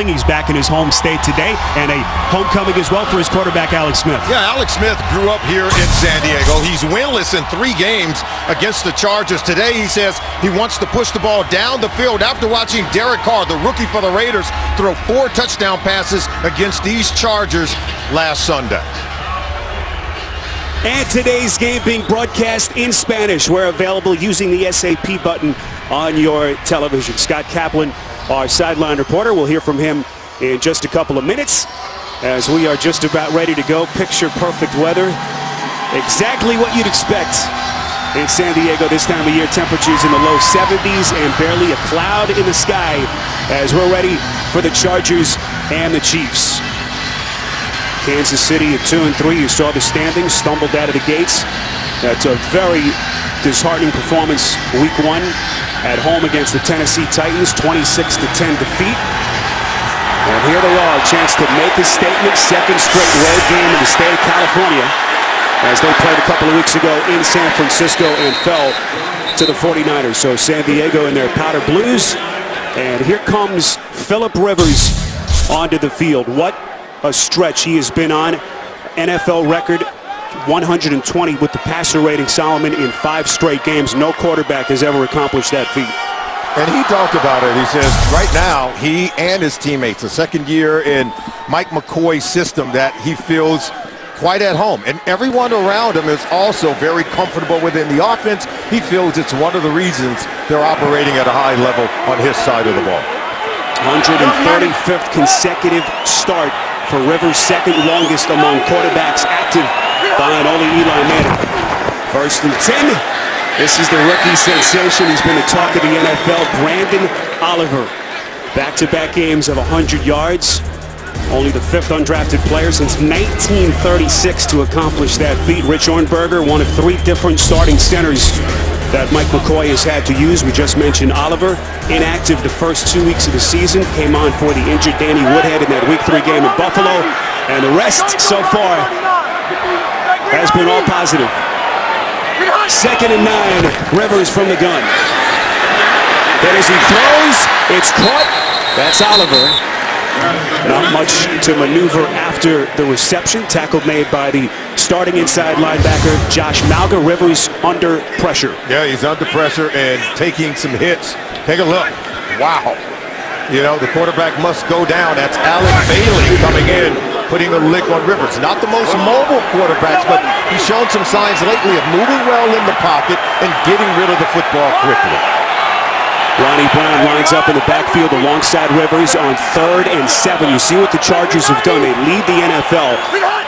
He's back in his home state today, and a homecoming as well for his quarterback, Alex Smith. Yeah, Alex Smith grew up here in San Diego. He's winless in 3 games against the Chargers. Today, he says he wants to push the ball down the field after watching Derek Carr, the rookie for the Raiders, throw 4 touchdown passes against these Chargers last Sunday. And today's game being broadcast in Spanish. We're available using the SAP button on your television. Scott Kaplan, our sideline reporter. We'll hear from him in just a couple of minutes as we are just about ready to go. Picture perfect weather. Exactly what you'd expect in San Diego this time of year. Temperatures in the low 70s and barely a cloud in the sky as we're ready for the Chargers and the Chiefs. Kansas City at 2-3. You saw the standings, stumbled out of the gates. That's a very disheartening performance week 1 at home against the Tennessee Titans, 26-10 defeat. And here they are, a chance to make a statement, second straight road game in the state of California, as they played a couple of weeks ago in San Francisco and fell to the 49ers. So San Diego in their powder blues, and here comes Philip Rivers onto the field. What a stretch he has been on. NFL record 120 with the passer rating, Solomon, in 5 straight games. No quarterback has ever accomplished that feat. And he talked about it. He says right now he and his teammates, the second year in Mike McCoy's system, that he feels quite at home. And everyone around him is also very comfortable within the offense. He feels it's one of the reasons they're operating at a high level on his side of the ball. 135th consecutive start for Rivers, second longest among quarterbacks active behind only Eli Manning. 1st and 10. This is the rookie sensation. He's been the talk of the NFL, Brandon Oliver. Back-to-back games of 100 yards. Only the 5th undrafted player since 1936 to accomplish that feat. Rich Ohrnberger, one of 3 different starting centers that Mike McCoy has had to use. We just mentioned Oliver, inactive the first 2 weeks of the season, came on for the injured Danny Woodhead in that week 3 game in Buffalo, and the rest so far has been all positive. 2nd and 9, Rivers from the gun. Then as he throws, it's caught. That's Oliver. Not much to maneuver after the reception. Tackle made by the starting inside linebacker, Josh Malga. Rivers under pressure. Yeah, he's under pressure and taking some hits. Take a look. Wow. You know, the quarterback must go down. That's Alec Bailey coming in, putting a lick on Rivers. Not the most mobile quarterbacks, but he's shown some signs lately of moving well in the pocket and getting rid of the football quickly. Ronnie Brown lines up in the backfield alongside Rivers on 3rd and 7. You see what the Chargers have done. They lead the NFL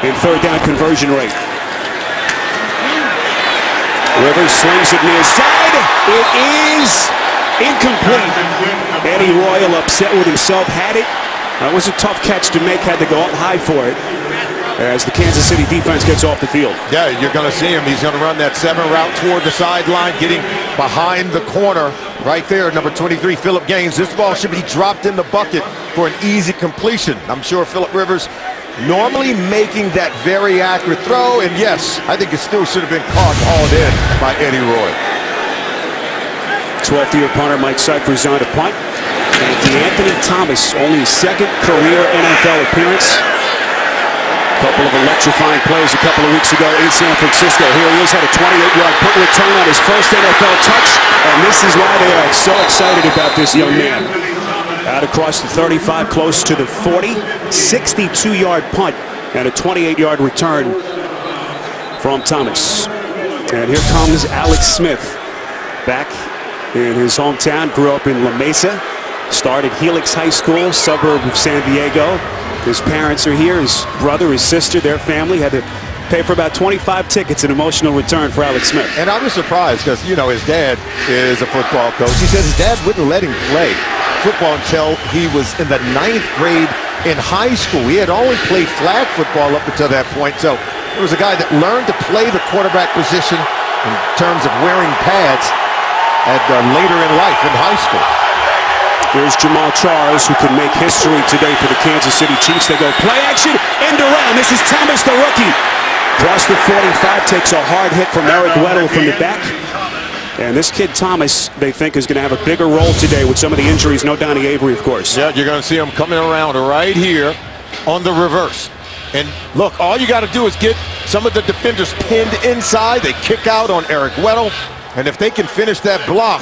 in 3rd down conversion rate. Rivers slings it near side. It is incomplete. Eddie Royal upset with himself. Had it. That was a tough catch to make. Had to go up high for it as the Kansas City defense gets off the field. Yeah, you're going to see him. He's going to run that 7 route toward the sideline, getting behind the corner. Right there, number 23, Philip Gaines. This ball should be dropped in the bucket for an easy completion. I'm sure Philip Rivers normally making that very accurate throw. And yes, I think it still should have been caught and hauled in by Eddie Roy. 12th-year punter Mike Cyphers on to punt. And DeAnthony Thomas, only his 2nd career NFL appearance. Couple of electrifying plays a couple of weeks ago in San Francisco. Here he is, had a 28-yard punt return on his first NFL touch, and this is why they are so excited about this young man. Out across the 35, close to the 40, 62-yard punt, and a 28-yard return from Thomas. And here comes Alex Smith, back in his hometown, grew up in La Mesa, started Helix High School, suburb of San Diego. His parents are here, his brother, his sister, their family had to pay for about 25 tickets, an emotional return for Alex Smith. And I was surprised because, you know, his dad is a football coach. He said his dad wouldn't let him play football until he was in the 9th grade in high school. He had only played flag football up until that point. So it was a guy that learned to play the quarterback position in terms of wearing pads later in life in high school. Here's Jamal Charles, who can make history today for the Kansas City Chiefs. They go play action, end around. This is Thomas, the rookie. Across the 45, takes a hard hit from Eric Weddle from the back. And this kid Thomas, they think, is going to have a bigger role today with some of the injuries. No Donnie Avery, of course. Yeah, you're going to see him coming around right here on the reverse. And look, all you got to do is get some of the defenders pinned inside. They kick out on Eric Weddle. And if they can finish that block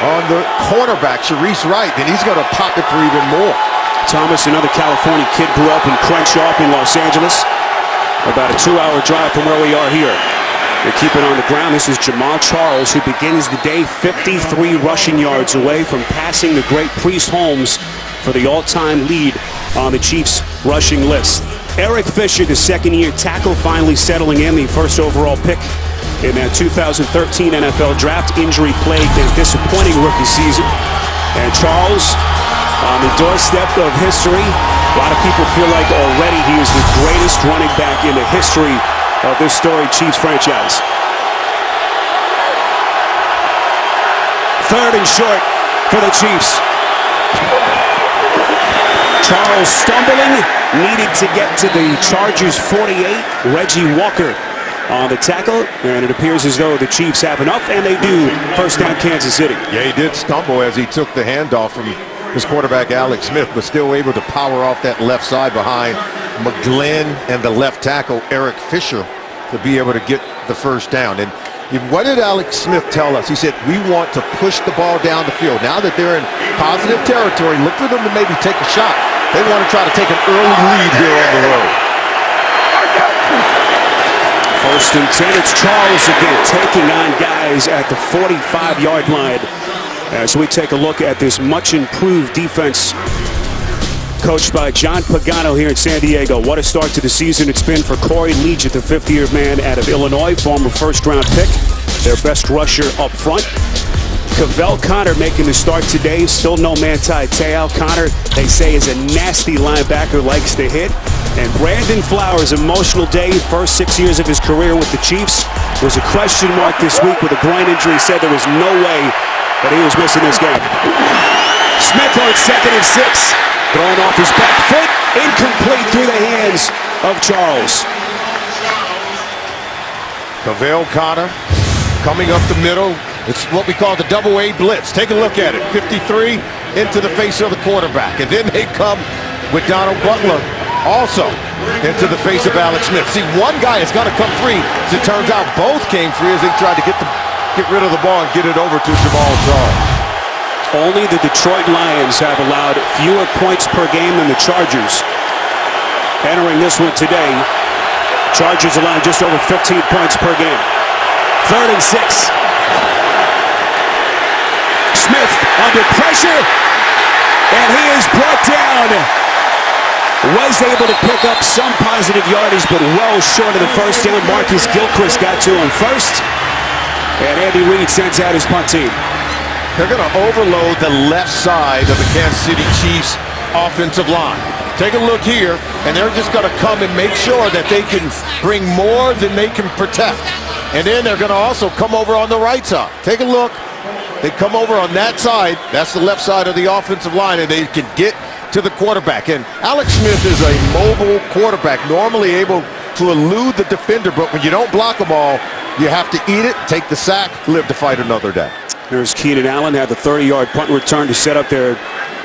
on the cornerback, Sharice Wright, then he's going to pop it for even more. Thomas, another California kid, grew up in Crenshaw in Los Angeles. About a 2-hour drive from where we are here. They keep it on the ground. This is Jamal Charles, who begins the day 53 rushing yards away from passing the great Priest Holmes for the all-time lead on the Chiefs rushing list. Eric Fisher, the second-year tackle, finally settling in, the first overall pick in that 2013 NFL draft. Injury-plagued and disappointing rookie season. And Charles on the doorstep of history. A lot of people feel like already he is the greatest running back in the history of this storied Chiefs franchise. Third and short for the Chiefs. Charles stumbling, needed to get to the Chargers 48. Reggie Walker on the tackle, and it appears as though the Chiefs have enough, and they do. First down, Kansas City. Yeah, he did stumble as he took the handoff from his quarterback, Alex Smith, but still able to power off that left side behind McGlynn and the left tackle, Eric Fisher, to be able to get the first down. And what did Alex Smith tell us? He said, we want to push the ball down the field. Now that they're in positive territory, look for them to maybe take a shot. They want to try to take an early lead here on the road. First and 10, it's Charles again, taking on guys at the 45-yard line. As we take a look at this much improved defense coached by John Pagano here in San Diego. What a start to the season it's been for Corey Liuget, the fifth-year man out of Illinois, former first-round pick, their best rusher up front. Cavell Connor making the start today. Still no Manti Te'o. Connor, they say, is a nasty linebacker, likes to hit. And Brandon Flowers, emotional day, first 6 years of his career with the Chiefs. Was a question mark this week with a groin injury. Said there was no way that he was missing this game. Smith on second and 6. Thrown off his back foot. Incomplete through the hands of Charles. Cavell Connor coming up the middle. It's what we call the double A blitz. Take a look at it. 53 into the face of the quarterback. And then they come with Donald Butler also into the face of Alex Smith. See, one guy is going to come free. As it turns out, both came free as they tried to get rid of the ball and get it over to Jamal Charles. Only the Detroit Lions have allowed fewer points per game than the Chargers. Entering this one today, Chargers allowed just over 15 points per game. Third and 6. Smith under pressure, and he is brought down. Was able to pick up some positive yardage, but well short of the first down. Marcus Gilchrist got to him first, and Andy Reid sends out his punt team. They're going to overload the left side of the Kansas City Chiefs offensive line. Take a look here, and they're just going to come and make sure that they can bring more than they can protect. And then they're going to also come over on the right side. Take a look. They come over on that side. That's the left side of the offensive line, and they can get to the quarterback. And Alex Smith is a mobile quarterback, normally able to elude the defender, but when you don't block them all, you have to eat it, take the sack, live to fight another day. There's Keenan Allen, had the 30-yard punt return to set up their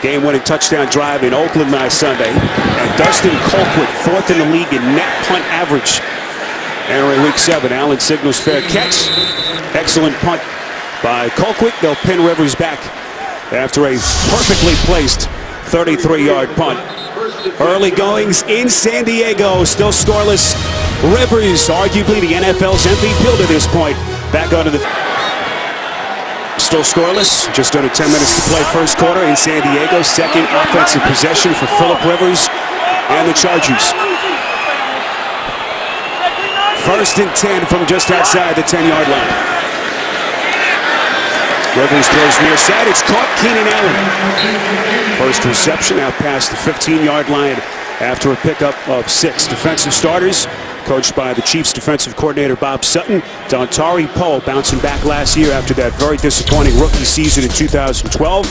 game-winning touchdown drive in Oakland last Sunday. And Dustin Colquitt, fourth in the league in net punt average. Entering week 7, Allen signals fair catch. Excellent punt by Colquitt. They'll pin Rivers back after a perfectly placed 33-yard punt. Early goings in San Diego, still scoreless. Rivers, arguably the NFL's MVP to this point, back onto the... Still scoreless, just under 10 minutes to play first quarter in San Diego. Second offensive possession for Phillip Rivers and the Chargers. First and 10 from just outside the 10-yard line. Rivers throws near side. It's caught. Keenan Allen. First reception out past the 15-yard line after a pickup of 6. Defensive starters, coached by the Chiefs defensive coordinator Bob Sutton. Dontari Poe bouncing back last year after that very disappointing rookie season in 2012.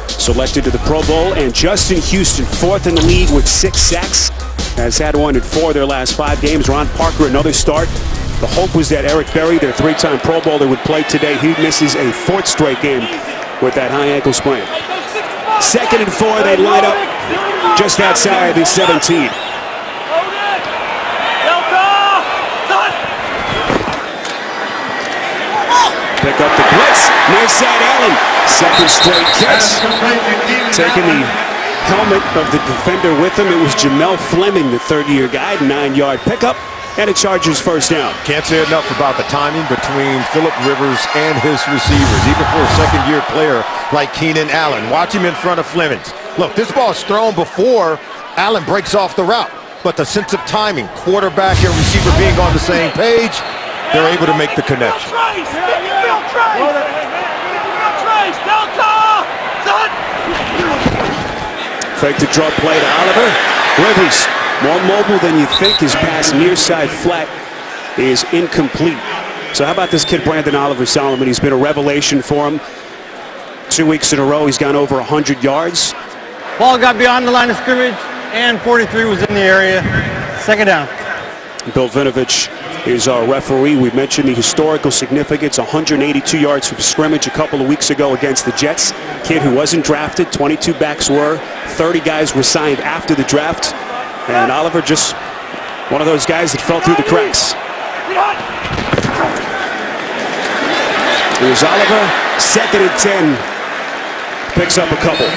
Selected to the Pro Bowl. And Justin Houston, fourth in the league with 6 sacks. Has had one in 4 of their last 5 games. Ron Parker, another start The hope was that Eric Berry, their three-time Pro Bowler, would play today. He misses a fourth straight game with that high ankle sprain. 2nd and 4, they line up just outside the 17. Pick up the blitz, near side Allen. 2nd straight catch. Taking the helmet of the defender with him. It was Jamel Fleming, the third-year guy, 9-yard pickup, and a Chargers first down. Can't say enough about the timing between Phillip Rivers and his receivers, even for a second-year player like Keenan Allen. Watch him in front of Fleming. Look, this ball is thrown before Allen breaks off the route, but the sense of timing, quarterback and receiver being on the same page, they're able to make the connection. Fake the draw play to Oliver. Rivers, more mobile than you think. His pass near side flat is incomplete. So how about this kid, Brandon Oliver Solomon? He's been a revelation for him. 2 weeks in a row, he's gone over 100 yards. Ball got beyond the line of scrimmage, and 43 was in the area. 2nd down. Bill Vinovich is our referee. We mentioned the historical significance, 182 yards from scrimmage a couple of weeks ago against the Jets. Kid who wasn't drafted, 22 backs were, 30 guys were signed after the draft. And Oliver just one of those guys that fell through the cracks. Here's Oliver, 2nd and 10. Picks up a couple.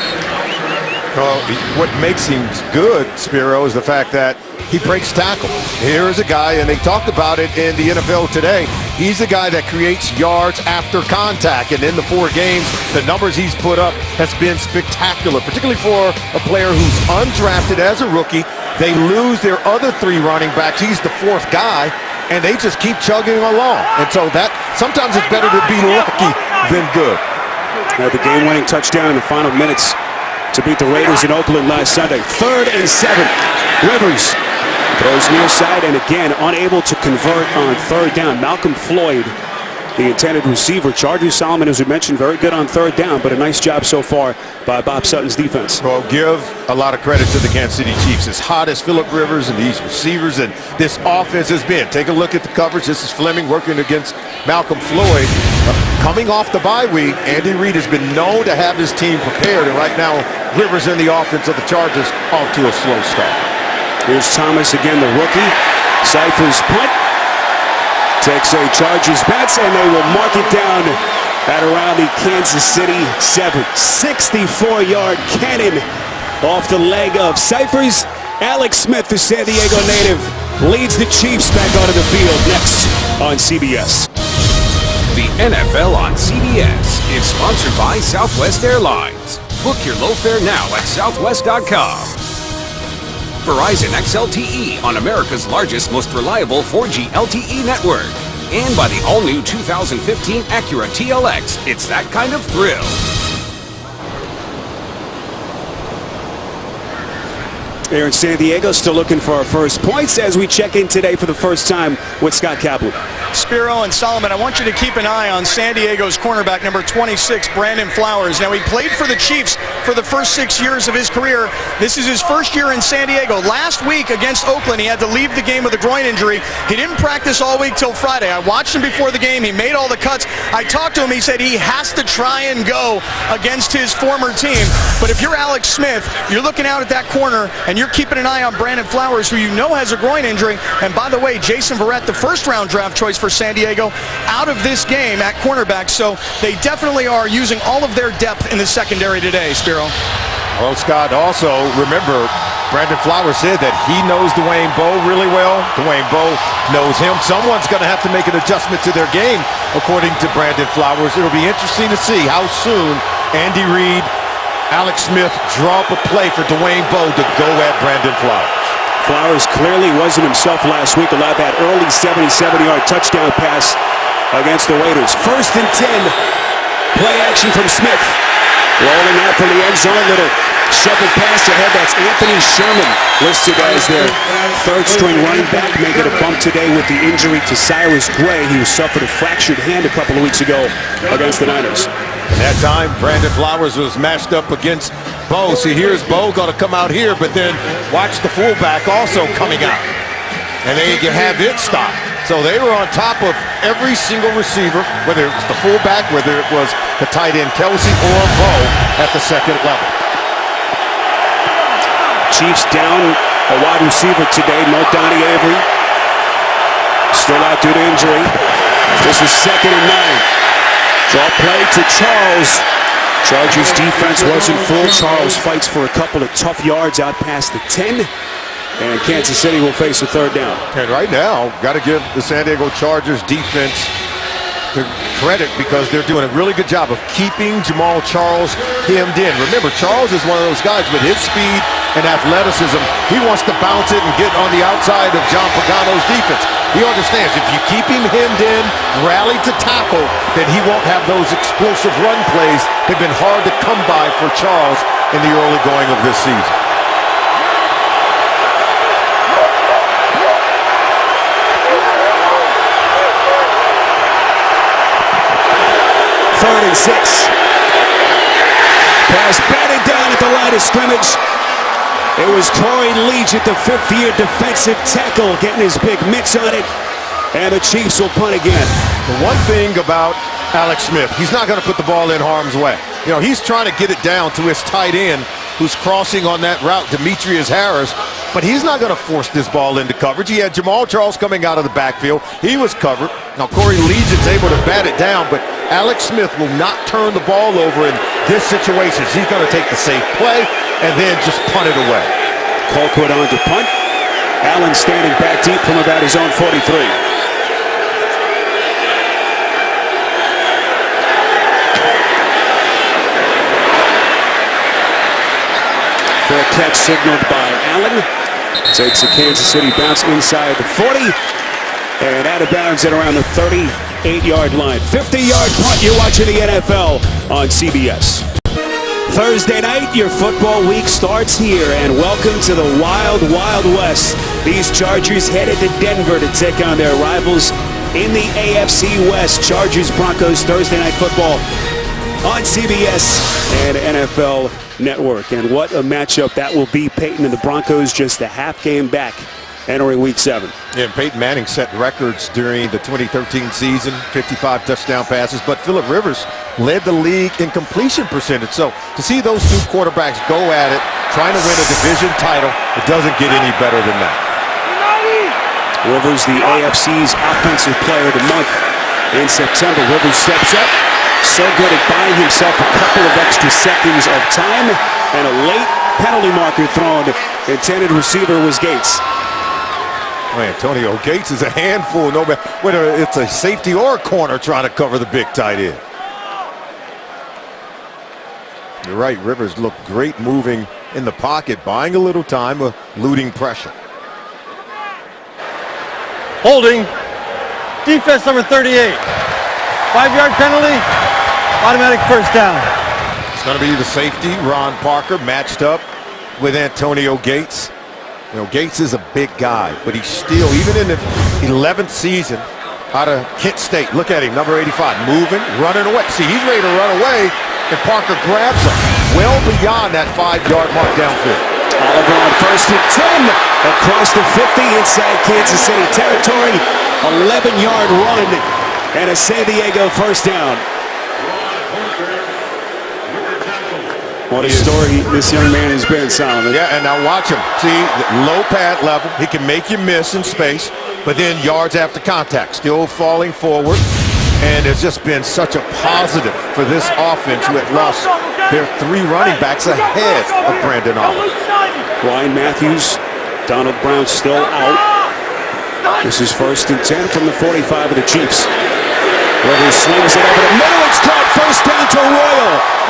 Well, what makes him good, Spiro, is the fact that he breaks tackle. Here is a guy, and they talked about it in the NFL today. He's a guy that creates yards after contact, and in the 4 games, the numbers he's put up has been spectacular, particularly for a player who's undrafted as a rookie. They lose their other 3 running backs. He's the 4th guy, and they just keep chugging along. And so that sometimes it's better to be lucky than good. The game-winning touchdown in the final minutes to beat the Raiders in Oakland last Sunday. 3rd and 7. Rivers throws near side and again unable to convert on 3rd down. Malcolm Floyd, the intended receiver. Chargers Solomon, as we mentioned, very good on 3rd down, but a nice job so far by Bob Sutton's defense. Well, give a lot of credit to the Kansas City Chiefs. As hot as Phillip Rivers and these receivers and this offense has been. Take a look at the coverage. This is Fleming working against Malcolm Floyd. Coming off the bye week, Andy Reid has been known to have his team prepared, and right now Rivers in the offense of the Chargers off to a slow start. Here's Thomas again, the rookie. Cyphers punt. Takes a Chargers bets, and they will mark it down at around the Kansas City 7. 64-yard cannon off the leg of Cyphers. Alex Smith, the San Diego native, leads the Chiefs back onto the field next on CBS. The NFL on CBS is sponsored by Southwest Airlines. Book your low fare now at southwest.com. Verizon XLTE on America's largest, most reliable 4G LTE network. And by the all-new 2015 Acura TLX. It's that kind of thrill. Here in San Diego, still looking for our first points as we check in today for the first time with Scott Kaplan. Spiro and Solomon, I want you to keep an eye on San Diego's cornerback, number 26, Brandon Flowers. Now, he played for the Chiefs for the first 6 years of his career. This is his first year in San Diego. Last week against Oakland, he had to leave the game with a groin injury. He didn't practice all week till Friday. I watched him before the game. He made all the cuts. I talked to him. He said he has to try and go against his former team. But if you're Alex Smith, you're looking out at that corner, and you're keeping an eye on Brandon Flowers, who you know has a groin injury. And by the way, Jason Verrett, the first-round draft choice for San Diego, out of this game at cornerback. So they definitely are using all of their depth in the secondary today, Spiro. Well, Scott, also remember, Brandon Flowers said that he knows Dwayne Bowe really well. Dwayne Bowe knows him. Someone's going to have to make an adjustment to their game, according to Brandon Flowers. It'll be interesting to see how soon Andy Reid, Alex Smith draw up a play for Dwayne Bowe to go at Brandon Flowers. Flowers clearly wasn't himself last week. Allowed that early 77-yard touchdown pass against the Raiders. 1st and 10. Play action from Smith. Rolling out from the end zone. Little shuffle pass ahead. That's Anthony Sherman listed as their 3rd-string running back, making a bump today with the injury to Cyrus Gray. He suffered a fractured hand a couple of weeks ago against the Niners. And that time, Brandon Flowers was matched up against Bowe. See, here's Bowe going to come out here, but then watch the fullback also coming out. And then you can have it stop. So they were on top of every single receiver, whether it was the fullback, whether it was the tight end Kelsey or Bo at the second level. Chiefs down a wide receiver today, no Donnie Avery. Still out due to injury. This is 2nd and 9. Draw play to Charles. Chargers defense wasn't full. Charles fights for a couple of tough yards out past the 10. And Kansas City will face a 3rd down. And right now, got to give the San Diego Chargers defense the credit because they're doing a really good job of keeping Jamal Charles hemmed in. Remember, Charles is one of those guys with his speed and athleticism. He wants to bounce it and get on the outside of John Pagano's defense. He understands if you keep him hemmed in, rally to tackle, then he won't have those explosive run plays. They've been hard to come by for Charles in the early going of this season. Third and 6. Pass batted down at the line of scrimmage. It was Corey Leach at the 5th-year defensive tackle getting his big mitts on it. And the Chiefs will punt again. The one thing about Alex Smith, he's not going to put the ball in harm's way. You know, he's trying to get it down to his tight end who's crossing on that route, Demetrius Harris. But he's not going to force this ball into coverage. He had Jamal Charles coming out of the backfield. He was covered. Now Corey Legion's able to bat it down, but Alex Smith will not turn the ball over in this situation. He's going to take the safe play and then just punt it away. Colquitt on to punt. Allen standing back deep from about his own 43. Fair catch signaled by Allen. Takes a Kansas City bounce inside the 40. And out of bounds at around the 38-yard line. 50-yard punt. You're watching the NFL on CBS. Thursday night, your football week starts here, and welcome to the Wild, Wild West. These Chargers headed to Denver to take on their rivals in the AFC West. Chargers Broncos Thursday night football on CBS and NFL Network. And what a matchup that will be. Peyton and the Broncos just a half game back entering Week 7. Yeah, Peyton Manning set records during the 2013 season, 55 touchdown passes, but Phillip Rivers led the league in completion percentage. So to see those two quarterbacks go at it, trying to win a division title, it doesn't get any better than that. Rivers, the AFC's Offensive Player of the Month in September. Rivers steps up, so good at buying himself a couple of extra seconds of time, and a late penalty marker thrown. Intended receiver was Gates. Antonio Gates is a handful, no matter whether it's a safety or a corner trying to cover the big tight end. You're right, Rivers looked great moving in the pocket, buying a little time, eluding pressure. Holding. Defense number 38. 5-yard penalty. Automatic first down. It's going to be the safety, Ron Parker, matched up with Antonio Gates. You know, Gates is a big guy, but he's still, even in the 11th season out of Kent State, look at him, number 85, moving, running away. See, he's ready to run away, and Parker grabs him well beyond that 5-yard mark downfield. Oliver on 1st and 10 across the 50 inside Kansas City territory. 11-yard run and a San Diego first down. What a story this young man has been, Solomon. Yeah, and now watch him. See, low pad level. He can make you miss in space, but then yards after contact, still falling forward. And it's just been such a positive for this offense who had lost their 3 running backs ahead of Brandon Oliver. Ryan Matthews, Donald Brown still out. This is 1st and 10 from the 45 of the Chiefs. Rivers slings it over the middle. It's caught. First down to Royal.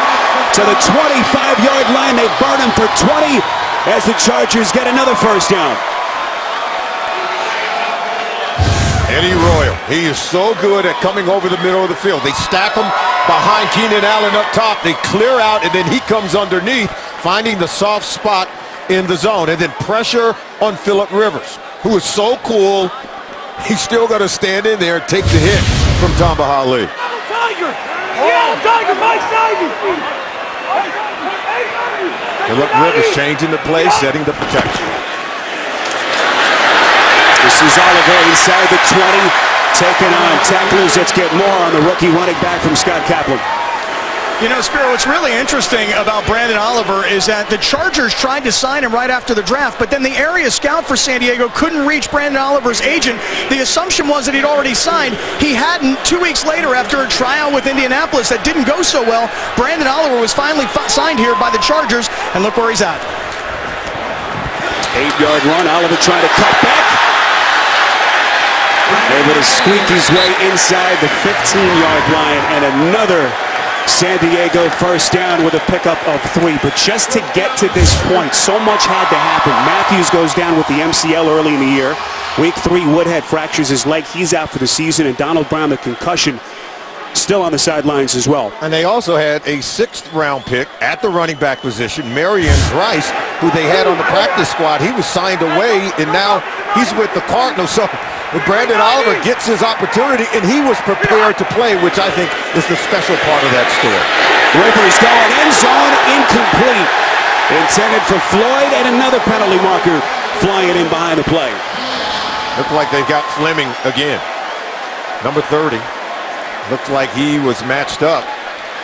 To the 25-yard line. They burn him for 20 as the Chargers get another first down. Eddie Royal, he is so good at coming over the middle of the field. They stack him behind Keenan Allen up top. They clear out, and then he comes underneath, finding the soft spot in the zone. And then pressure on Phillip Rivers, who is so cool. He's still going to stand in there and take the hit from Tamba Hali. Tiger! Yeah, Tiger, my side! Phillip Rivers changing the play, setting the protection. This is Oliver inside the 20, taking on tacklers. Let's get more on the rookie running back from Scott Kaplan. You know, Spiro, what's really interesting about Brandon Oliver is that the Chargers tried to sign him right after the draft, but then the area scout for San Diego couldn't reach Brandon Oliver's agent. The assumption was that he'd already signed. He hadn't. 2 weeks later, after a tryout with Indianapolis that didn't go so well, Brandon Oliver was finally signed here by the Chargers, and look where he's at. 8-yard run. Oliver trying to cut back. Able to squeak his way inside the 15-yard line, and another San Diego first down with a pickup of 3. But just to get to this point, so much had to happen. Matthews goes down with the MCL early in the year. Week 3, Woodhead fractures his leg. He's out for the season. And Donald Brown, the concussion, still on the sidelines as well. And they also had a 6th-round pick at the running back position, Marion Rice, who they had on the practice squad. He was signed away, and now he's with the Cardinals. So Brandon Oliver gets his opportunity, and he was prepared to play, which I think is the special part of that story. Rivers going end zone, incomplete. Intended for Floyd, and another penalty marker flying in behind the play. Looks like they've got Fleming again. Number 30. Looks like he was matched up,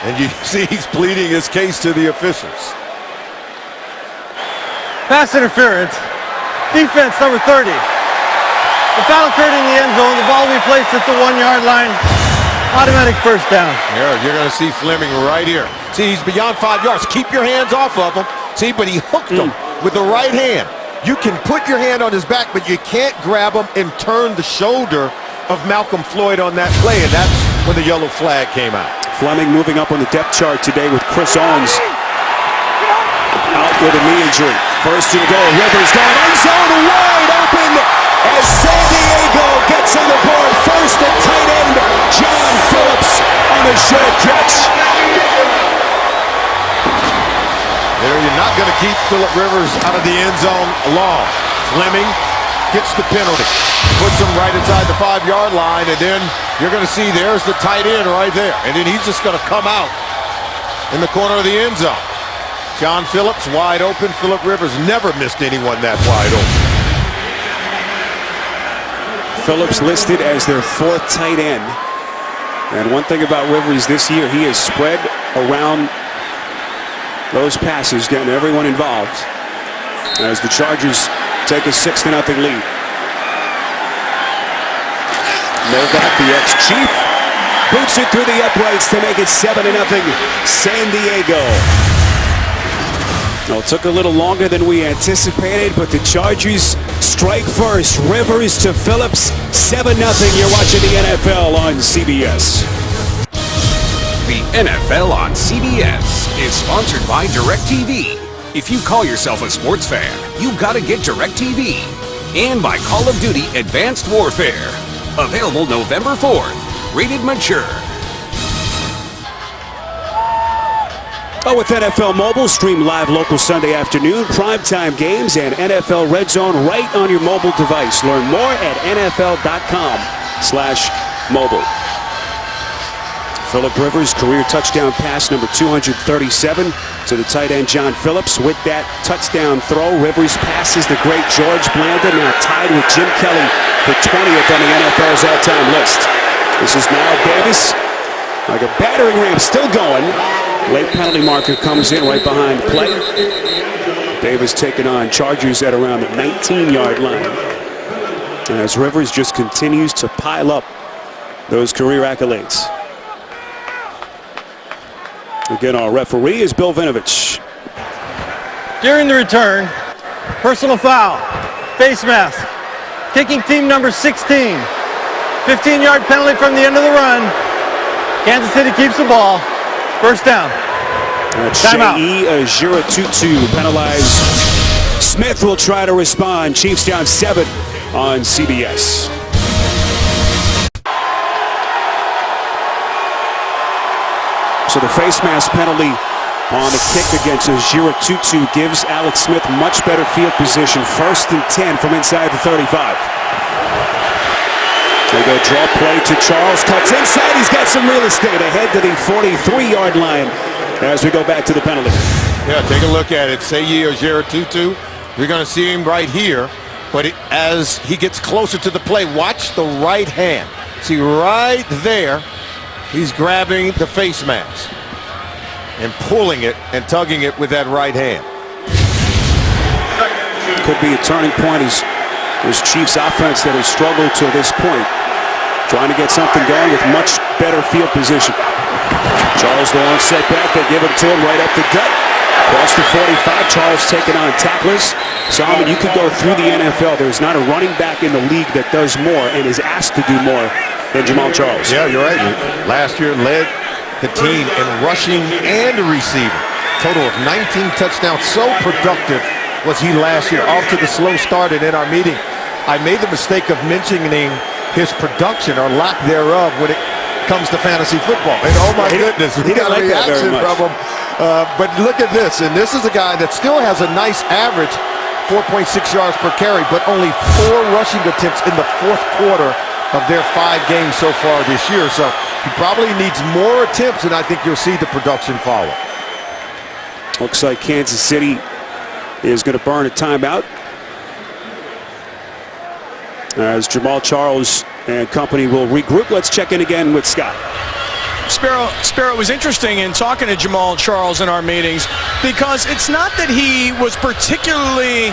and you see he's pleading his case to the officials. Pass interference. Defense number 30. The foul occurred in the end zone. The ball will be placed at the 1-yard line. Automatic first down. Yeah, you're going to see Fleming right here. See, he's beyond 5 yards. Keep your hands off of him. See, but he hooked him with the right hand. You can put your hand on his back, but you can't grab him and turn the shoulder of Malcolm Floyd on that play, and that's when the yellow flag came out. Fleming moving up on the depth chart today with Chris Owens out with a knee injury. First and goal. Rivers going end zone, wide open as San Diego gets on the board. First at tight end, John Phillips on a short catch. There, you're not going to keep Phillip Rivers out of the end zone long. Fleming gets the penalty, puts him right inside the 5-yard line, and then you're going to see there's the tight end right there, and then he's just going to come out in the corner of the end zone. John Phillips wide open. Phillip Rivers never missed anyone that wide open. Phillips listed as their 4th tight end, and one thing about Rivers this year, he has spread around those passes, getting everyone involved as the Chargers take a 6-0 lead. Novak, the ex-Chief, boots it through the uprights to make it 7-0 San Diego. Well, it took a little longer than we anticipated, but the Chargers strike first. Rivers to Phillips, 7-0. You're watching the NFL on CBS. The NFL on CBS is sponsored by DirecTV. If you call yourself a sports fan, you gotta get DirecTV. And by Call of Duty Advanced Warfare. Available November 4th. Rated mature. Oh, with NFL Mobile, stream live local Sunday afternoon, primetime games, and NFL Red Zone right on your mobile device. Learn more at NFL.com/mobile. Phillip Rivers, career touchdown pass number 237 to the tight end John Phillips. With that touchdown throw, Rivers passes the great George Blanda, now tied with Jim Kelly for 20th on the NFL's all-time list. This is now Davis, like a battering ram, still going. Late penalty marker comes in right behind the play. Davis taking on Chargers at around the 19-yard line, as Rivers just continues to pile up those career accolades. Again, our referee is Bill Vinovich. During the return, personal foul, face mask, kicking team number 16. 15-yard penalty from the end of the run. Kansas City keeps the ball. First down. Timeout. Shei Giratutu penalized. Smith will try to respond. Chiefs down 7 on CBS. So the face mask penalty on the kick against Giratutu gives Alex Smith much better field position. 1st and 10 from inside the 35. They go draw play to Charles. Cuts inside. He's got some real estate ahead to the 43-yard line as we go back to the penalty. Yeah, take a look at it. Seyi Giratutu. You're going to see him right here. But as he gets closer to the play, watch the right hand. See right there, he's grabbing the face mask and pulling it and tugging it with that right hand. Could be a turning point as this Chiefs offense that has struggled to this point. Trying to get something going with much better field position. Charles, the long setback, they give it to him right up the gut. Across the 45, Charles taking on tacklers. Solomon, you could go through the NFL. There's not a running back in the league that does more and is asked to do more than Jamaal Charles. Yeah, you're right. Last year led the team in rushing and receiving. Total of 19 touchdowns. So productive was he last year. Off to the slow start, and in our meeting, I made the mistake of mentioning his production or lack thereof when it comes to fantasy football. And oh my goodness, we got a reaction from him. But look at this, and this is a guy that still has a nice average, 4.6 yards per carry, but only 4 rushing attempts in the fourth quarter of their 5 games so far this year. So he probably needs more attempts, and I think you'll see the production follow. Looks like Kansas City is going to burn a timeout as Jamaal Charles and company will regroup. Let's check in again with Scott. Sparrow, it was interesting in talking to Jamaal Charles in our meetings because it's not that he was particularly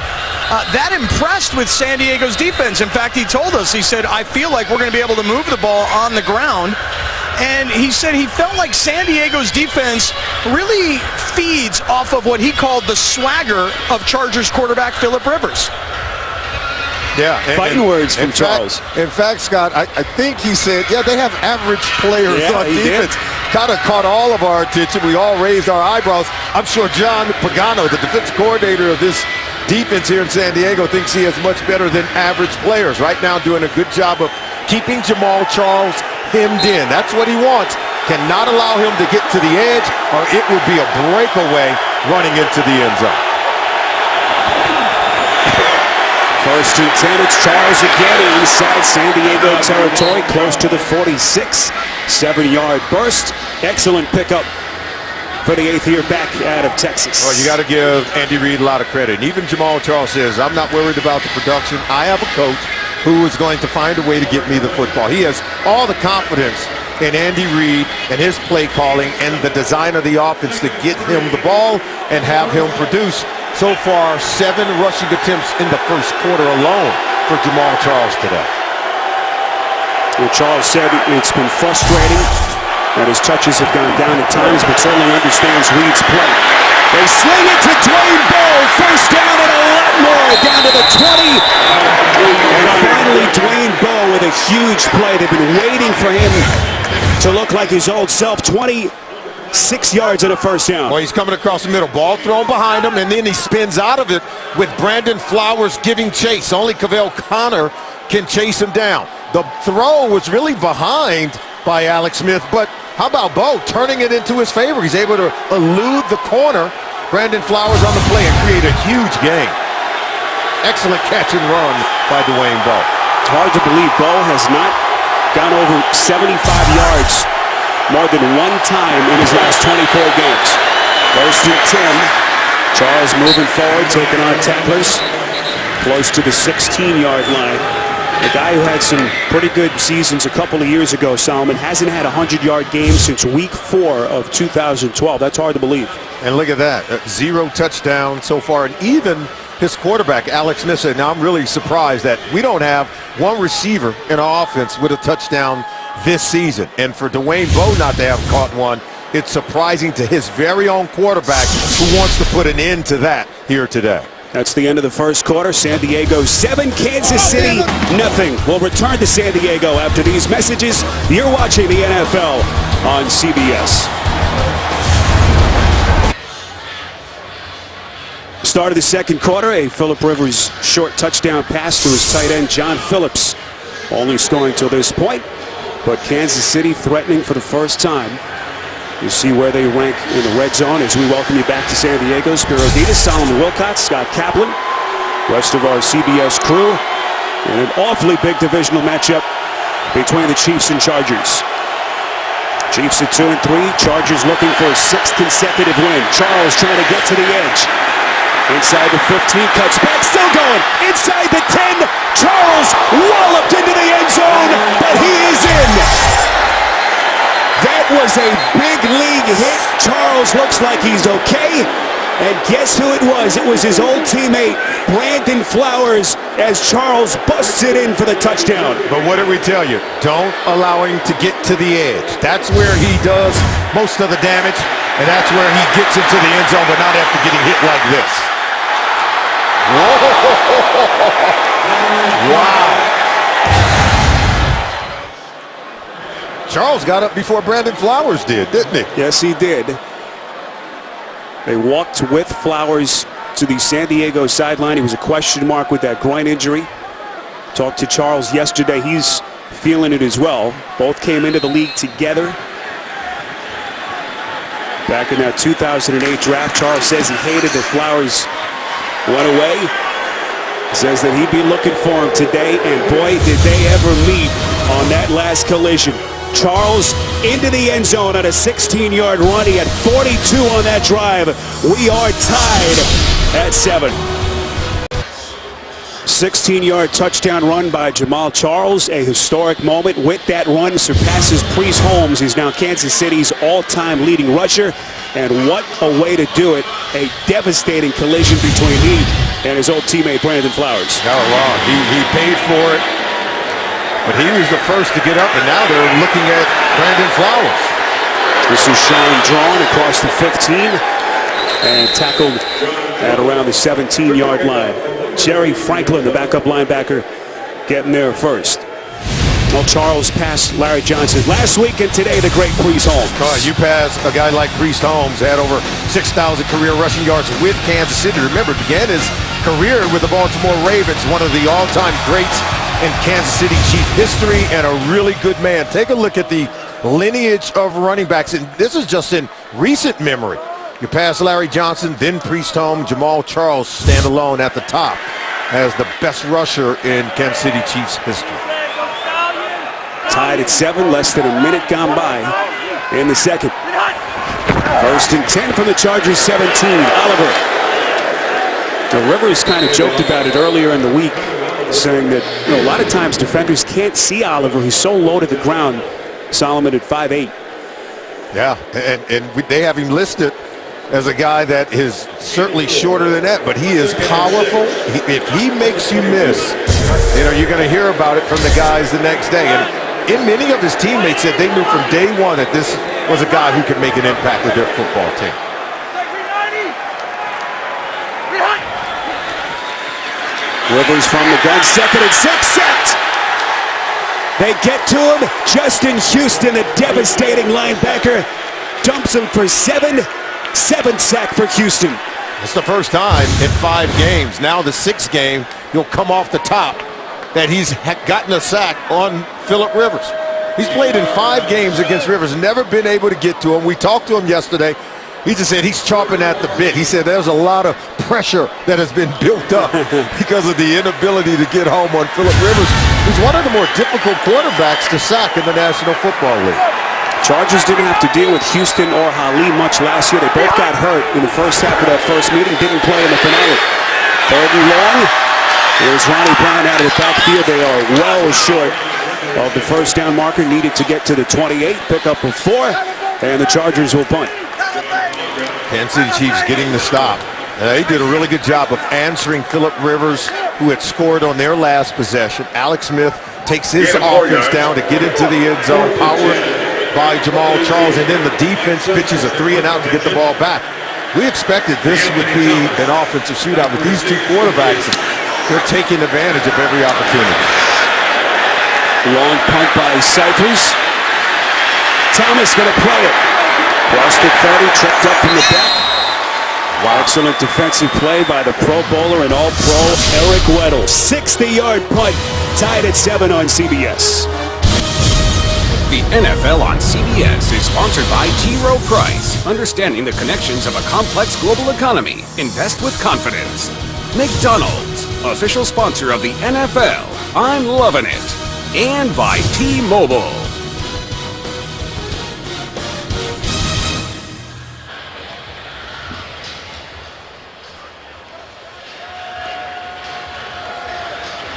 that impressed with San Diego's defense. In fact, he told us, he said, I feel like we're going to be able to move the ball on the ground. And he said he felt like San Diego's defense really feeds off of what he called the swagger of Chargers quarterback Phillip Rivers. Yeah, fighting words from Charles. In fact, Scott, I think he said, yeah, they have average players on defense. Kind of caught all of our attention. We all raised our eyebrows. I'm sure John Pagano, the defense coordinator of this defense here in San Diego, thinks he has much better than average players. Right now doing a good job of keeping Jamaal Charles hemmed in. That's what he wants. Cannot allow him to get to the edge, or it would be a breakaway running into the end zone. First and 10, it's Charles again inside San Diego territory, close to the 46. 7-yard burst. Excellent pickup for the 8th-year back out of Texas. Well, you got to give Andy Reid a lot of credit. And even Jamaal Charles says, I'm not worried about the production. I have a coach who is going to find a way to get me the football. He has all the confidence in Andy Reid and his play calling and the design of the offense to get him the ball and have him produce. So far, 7 rushing attempts in the first quarter alone for Jamaal Charles today. Well, Charles said it's been frustrating that his touches have gone down at times, but certainly understands Reid's play. They sling it to Dwayne Bowe. First down and a lot more. Down to the 20. And finally, Dwayne Bowe with a huge play. They've been waiting for him to look like his old self. 26 yards and a first down. Well, he's coming across the middle. Ball thrown behind him, and then he spins out of it with Brandon Flowers giving chase. Only Cavell Connor can chase him down. The throw was really behind by Alex Smith, but how about Bowe turning it into his favor? He's able to elude the corner. Brandon Flowers on the play and create a huge gain. Excellent catch and run by Dwayne Bowe. It's hard to believe Bowe has not gone over 75 yards more than one time in his last 24 games. First and 10. Charles moving forward, taking on tacklers close to the 16-yard line. A guy who had some pretty good seasons a couple of years ago, Solomon, hasn't had a 100-yard game since week 4 of 2012. That's hard to believe. And look at that. 0 touchdown so far. And even his quarterback, Alex Smith, said, now I'm really surprised that we don't have one receiver in our offense with a touchdown this season. And for Dwayne Bowe not to have caught one, it's surprising to his very own quarterback who wants to put an end to that here today. That's the end of the first quarter. San Diego 7, Kansas City nothing. We'll return to San Diego after these messages. You're watching the NFL on CBS. Start of the second quarter, a Phillip Rivers short touchdown pass to his tight end, John Phillips. Only scoring till this point, but Kansas City threatening for the first time. You see where they rank in the red zone as we welcome you back to San Diego. Spiro Dedes, Solomon Wilcots, Scott Kaplan, rest of our CBS crew. And an awfully big divisional matchup between the Chiefs and Chargers. Chiefs at 2-3, Chargers looking for a 6th consecutive win. Charles trying to get to the edge. Inside the 15, cuts back, still going. Inside the 10, Charles walloped into the end zone, but he is in. That was a big league hit. Charles looks like he's okay. And guess who it was? It was his old teammate, Brandon Flowers, as Charles busts it in for the touchdown. But what did we tell you? Don't allow him to get to the edge. That's where he does most of the damage, and that's where he gets into the end zone, but not after getting hit like this. Wow. Charles got up before Brandon Flowers did, didn't he? Yes, he did. They walked with Flowers to the San Diego sideline. He was a question mark with that groin injury. Talked to Charles yesterday. He's feeling it as well. Both came into the league together. Back in that 2008 draft, Charles says he hated that Flowers went away. Says that he'd be looking for him today, and boy, did they ever meet on that last collision. Charles into the end zone on a 16-yard run. He had 42 on that drive. We are tied at 7. 16-yard touchdown run by Jamaal Charles. A historic moment. With that run, surpasses Priest Holmes. He's now Kansas City's all-time leading rusher. And what a way to do it. A devastating collision between he and his old teammate, Brandon Flowers. Oh, wow. He paid for it. But he was the first to get up, and now they're looking at Brandon Flowers. This is Sean drawn across the 15 and tackled at around the 17-yard line. Jerry Franklin, the backup linebacker, getting there first. Well, Charles passed Larry Johnson last week, and today the great Priest Holmes. You pass a guy like Priest Holmes, had over 6,000 career rushing yards with Kansas City. Remember, began his career with the Baltimore Ravens, one of the all-time greats in Kansas City Chief history, and a really good man. Take a look at the lineage of running backs, and this is just in recent memory. You pass Larry Johnson, then Priest Holmes, Jamaal Charles stand alone at the top as the best rusher in Kansas City Chiefs history. Tied at 7, less than a minute gone by in the second. First and 10 from the Chargers, 17. Oliver. The Rivers kind of joked about it earlier in the week, saying that a lot of times defenders can't see Oliver. He's so low to the ground. Solomon at 5'8". Yeah, and they have him listed as a guy that is certainly shorter than that, but he is powerful. If he makes you miss, you're going to hear about it from the guys the next day. And many of his teammates said they knew from day one that this was a guy who could make an impact with their football team. Rivers from the gun, 2nd and 6, sacked. They get to him. Justin Houston, the devastating linebacker, dumps him for 7 sack for Houston. It's the first time in 5 games. Now the 6th game, he'll come off the top that he's gotten a sack on Phillip Rivers. He's played in 5 games against Rivers, never been able to get to him. We talked to him yesterday. He just said he's chomping at the bit. He said there's a lot of pressure that has been built up because of the inability to get home on Phillip Rivers, who's one of the more difficult quarterbacks to sack in the National Football League. Chargers didn't have to deal with Houston or Hali much last year. They both got hurt in the first half of that first meeting, didn't play in the finale. 3rd and long. Here's Ronnie Brown out of the backfield. They are well short of the first down marker, needed to get to the 28, pick up a 4, and the Chargers will punt. Kansas City Chiefs getting the stop. They did a really good job of answering Phillip Rivers, who had scored on their last possession. Alex Smith takes his offense down to get into the end zone, powered by Jamaal Charles, and then the defense pitches a 3-and-out to get the ball back. We expected this would be an offensive shootout with these two quarterbacks. They're taking advantage of every opportunity. Long punt by Cyphers. Thomas going to play it. Cross the 30, tripped up from the back. Wow. Excellent defensive play by the Pro Bowler and All-Pro Eric Weddle. 60-yard punt, tied at 7 on CBS. The NFL on CBS is sponsored by T. Rowe Price. Understanding the connections of a complex global economy. Invest with confidence. McDonald's, official sponsor of the NFL. I'm loving it. And by T-Mobile.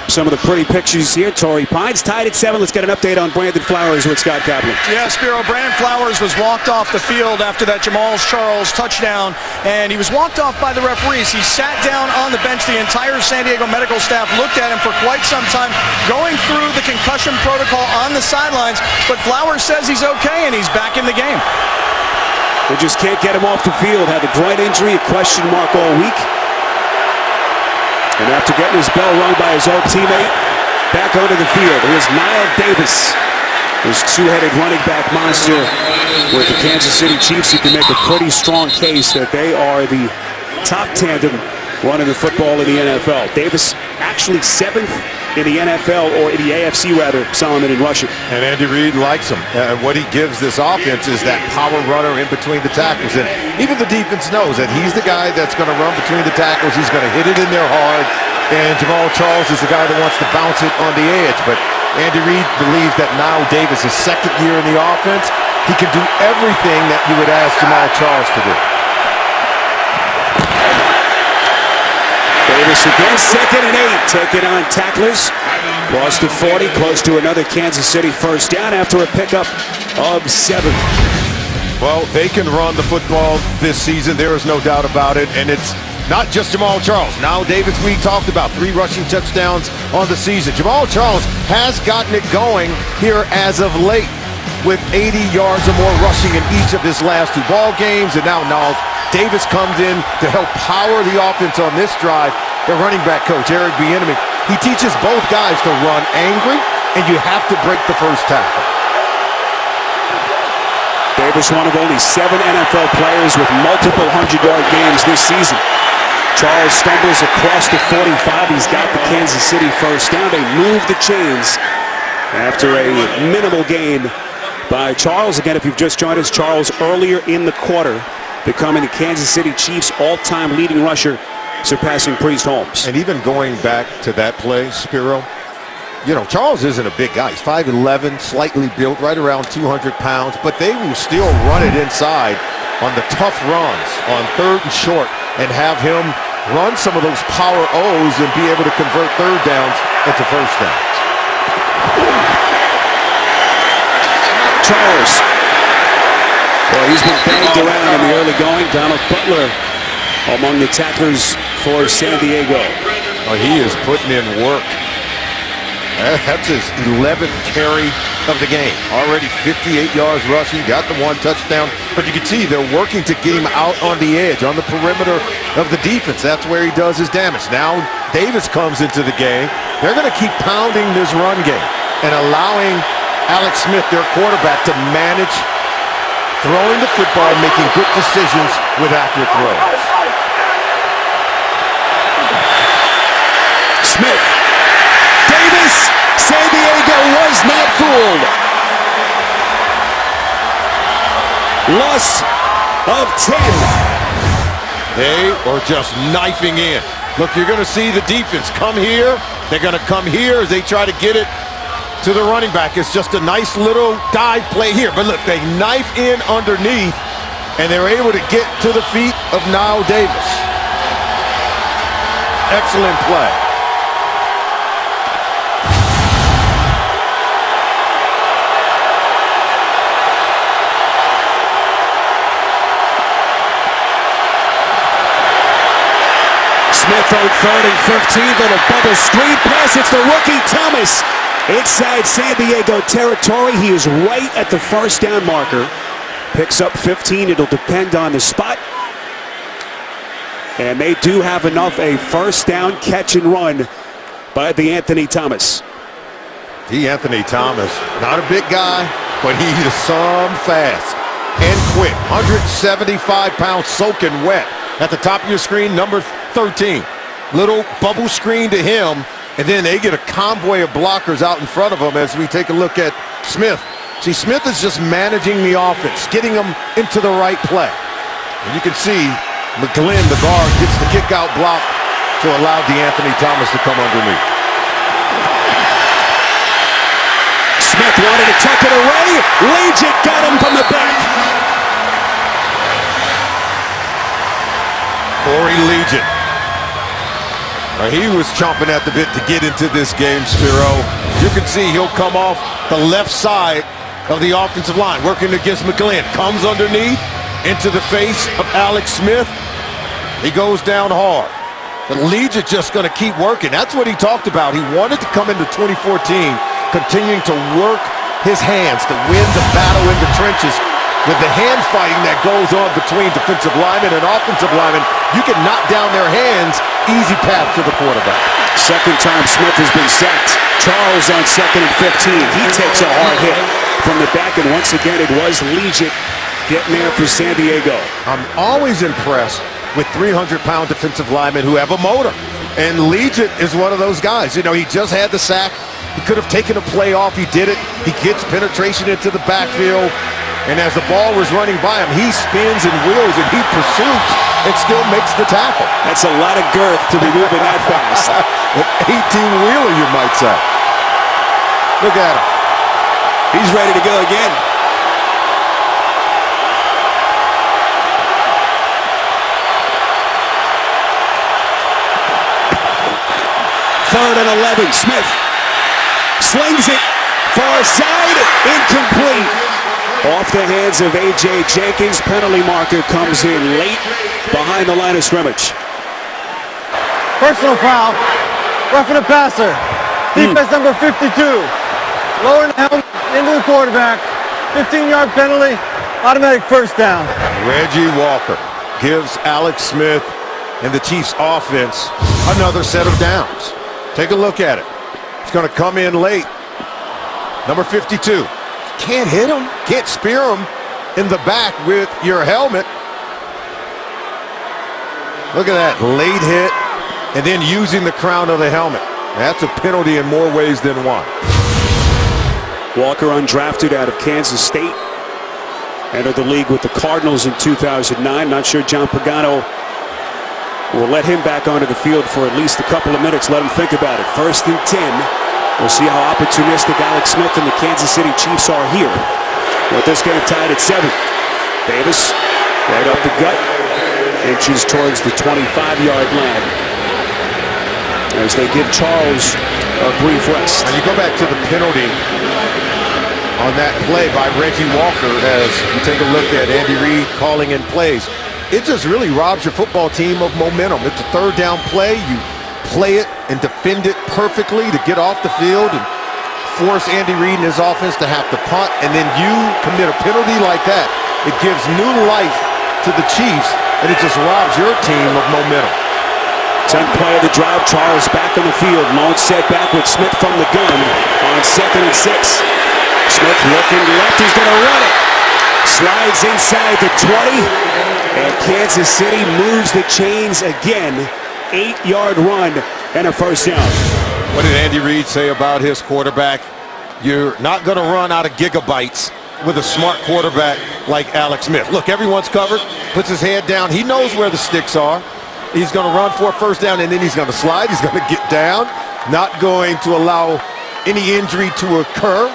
some of the pretty pictures here. Torrey Pines tied at 7. Let's get an update on Brandon Flowers with Scott Kaplan. Yeah, Spiro, Brandon Flowers was walked off the field after that Jamal Charles touchdown, and he was walked off by the referees. He sat down on the bench. The entire San Diego medical staff looked at him for quite some time, going through the concussion protocol on the sidelines, but Flowers says he's okay and he's back in the game. They just can't get him off the field. Had a groin injury, a question mark all week. And after getting his bell rung by his old teammate, back onto the field. Here's Knile Davis, this two-headed running back monster with the Kansas City Chiefs. You can make a pretty strong case that they are the top tandem running the football in the NFL. Davis actually 7th in the NFL, or in the AFC rather, Solomon, in rushing. And Andy Reid likes him. What he gives this offense is that power runner in between the tackles. And even the defense knows that he's the guy that's going to run between the tackles. He's going to hit it in there hard. And Jamal Charles is the guy that wants to bounce it on the edge. But Andy Reid believes that now Davis is second year in the offense. He can do everything that you would ask Jamal Charles to do. Davis again, 2nd and 8, taking on tacklers. Cross to 40, close to another Kansas City first down after a pickup of 7. Well, they can run the football this season. There is no doubt about it. And it's not just Jamal Charles. Now Davis, we talked about 3 rushing touchdowns on the season. Jamal Charles has gotten it going here as of late with 80 yards or more rushing in each of his last 2 ball games. And now Davis comes in to help power the offense on this drive. The running back coach, Eric Bieniemy, he teaches both guys to run angry, and you have to break the first tackle. Davis, one of only 7 NFL players with multiple 100-yard games this season. Charles stumbles across the 45. He's got the Kansas City first down. They move the chains after a minimal gain by Charles. Again, if you've just joined us, Charles earlier in the quarter becoming the Kansas City Chiefs' all-time leading rusher, surpassing Priest Holmes. And even going back to that play, Spiro, you know, Charles isn't a big guy. He's 5'11", slightly built, right around 200 pounds, but they will still run it inside on the tough runs on 3rd and short and have him run some of those power O's and be able to convert 3rd downs into first downs. Charles. Well, he's been banged around in the early going. Donald Butler among the tacklers for San Diego. Oh, he is putting in work. That's his 11th carry of the game. Already 58 yards rushing, got the 1 touchdown. But you can see they're working to get him out on the edge, on the perimeter of the defense. That's where he does his damage. Now Davis comes into the game. They're going to keep pounding this run game and allowing Alex Smith, their quarterback, to manage throwing the football and making good decisions with accurate throws. Smith. Davis. San Diego was not fooled. Loss of 10. They are just knifing in. Look, you're going to see the defense come here. They're going to come here as they try to get it to the running back. It's just a nice little dive play here. But look, they knife in underneath, and they're able to get to the feet of Knile Davis. Excellent play. Smith on 3rd and 15. Little bubble screen pass. It's the rookie Thomas inside San Diego territory. He is right at the first down marker. Picks up 15. It'll depend on the spot. And they do have enough. A first down catch and run by the Anthony Thomas. Anthony Thomas, not a big guy, but he's some fast and quick. 175 pounds soaking wet. At the top of your screen, number 13. Little bubble screen to him, and then they get a convoy of blockers out in front of him as we take a look at Smith. See, Smith is just managing the offense, getting them into the right play. And you can see McGlynn, the guard, gets the kick-out block to allow DeAnthony Thomas to come underneath. Smith wanted to tuck it away. Legion got him from the back. Corey Legion. He was chomping at the bit to get into this game, Spiro. You can see he'll come off the left side of the offensive line, working against McGlynn. Comes underneath into the face of Alex Smith. He goes down hard. But Leach is just going to keep working. That's what he talked about. He wanted to come into 2014 continuing to work his hands to win the battle in the trenches. With the hand fighting that goes on between defensive linemen and offensive linemen, you can knock down their hands, easy path to the quarterback. Second time Smith has been sacked. Charles on 2nd and 15. He takes a hard hit from the back, and once again it was Legion getting there for San Diego. I'm always impressed with 300-pound defensive linemen who have a motor. And Legion is one of those guys. You know, he just had the sack. He could have taken a play off. He did it. He gets penetration into the backfield. And as the ball was running by him, he spins and wheels and he pursues and still makes the tackle. That's a lot of girth to be moving that fast. An 18-wheeler, you might say. Look at him. He's ready to go again. Third and 11. Smith slings it far side, incomplete. Off the hands of A.J. Jenkins. Penalty marker comes in late behind the line of scrimmage. Personal foul. Roughing the passer. Defense number 52. Lowering the helmet into the quarterback. 15-yard penalty. Automatic first down. Reggie Walker gives Alex Smith and the Chiefs offense another set of downs. Take a look at it. It's going to come in late. Number 52. Can't hit him, can't spear him in the back with your helmet. Look at that, late hit, and then using the crown of the helmet. That's a penalty in more ways than one. Walker, undrafted out of Kansas State, entered the league with the Cardinals in 2009. Not sure John Pagano will let him back onto the field for at least a couple of minutes. Let him think about it. 1st and 10. We'll see how opportunistic Alex Smith and the Kansas City Chiefs are here. With this game tied at 7. Davis right up the gut, inches towards the 25-yard line as they give Charles a brief rest. And you go back to the penalty on that play by Reggie Walker as you take a look at Andy Reid calling in plays. It just really robs your football team of momentum. It's a third down play. You play it and defend it perfectly to get off the field and force Andy Reid and his offense to have to punt, and then you commit a penalty like that. It gives new life to the Chiefs, and it just robs your team of momentum. 10th play of the drive. Charles back on the field. Lone setback with Smith from the gun on 2nd and 6. Smith looking left. He's going to run it. Slides inside the 20, and Kansas City moves the chains again. 8-yard run and a first down. What did Andy Reid say about his quarterback? You're not going to run out of gigabytes with a smart quarterback like Alex Smith. Look, everyone's covered, puts his head down. He knows where the sticks are. He's going to run for a first down, and then he's going to slide. He's going to get down, not going to allow any injury to occur.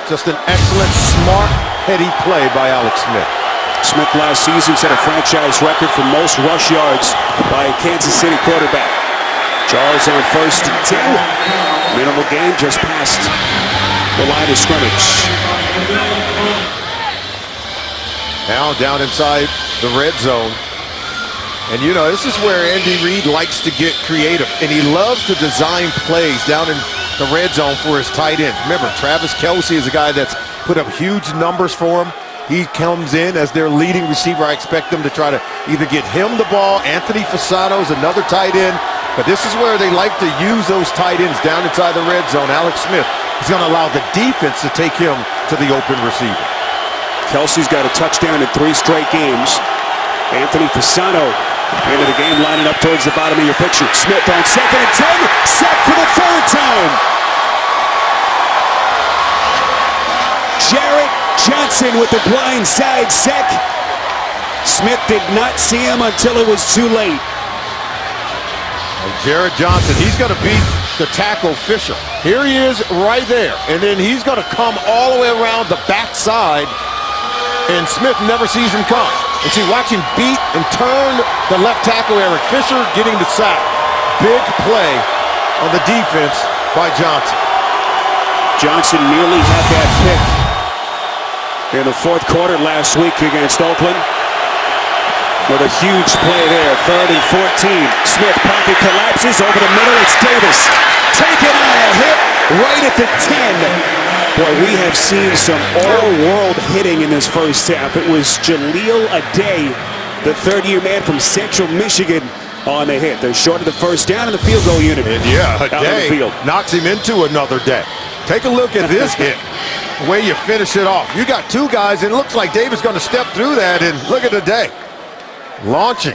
Just an excellent, smart, heady play by Alex Smith. Smith last season set a franchise record for most rush yards by a Kansas City quarterback. Charles on 1st and 10. Minimal gain just past the line of scrimmage. Now down inside the red zone. And you know, this is where Andy Reid likes to get creative. And he loves to design plays down in the red zone for his tight ends. Remember, Travis Kelce is a guy that's put up huge numbers for him. He comes in as their leading receiver. I expect them to try to either get him the ball. Anthony Fasano's another tight end. But this is where they like to use those tight ends down inside the red zone. Alex Smith is going to allow the defense to take him to the open receiver. Kelce's got a touchdown in 3 straight games. Anthony Fasano into the game, lining up towards the bottom of your picture. Smith on 2nd and 10. Sacked for the 3rd time. Jarrett Johnson with the blind side sack. Smith did not see him until it was too late. And Jarrett Johnson, he's going to beat the tackle Fisher. Here he is right there. And then he's going to come all the way around the backside. And Smith never sees him come. And see, watch him beat and turn the left tackle Eric Fisher, getting the sack. big play on the defense by Johnson. Johnson nearly had that pick in the fourth quarter last week against Oakland. With a huge play there, 3rd and 14. Smith pocket collapses over the middle. It's Davis. Taken on a hit right at the 10. Boy, we have seen some all-world hitting in this first half. It was Jaleel Aday, the third-year man from Central Michigan, on the hit. They're short of the first down in the field goal unit. And yeah, out on the field. Aday knocks him into another day. Take a look at this hit, the way you finish it off. You got two guys, and it looks like Davis going to step through that, and look at Aday. Launching,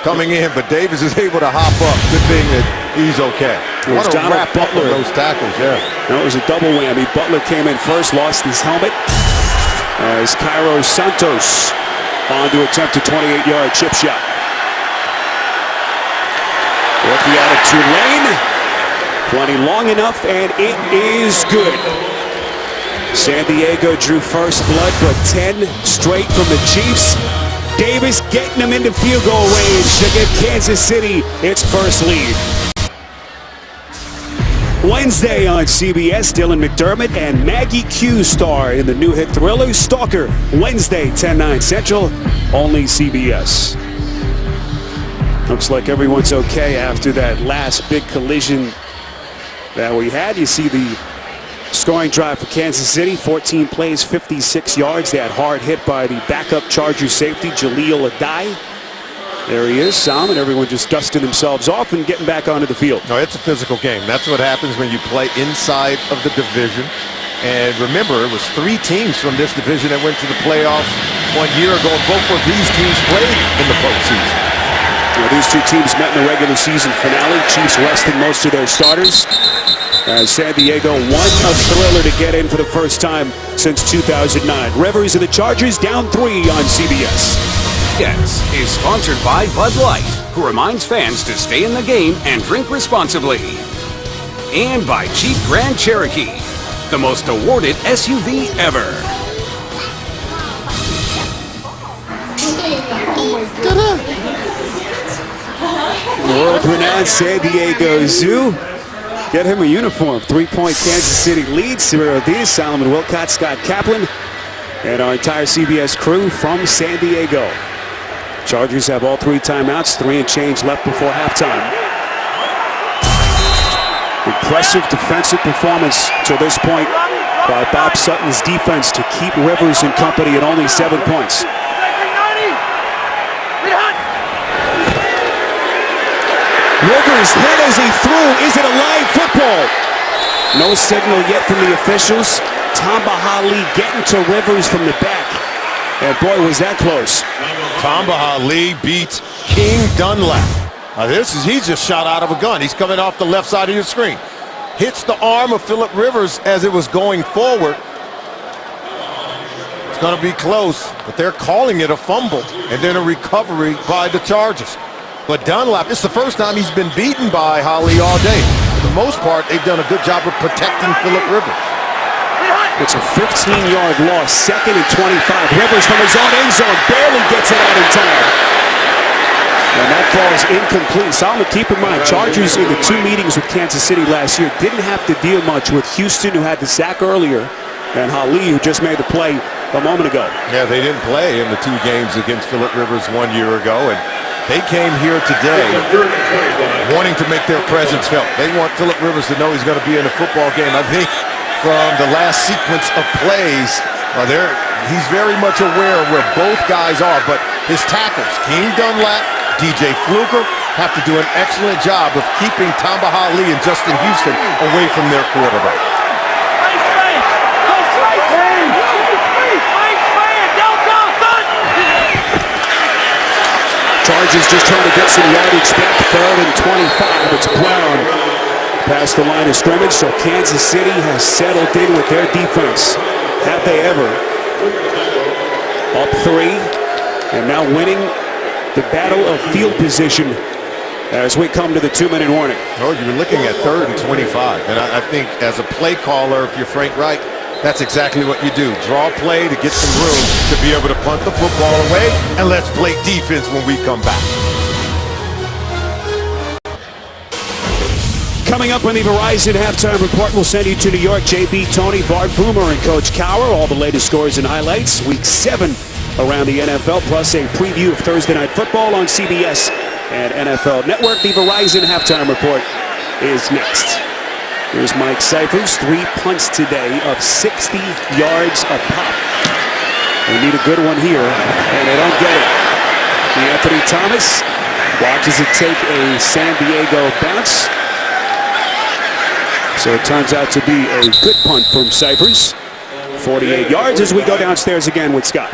coming in, but Davis is able to hop up. Good thing that he's okay. What a Donald wrap up on Butler. those tackles, yeah. That was a double whammy. Butler came in first, lost his helmet, as Cairo Santos on to attempt a 28-yard chip shot. Working out of Tulane. Plenty long enough, and it is good. San Diego drew first blood, but 10 straight from the Chiefs. Davis getting them into field goal range to give Kansas City its first lead. Wednesday on CBS, Dylan McDermott and Maggie Q star in the new hit thriller Stalker. Wednesday, 10/9 Central, only CBS. Looks like everyone's okay after that last big collision that we had. You see the scoring drive for Kansas City, 14 plays, 56 yards. That hard hit by the backup Chargers safety, Jaleel Aday. There he is, Sam, and everyone just dusting themselves off and getting back onto the field. No, it's a physical game. That's what happens when you play inside of the division. And remember, it was 3 teams from this division that went to the playoffs 1 year ago, and both of these teams played in the postseason. Well, these two teams met in the regular season finale. Chiefs resting most of their starters. San Diego won a thriller to get in for the first time since 2009. Rivers and the Chargers down 3 on CBS. Yes is sponsored by Bud Light, who reminds fans to stay in the game and drink responsibly. And by Jeep Grand Cherokee, the most awarded SUV ever. World-renowned San Diego Zoo. Get him a uniform. 3-point Kansas City lead. Cyril Diaz, Solomon Wilcott, Scott Kaplan, and our entire CBS crew from San Diego. Chargers have all 3 timeouts, 3 and change left before halftime. Impressive defensive performance to this point by Bob Sutton's defense to keep Rivers and company at only 7 points. Rivers hit as he threw. Is it a live football? No signal yet from the officials. Tamba Hali getting to Rivers from the back. And boy, was that close. Tamba Hali beats King Dunlap. Now he's just shot out of a gun. He's coming off the left side of your screen. Hits the arm of Phillip Rivers as it was going forward. It's going to be close, but they're calling it a fumble and then a recovery by the Chargers. But Dunlap, it's the first time he's been beaten by Hali all day. For the most part, they've done a good job of protecting Phillip Rivers. It's a 15-yard loss, 2nd and 25. Rivers from his own end zone barely gets it out in time. And that falls incomplete. Solomon, keep in mind, Chargers in the 2 meetings with Kansas City last year didn't have to deal much with Houston, who had the sack earlier, and Hali, who just made the play a moment ago. Yeah, they didn't play in the 2 games against Phillip Rivers 1 year ago, and they came here today wanting to make their presence felt. They want Phillip Rivers to know he's going to be in a football game. I think from the last sequence of plays, he's very much aware of where both guys are, but his tackles, King Dunlap, DJ Fluker, have to do an excellent job of keeping Tamba Hali and Justin Houston away from their quarterback. Chargers just trying to get some yardage back. 3rd and 25. It's Brown past the line of scrimmage. So Kansas City has settled in with their defense. Have they ever? Up 3 and now winning the battle of field position as we come to the 2-minute warning. Oh, you're looking at 3rd and 25. And I think as a play caller, if you're Frank Reich, that's exactly what you do. Draw a play to get some room to be able to punt the football away, and let's play defense when we come back. Coming up on the Verizon Halftime Report, we'll send you to New York. JB, Tony, Bart Boomer, and Coach Cowher. All the latest scores and highlights. Week 7 around the NFL, plus a preview of Thursday Night Football on CBS and NFL Network. The Verizon Halftime Report is next. Here's Mike Cyphers. 3 punts today of 60 yards a pop. They need a good one here, and they don't get it. Anthony Thomas watches it take a San Diego bounce. So it turns out to be a good punt from Cyphers. 48 yards as we go downstairs again with Scott.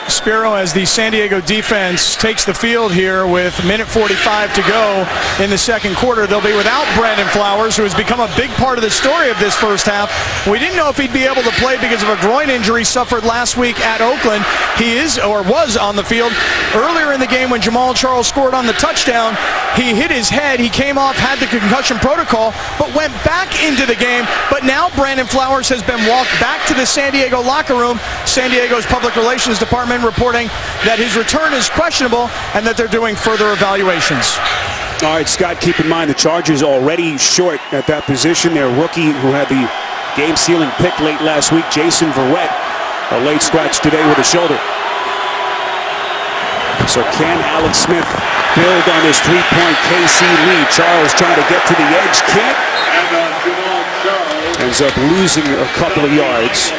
Spiro, as the San Diego defense takes the field here with minute 45 to go in the second quarter. They'll be without Brandon Flowers, who has become a big part of the story of this first half. We didn't know if he'd be able to play because of a groin injury suffered last week at Oakland. He is, or was, on the field. Earlier in the game when Jamal Charles scored on the touchdown, he hit his head. He came off, had the concussion protocol, but went back into the game. But now Brandon Flowers has been walked back to the San Diego locker room. San Diego's public relations department reporting that his return is questionable and that they're doing further evaluations. All right, Scott, keep in mind the Chargers already short at that position. Their rookie who had the game-sealing pick late last week, Jason Verrett, a late scratch today with a shoulder. So can Alex Smith build on his three-point KC lead? Charles trying to get to the edge, can't. Ends up losing a couple of yards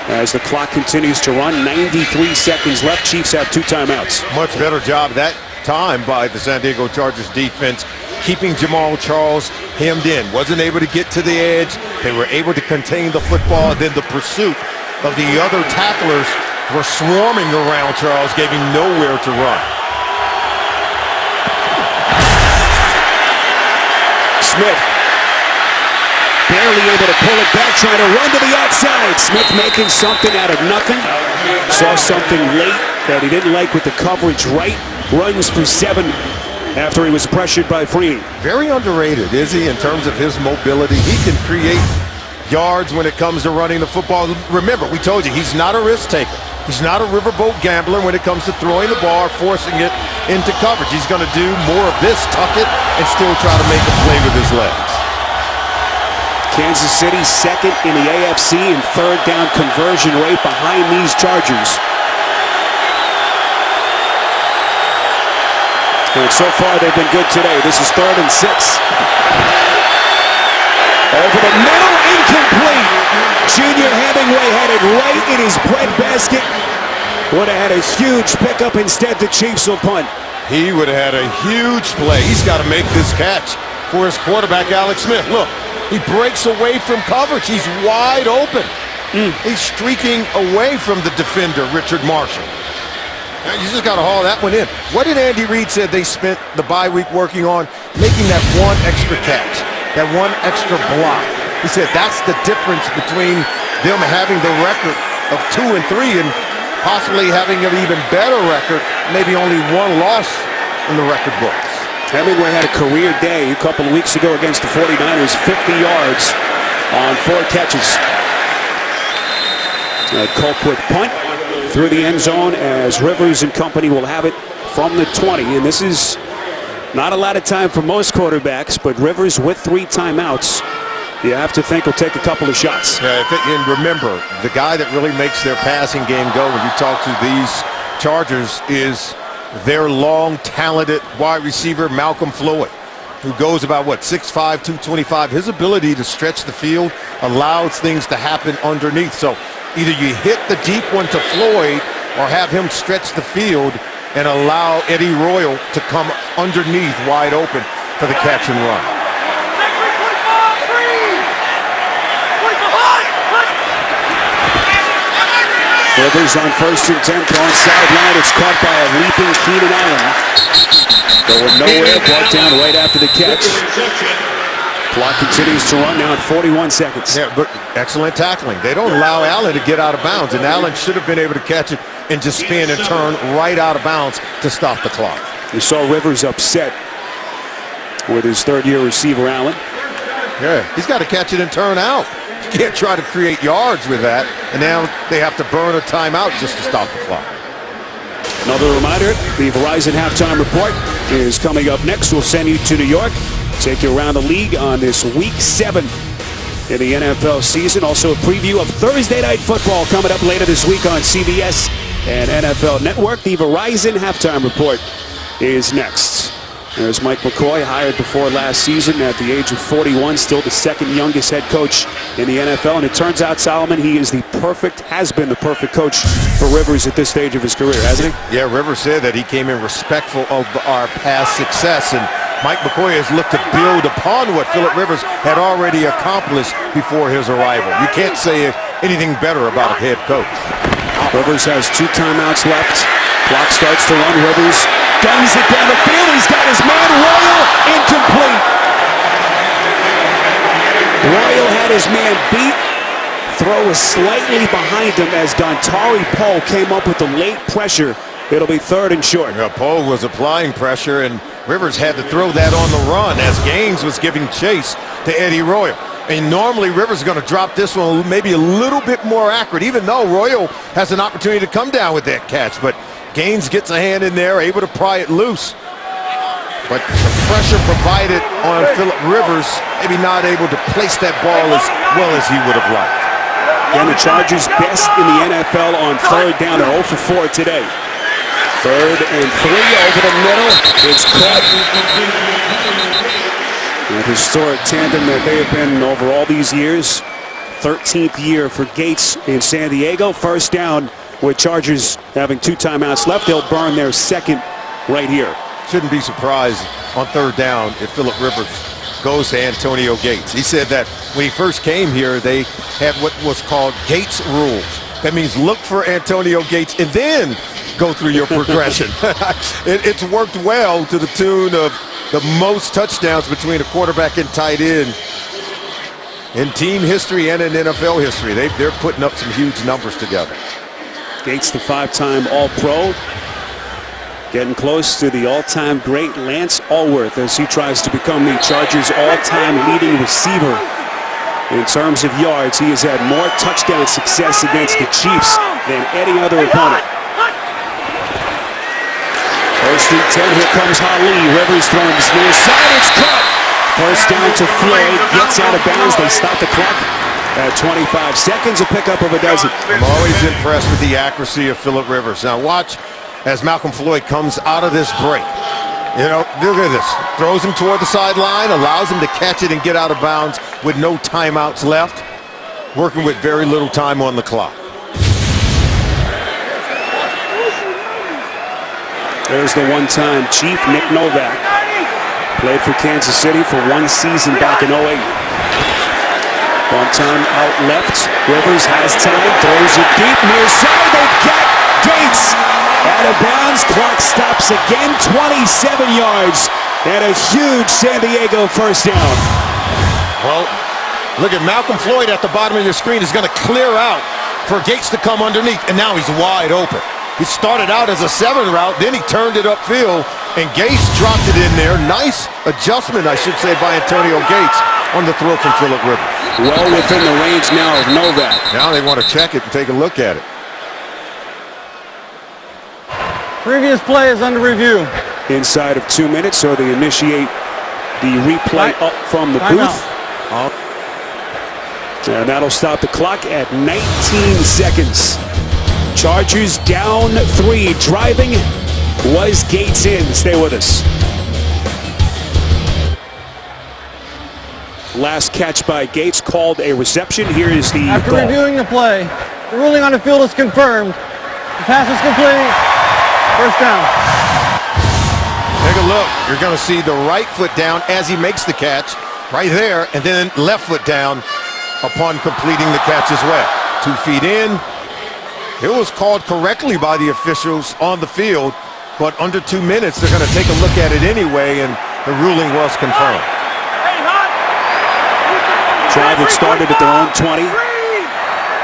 as the clock continues to run. 93 seconds left. Chiefs have 2 timeouts. Much better job that time by the San Diego Chargers defense, keeping Jamal Charles hemmed in. Wasn't able to get to the edge. They were able to contain the football. Then the pursuit of the other tacklers were swarming around Charles, gave him nowhere to run. Smith barely able to pull it back, trying to run to the outside. Smith making something out of nothing. Saw something late that he didn't like with the coverage right. Runs for 7 after he was pressured by Freeney. Very underrated, is he, in terms of his mobility? He can create yards when it comes to running the football. Remember, we told you, he's not a risk taker. He's not a riverboat gambler when it comes to throwing the ball, forcing it into coverage. He's going to do more of this, tuck it, and still try to make a play with his legs. Kansas City second in the AFC in third down conversion rate behind these Chargers. And so far they've been good today. This is 3rd and 6. Over the middle, incomplete. Junior Hemingway had it right in his breadbasket. Would have had a huge pickup. Instead, the Chiefs will punt. He would have had a huge play. He's got to make this catch for his quarterback, Alex Smith. Look, he breaks away from coverage. He's wide open. He's streaking away from the defender, Richard Marshall. You just got to haul that one in. What did Andy Reid say they spent the bye week working on? Making that one extra catch, that one extra block. He said that's the difference between them having the record of 2 and 3 and possibly having an even better record, maybe only 1 loss in the record books. Hemingway had a career day a couple of weeks ago against the 49ers, 50 yards on 4 catches. A Colquitt punt through the end zone as Rivers and company will have it from the 20. And this is not a lot of time for most quarterbacks, but Rivers with 3 timeouts, you have to think will take a couple of shots. And remember, the guy that really makes their passing game go when you talk to these Chargers is their long, talented wide receiver, Malcolm Floyd, who goes about, 6'5", 225. His ability to stretch the field allows things to happen underneath. So either you hit the deep one to Floyd or have him stretch the field and allow Eddie Royal to come underneath wide open for the catch and run. Rivers on 1st and 10, throwing sideline. It's caught by a leaping Keenan Allen. Going nowhere, brought down right after the catch. Clock continues to run now at 41 seconds. Yeah, but excellent tackling. They don't allow Allen to get out of bounds, and Allen should have been able to catch it and just spin and turn right out of bounds to stop the clock. You saw Rivers upset with his 3rd-year receiver, Allen. Yeah, he's got to catch it and turn out. You can't try to create yards with that, and now they have to burn a timeout just to stop the clock. Another reminder, the Verizon Halftime Report is coming up next. We'll send you to New York. Take you around the league on this Week 7 in the NFL season. Also a preview of Thursday Night Football coming up later this week on CBS and NFL Network. The Verizon Halftime Report is next. There's Mike McCoy, hired before last season at the age of 41, still the second youngest head coach in the NFL. And it turns out, Solomon, he is has been the perfect coach for Rivers at this stage of his career, hasn't he? Yeah, Rivers said that he came in respectful of our past success, and Mike McCoy has looked to build upon what Philip Rivers had already accomplished before his arrival. You can't say anything better about a head coach. Rivers has 2 timeouts left. Clock starts to run. Rivers guns it down the field. He's got his man, Royal, incomplete. Royal had his man beat. Throw was slightly behind him as Dontari Poe came up with the late pressure. It'll be 3rd and short. Yeah, Poe was applying pressure, and Rivers had to throw that on the run as Gaines was giving chase to Eddie Royal. And normally Rivers is going to drop this one maybe a little bit more accurate, even though Royal has an opportunity to come down with that catch. But Gaines gets a hand in there, able to pry it loose. But the pressure provided on Philip Rivers, maybe not able to place that ball as well as he would have liked. And the Chargers best in the NFL on 3rd down. They're 0 for 4 today. 3rd and 3 over the middle. It's caught. A historic tandem that they have been over all these years. 13th year for Gates in San Diego. 1st down with Chargers having 2 timeouts left. They'll burn their 2nd right here. Shouldn't be surprised on 3rd down if Philip Rivers goes to Antonio Gates. He said that when he first came here, they had what was called Gates rules. That means look for Antonio Gates and then go through your progression. It's worked well to the tune of the most touchdowns between a quarterback and tight end in team history and in NFL history. They're putting up some huge numbers together. Gates, the 5-time All-Pro, getting close to the all-time great Lance Allworth as he tries to become the Chargers' all-time leading receiver. In terms of yards, he has had more touchdown success against the Chiefs than any other opponent. 1st and 10, here comes Ali. Rivers throws near side, it's caught. 1st down to Floyd, gets out of bounds. They stop the clock at 25 seconds, a pickup of a dozen. I'm always impressed with the accuracy of Philip Rivers. Now watch as Malcolm Floyd comes out of this break. You know, look at this. Throws him toward the sideline, allows him to catch it and get out of bounds with no timeouts left. Working with very little time on the clock. There's the one-time Chief, Nick Novak. Played for Kansas City for 1 season back in 08. One time out left. Rivers has time, throws it deep near side. They've got Gates out of bounds. Clock stops again. 27 yards and a huge San Diego 1st down. Well, look at Malcolm Floyd at the bottom of your screen is going to clear out for Gates to come underneath, and now he's wide open. He started out as a 7 route, then he turned it upfield, and Gates dropped it in there. Nice adjustment, I should say, by Antonio Gates on the throw from Philip Rivers. Well within the range now of Novak. Now they want to check it and take a look at it. Previous play is under review. Inside of 2 minutes, so they initiate the replay up from the booth. And that'll stop the clock at 19 seconds. Chargers down 3. Driving was Gates in. Stay with us. Last catch by Gates called a reception. Here is the After call. reviewing the play, the ruling on the field is confirmed. The pass is complete. 1st down. Take a look. You're going to see the right foot down as he makes the catch right there, and then left foot down upon completing the catch as well. 2 feet in. It was called correctly by the officials on the field, but under 2 minutes, they're going to take a look at it anyway, and the ruling was confirmed. Drive that started at their own 20.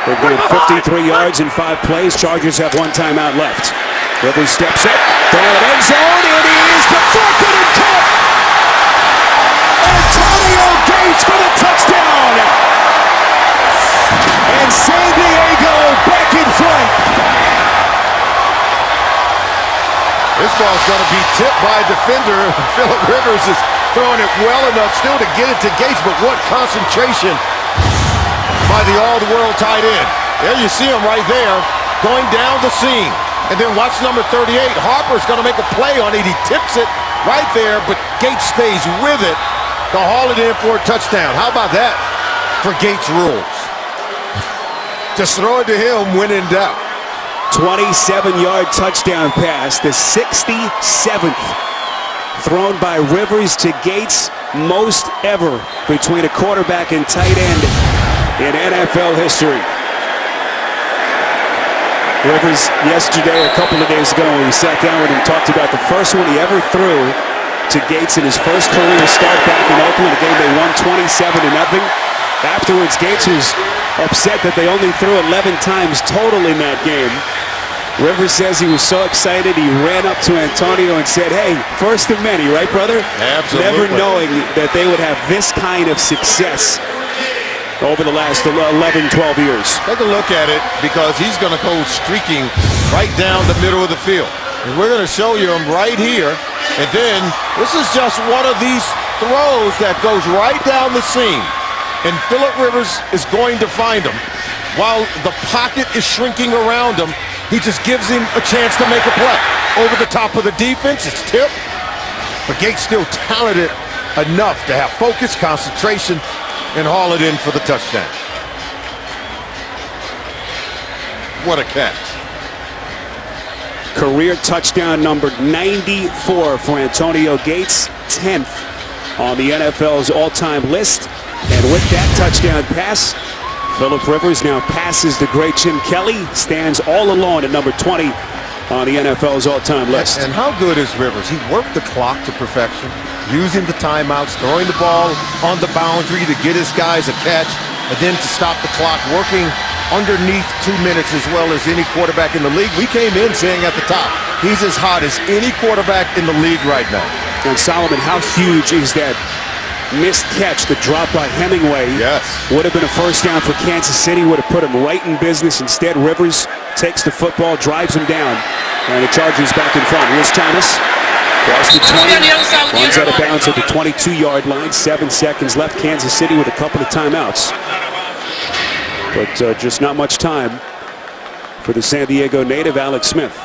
They've gained 53 yards in 5 plays. Chargers have 1 timeout left. Rivers steps up, throw it end zone. It is deflected and caught. Antonio Gates for the touchdown. And San Diego back in front. This ball's going to be tipped by a defender. Philip Rivers is throwing it well enough still to get it to Gates, but what concentration by the all-the-world tight end. There you see him right there, going down the seam. And then watch number 38. Harper's going to make a play on it. He tips it right there, but Gates stays with it to haul it in for a touchdown. How about that for Gates rules? Just throw it to him when in doubt. 27-yard touchdown pass, the 67th thrown by Rivers to Gates, most ever between a quarterback and tight end in NFL history. Rivers yesterday, a couple of days ago, when we sat down with him, talked about the first one he ever threw to Gates in his first career start back in Oakland, a game they won 27-0. Afterwards, Gates was upset that they only threw 11 times total in that game. Rivers says he was so excited, he ran up to Antonio and said, hey, first of many, right, brother? Absolutely. Never knowing that they would have this kind of success over the last 11, 12 years. Take a look at it, because he's going to go streaking right down the middle of the field. And we're going to show you him right here. And then this is just one of these throws that goes right down the seam. And Phillip Rivers is going to find him. While the pocket is shrinking around him, he just gives him a chance to make a play. Over the top of the defense, it's tipped. But Gates still talented enough to have focus, concentration, and haul it in for the touchdown. What a catch. Career touchdown number 94 for Antonio Gates, 10th on the NFL's all-time list. And with that touchdown pass, Phillip Rivers now passes the great Jim Kelly, stands all alone at number 20 on the NFL's all-time list. And how good is Rivers? He worked the clock to perfection, using the timeouts, throwing the ball on the boundary to get his guys a catch, and then to stop the clock, working underneath 2 minutes as well as any quarterback in the league. We came in saying at the top, he's as hot as any quarterback in the league right now. And Solomon, how huge is that missed catch, the drop by Hemingway? Yes. Would have been a first down for Kansas City, would have put him right in business. Instead, Rivers takes the football, drives him down, and the Chargers back in front. Here's Thomas. Across the 20, runs out of bounds at the 22-yard line. 7 seconds left. Kansas City with a couple of timeouts. But just not much time for the San Diego native, Alex Smith.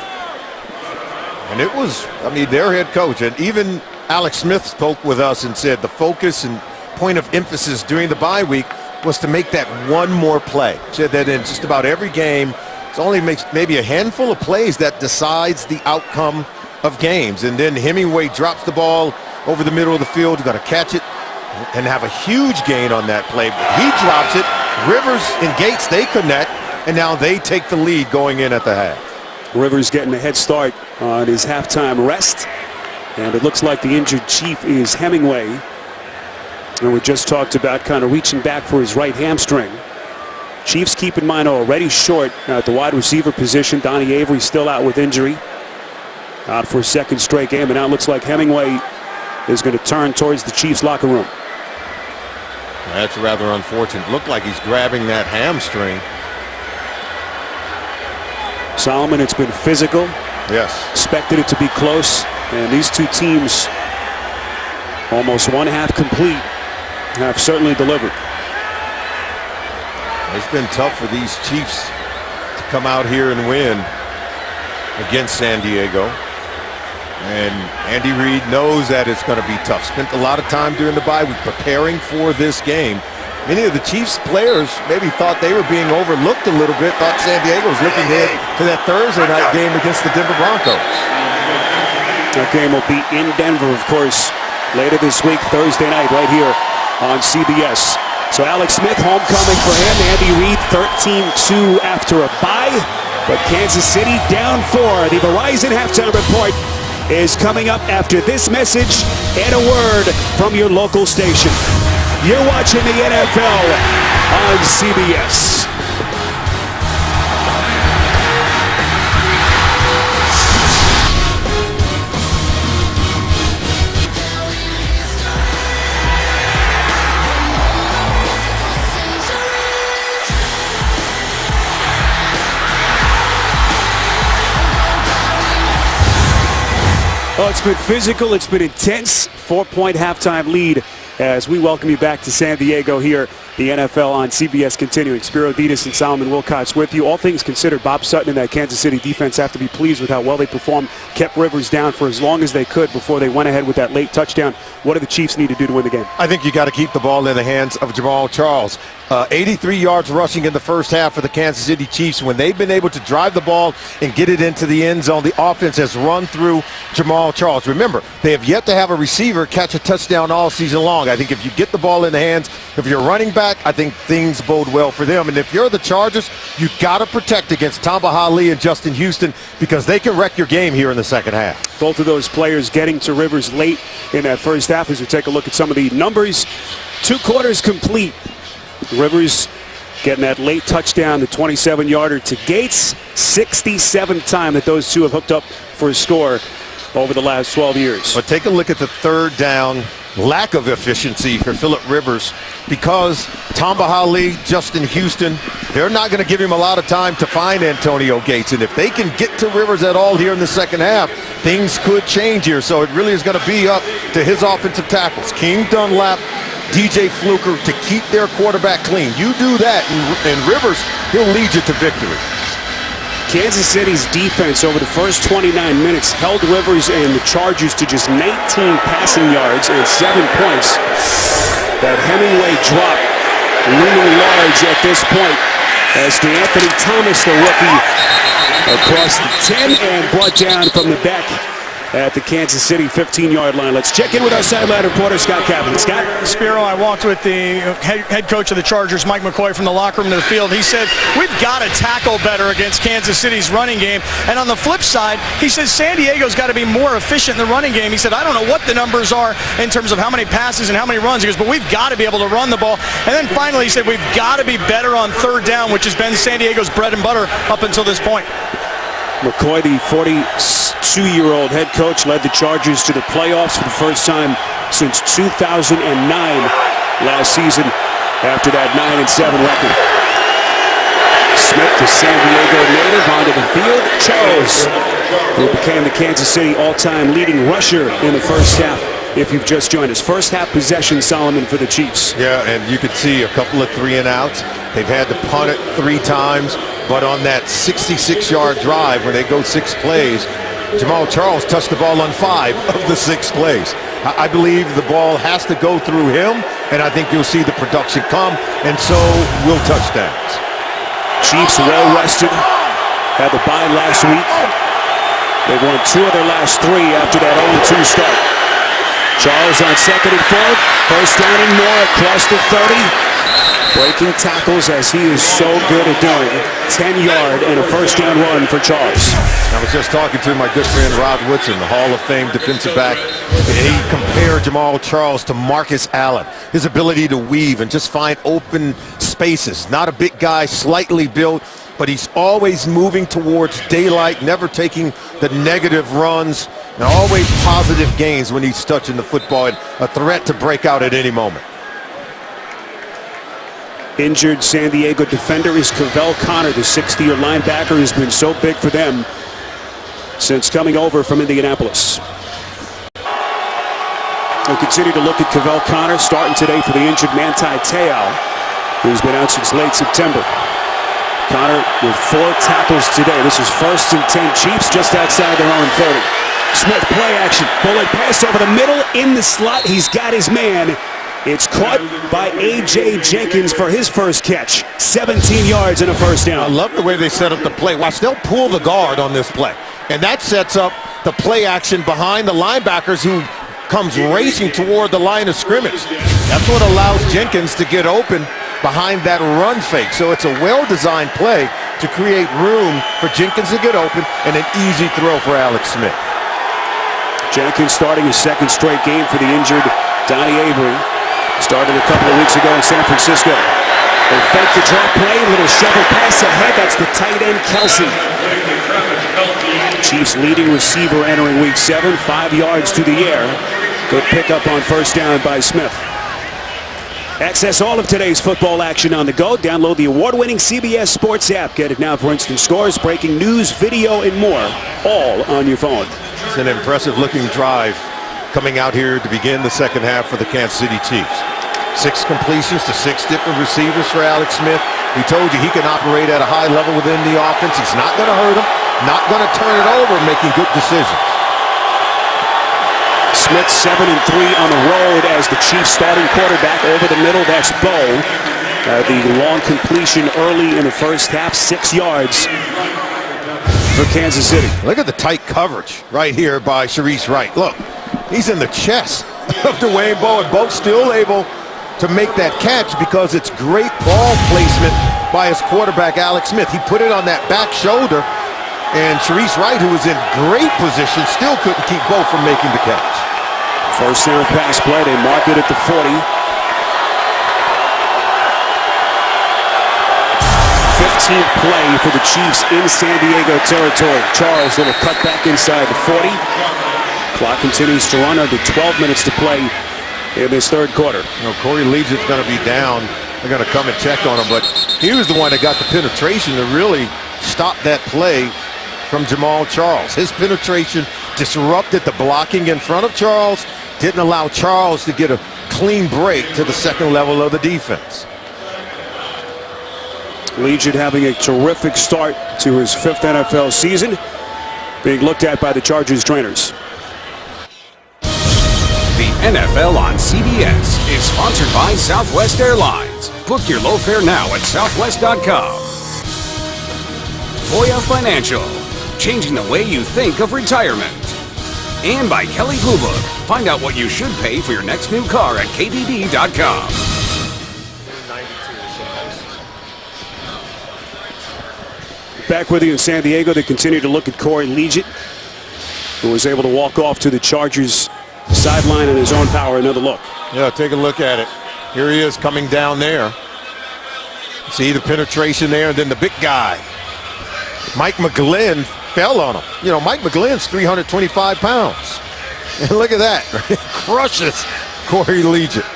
And it was, I mean, their head coach, and even Alex Smith spoke with us and said the focus and point of emphasis during the bye week was to make that one more play. Said that in just about every game, it's only makes maybe a handful of plays that decides the outcome of games. And then Hemingway drops the ball over the middle of the field. You got to catch it and have a huge gain on that play. But he drops it. Rivers and Gates, they connect, and now they take the lead going in at the half. Rivers getting a head start on his halftime rest. And it looks like the injured Chief is Hemingway. And we just talked about kind of reaching back for his right hamstring. Chiefs, keep in mind, already short at the wide receiver position. Donnie Avery still out with injury. Out for a second straight game. And now it looks like Hemingway is going to turn towards the Chiefs locker room. That's rather unfortunate. Looked like he's grabbing that hamstring. Solomon, it's been physical. Yes. Expected it to be close. And these two teams, almost one half complete, have certainly delivered. It's been tough for these Chiefs to come out here and win against San Diego. And Andy Reid knows that it's going to be tough. Spent a lot of time during the bye week preparing for this game. Many of the Chiefs players maybe thought they were being overlooked a little bit, thought San Diego was looking ahead to that Thursday night game against the Denver Broncos. That game will be in Denver, of course, later this week, Thursday night, right here on CBS. So Alex Smith, homecoming for him. Andy Reid, 13-2 after a bye. But Kansas City down 4. The Verizon halftime report is coming up after this message and a word from your local station. You're watching the NFL on CBS. Oh, it's been physical. It's been intense. 4-point halftime lead as we welcome you back to San Diego here. The NFL on CBS continuing. Spiro Dedes and Solomon Wilcots with you. All things considered, Bob Sutton and that Kansas City defense have to be pleased with how well they performed. Kept Rivers down for as long as they could before they went ahead with that late touchdown. What do the Chiefs need to do to win the game? I think you got to keep the ball in the hands of Jamaal Charles. 83 yards rushing in the first half for the Kansas City Chiefs. When they've been able to drive the ball and get it into the end zone, the offense has run through Jamaal Charles. Remember, they have yet to have a receiver catch a touchdown all season long. I think if you get the ball in the hands of your running back, I think things bode well for them. And if you're the Chargers, you've got to protect against Tamba Hali and Justin Houston because they can wreck your game here in the second half. Both of those players getting to Rivers late in that first half. As we take a look at some of the numbers, 2 quarters complete. Rivers getting that late touchdown, the 27-yarder to Gates. 67th time that those two have hooked up for a score over the last 12 years. But take a look at the third down lack of efficiency for Phillip Rivers because Tamba Hali, Justin Houston, they're not going to give him a lot of time to find Antonio Gates. And if they can get to Rivers at all here in the second half, things could change here. So it really is going to be up to his offensive tackles, King Dunlap, DJ Fluker, to keep their quarterback clean. You do that, and Rivers, he'll lead you to victory. Kansas City's defense over the first 29 minutes held Rivers and the Chargers to just 19 passing yards and 7 points. That Hemingway drop looming large at this point as DeAnthony Thomas, the rookie, across the 10 and brought down from the back at the Kansas City 15-yard line. Let's check in with our sideline reporter, Scott Kaplan. Scott? Spiro, I walked with the head coach of the Chargers, Mike McCoy, from the locker room to the field. He said, we've got to tackle better against Kansas City's running game. And on the flip side, he says San Diego's got to be more efficient in the running game. He said, I don't know what the numbers are in terms of how many passes and how many runs. He goes, but we've got to be able to run the ball. And then finally, he said, we've got to be better on third down, which has been San Diego's bread and butter up until this point. McCoy, the 42-year-old head coach, led the Chargers to the playoffs for the first time since 2009 last season after that 9-7 record. Smith, the San Diego native, onto the field. Charles, who became the Kansas City all-time leading rusher in the first half. If you've just joined us, first half possession, Solomon, for the Chiefs. Yeah, and you could see a couple of 3-and-outs. They've had to punt it 3 times, but on that 66-yard drive when they go 6 plays, Jamaal Charles touched the ball on 5 of the 6 plays. I believe the ball has to go through him, and I think you'll see the production come, and so will touchdowns. Chiefs well rested, had the bye last week. They've won 2 of their last 3 after that 0-2 start. Charles on 2nd and 4, first down and more across the 30. Breaking tackles as he is so good at doing. 10-yard and a first down run for Charles. I was just talking to my good friend Rod Woodson, the Hall of Fame defensive back, and he compared Jamaal Charles to Marcus Allen. His ability to weave and just find open spaces. Not a big guy, slightly built, but he's always moving towards daylight, never taking the negative runs, and always positive gains when he's touching the football, and a threat to break out at any moment. Injured San Diego defender is Cavell Connor, the 60-year linebacker, who's been so big for them since coming over from Indianapolis. We'll continue to look at Cavell Connor, starting today for the injured Manti Te'o, who's been out since late September. Connor with 4 tackles today. This is 1st and 10 Chiefs just outside their own 30. Smith, play action. Bullet pass over the middle in the slot. He's got his man. It's caught by A.J. Jenkins for his first catch. 17 yards and a first down. I love the way they set up the play. Watch, they'll pull the guard on this play. And that sets up the play action behind the linebackers who comes racing toward the line of scrimmage. That's what allows Jenkins to get open behind that run fake. So it's a well-designed play to create room for Jenkins to get open and an easy throw for Alex Smith. Jenkins starting his 2nd straight game for the injured Donnie Avery. Started a couple of weeks ago in San Francisco. They fake the drop play, little shovel pass ahead. That's the tight end, Kelsey. Chiefs leading receiver entering week 7, 5 yards to the air. Good pickup on first down by Smith. Access all of today's football action on the go. Download the award-winning CBS Sports app. Get it now for instant scores, breaking news, video, and more, all on your phone. It's an impressive-looking drive coming out here to begin the second half for the Kansas City Chiefs. 6 completions to 6 different receivers for Alex Smith. We told you he can operate at a high level within the offense. He's not going to hurt him, not going to turn it over, making good decisions. Smith 7-3 on the road as the Chiefs starting quarterback. Over the middle, that's Bo. The long completion early in the first half, 6 yards for Kansas City. Look at the tight coverage right here by Shareece Wright. Look, he's in the chest of Dwayne Bowe, and Bo's still able to make that catch because it's great ball placement by his quarterback, Alex Smith. He put it on that back shoulder, and Shareece Wright, who was in great position, still couldn't keep Bo from making the catch. First down pass play, they mark it at the 40. 15th play for the Chiefs in San Diego territory. Charles, little cut back inside the 40. Clock continues to run under 12 minutes to play in this third quarter. You know, Corey Legion's going to be down. They're going to come and check on him, but he was the one that got the penetration to really stop that play from Jamaal Charles. His penetration disrupted the blocking in front of Charles, didn't allow Charles to get a clean break to the second level of the defense. Legion having a terrific start to his 5th NFL season, being looked at by the Chargers trainers. The NFL on CBS is sponsored by Southwest Airlines. Book your low fare now at southwest.com. Voya Financial, changing the way you think of retirement. And by Kelly Blue Book. Find out what you should pay for your next new car at kbb.com. Back with you in San Diego to continue to look at Corey Liuget, who was able to walk off to the Chargers sideline in his own power. Another look. Yeah, take a look at it. Here he is coming down there. See the penetration there, and then the big guy. Mike McGlynn fell on him. You know, Mike McGlynn's 325 pounds. And look at that. Crushes Corey Liuget.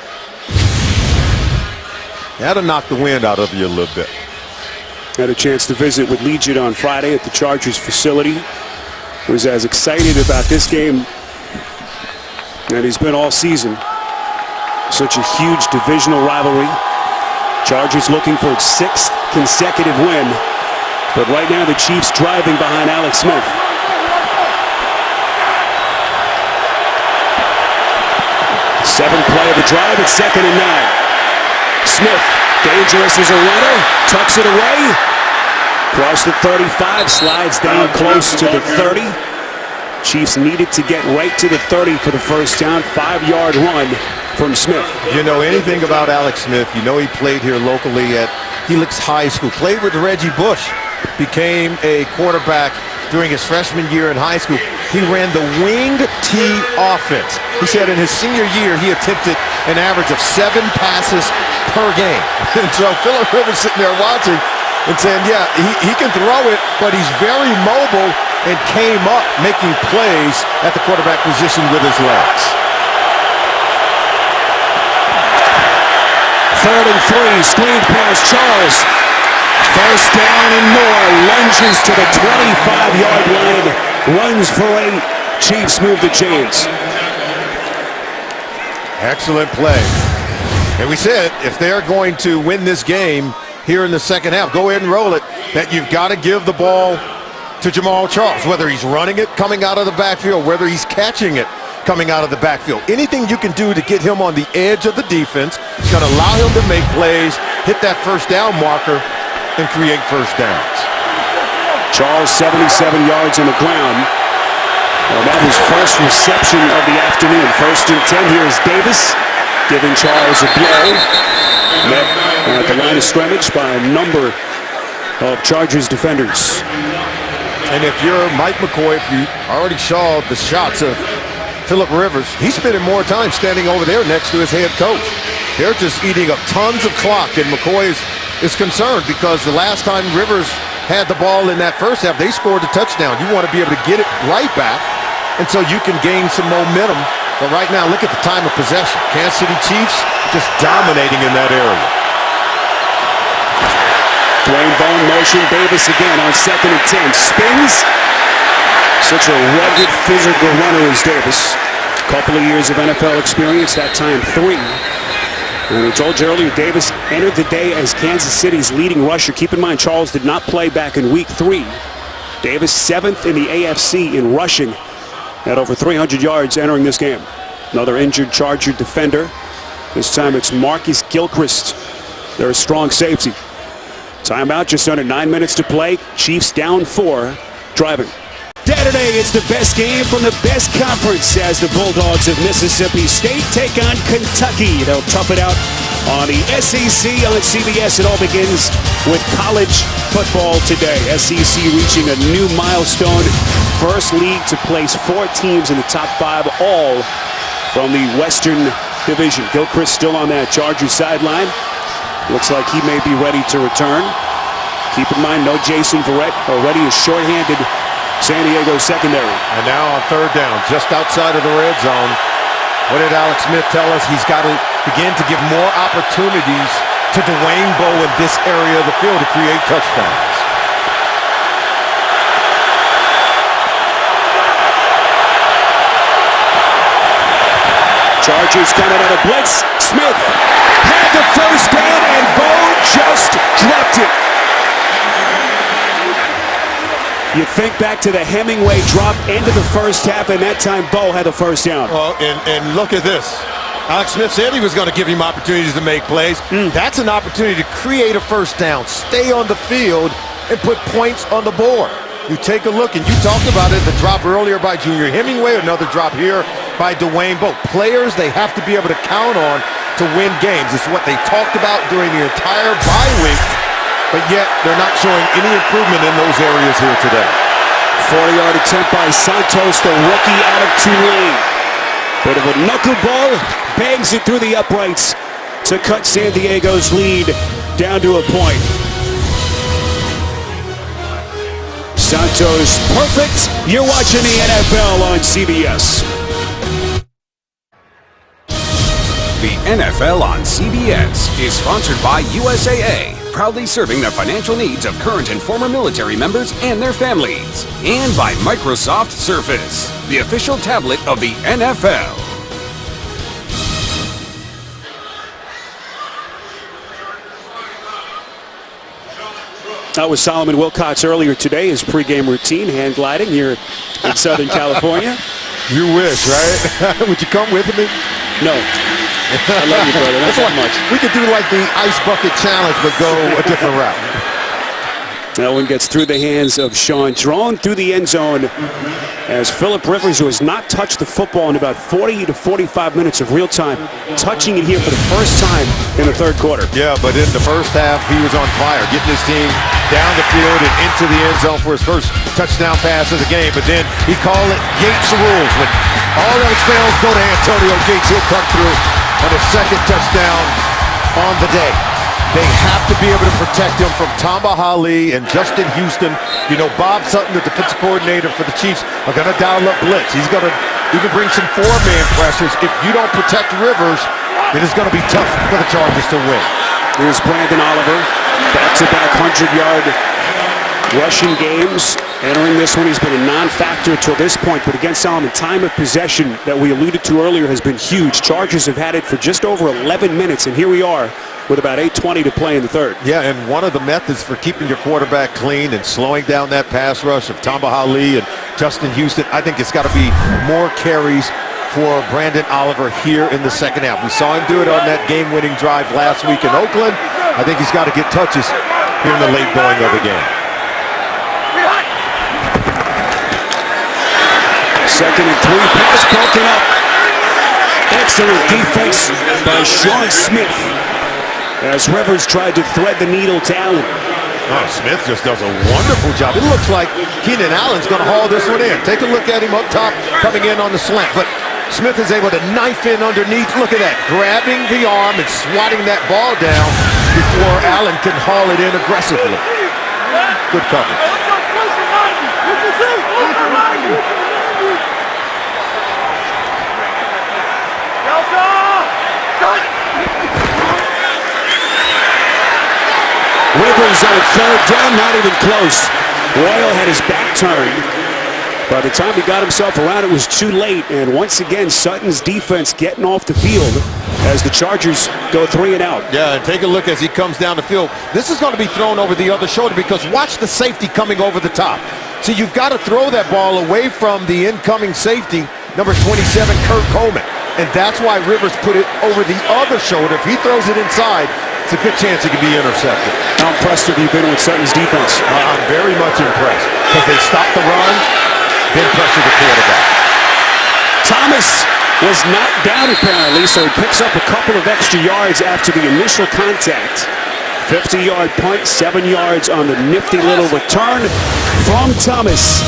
That'll knock the wind out of you a little bit. Had a chance to visit with Liuget on Friday at the Chargers facility. Was as excited about this game that he's been all season. Such a huge divisional rivalry. Chargers looking for its 6th consecutive win. But right now the Chiefs driving behind Alex Smith. Seventh play of the drive at 2nd and 9. Smith, dangerous as a runner, tucks it away. Across the 35, slides down close to the 30. Chiefs needed to get right to the 30 for the first down. 5-yard run from Smith. If you know anything about Alex Smith, you know he played here locally at Helix High School. Played with Reggie Bush. Became a quarterback during his freshman year in high school. He ran the wing T offense. He said in his senior year he attempted an average of 7 passes per game. And so Phillip Rivers sitting there watching and saying, yeah, he can throw it, but he's very mobile, and came up making plays at the quarterback position with his legs. 3rd and 3, screen pass, Charles. First down and more, lunges to the 25-yard line, runs for 8. Chiefs move the chains. Excellent play. And we said if they're going to win this game here in the second half, go ahead and roll it, that you've got to give the ball to Jamaal Charles, whether he's running it coming out of the backfield, whether he's catching it coming out of the backfield. Anything you can do to get him on the edge of the defense is going to allow him to make plays, hit that first down marker, and create first downs. Charles 77 yards on the ground. Well, that was first reception of the afternoon. 1st and 10. Here's Davis giving Charles a blow. Met at the line of scrimmage by a number of Chargers defenders. And if you're Mike McCoy, if you already saw the shots of Phillip Rivers, he's spending more time standing over there next to his head coach. They're just eating up tons of clock, and McCoy is concerned because the last time Rivers had the ball in that first half, they scored a touchdown. You want to be able to get it right back, and so you can gain some momentum. But right now, look at the time of possession. Kansas City Chiefs just dominating in that area. Dwayne Bowe motion, Davis again on 2nd and 10. Spins, Such a rugged, physical runner as Davis. Couple of years of NFL experience, that time 3. And we told you earlier, Davis entered the day as Kansas City's leading rusher. Keep in mind, Charles did not play back in week 3. Davis 7th in the AFC in rushing at over 300 yards entering this game. Another injured Charger defender. This time it's Marcus Gilchrist, their strong safety. Timeout, just under 9 minutes to play. Chiefs down 4, driving. Saturday, it's the best game from the best conference as the Bulldogs of Mississippi State take on Kentucky. They'll tough it out on the SEC on CBS. It all begins with college football today. SEC reaching a new milestone. First league to place 4 teams in the top 5, all from the Western Division. Gilchrist still on that Charger sideline. Looks like he may be ready to return. Keep in mind, no Jason Verrett. Already a short-handed San Diego secondary. And now on 3rd down, just outside of the red zone. What did Alex Smith tell us? He's got to begin to give more opportunities to Dwayne Bowe in this area of the field to create touchdowns. Chargers coming out of blitz. Smith had the first down, and Bowe just dropped it. You think back to the Hemingway drop, end of the first half, and that time Bowe had the first down. Well, and look at this. Alex Smith said he was going to give him opportunities to make plays. That's an opportunity to create a first down, stay on the field, and put points on the board. You take a look, and you talked about it, the drop earlier by Junior Hemingway, another drop here by Dwayne Bowe. Players they have to be able to count on to win games. It's what they talked about during the entire bye week, but yet they're not showing any improvement in those areas here today. 40-yard attempt by Santos, the rookie out of Tulane. Bit of a knuckleball, bangs it through the uprights to cut San Diego's lead down to a point. Santos, perfect. You're watching the NFL on CBS. The NFL on CBS is sponsored by USAA, proudly serving the financial needs of current and former military members and their families. And by Microsoft Surface, the official tablet of the NFL. That was Solomon Wilcots earlier today, his pregame routine, hand gliding here in Southern California. You wish, right? Would you come with me? No. I love you, brother. Not that much. We could do like the ice bucket challenge, but go a different route. That one gets through the hands of Sean Drone through the end zone as Phillip Rivers, who has not touched the football in about 40 to 45 minutes of real time, touching it here for the first time in the 3rd quarter. Yeah, but in the first half, he was on fire, getting his team down the field and into the end zone for his first touchdown pass of the game. But then he called it Gates rules. When all else fails, go to Antonio Gates. He'll come through on his 2nd touchdown on the day. They have to be able to protect him from Tamba Hali and Justin Houston. You know, Bob Sutton, the defensive coordinator for the Chiefs, are going to dial up blitz. He's going to even bring some 4-man pressures. If you don't protect Rivers, it is going to be tough for the Chargers to win. Here's Brandon Oliver, back-to-back 100-yard rushing games. Entering this one, he's been a non-factor till this point, but against Solomon, time of possession that we alluded to earlier has been huge. Chargers have had it for just over 11 minutes, and here we are with about 8:20 to play in the 3rd. Yeah, and one of the methods for keeping your quarterback clean and slowing down that pass rush of Tamba Hali and Justin Houston, I think it's got to be more carries for Brandon Oliver here in the 2nd half. We saw him do it on that game-winning drive last week in Oakland. I think he's got to get touches here in the late going of the game. 2nd and 3, pass broken up. Excellent defense by Sean Smith as Rivers tried to thread the needle to Allen. Oh, Smith just does a wonderful job. It looks like Keenan Allen's going to haul this one in. Take a look at him up top, coming in on the slant. But Smith is able to knife in underneath. Look at that, grabbing the arm and swatting that ball down before Allen can haul it in aggressively. Good coverage. Rivers on 3rd down, not even close. Royal had his back turned By the time he got himself around, it was too late. And once again, Sutton's defense getting off the field as the Chargers go 3 and out. Yeah, and take a look as he comes down the field. This is going to be thrown over the other shoulder because watch the safety coming over the top. So you've got to throw that ball away from the incoming safety, number 27, Kurt Coleman. And that's why Rivers put it over the other shoulder. If he throws it inside, it's a good chance it could be intercepted. How impressed have you been with Sutton's defense? I'm very much impressed because they stopped the run, then pressured the quarterback. Thomas was knocked down apparently, so he picks up a couple of extra yards after the initial contact. 50-yard punt, 7 yards on the nifty little return from Thomas.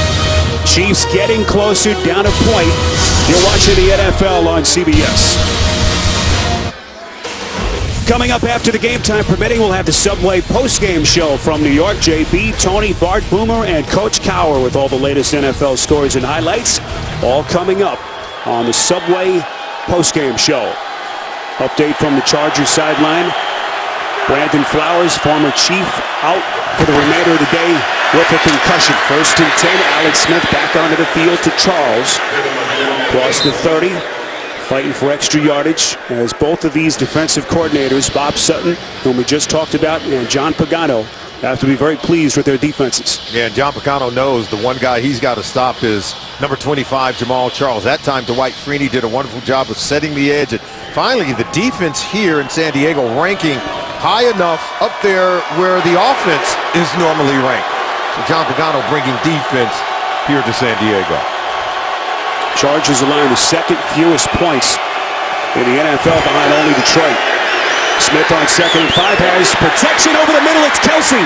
Chiefs getting closer, down a point. You're watching the NFL on CBS. Coming up after the game, time permitting, we'll have the Subway post-game show from New York. JB, Tony, Bart, Boomer, and Coach Cowher with all the latest NFL scores and highlights. All coming up on the Subway post-game show. Update from the Chargers sideline. Brandon Flowers, former Chief, out for the remainder of the day with a concussion. 1st and 10, Alex Smith back onto the field to Charles. Across the 30, fighting for extra yardage as both of these defensive coordinators, Bob Sutton, whom we just talked about, and John Pagano, have to be very pleased with their defenses. Yeah, and John Pagano knows the one guy he's got to stop is number 25, Jamal Charles. That time, Dwight Freeney did a wonderful job of setting the edge. And finally, the defense here in San Diego ranking high enough up there where the offense is normally ranked. So John Pagano bringing defense here to San Diego. Chargers allowing the second fewest points in the NFL behind only Detroit. Smith on 2nd and 5 has protection over the middle. It's Kelsey.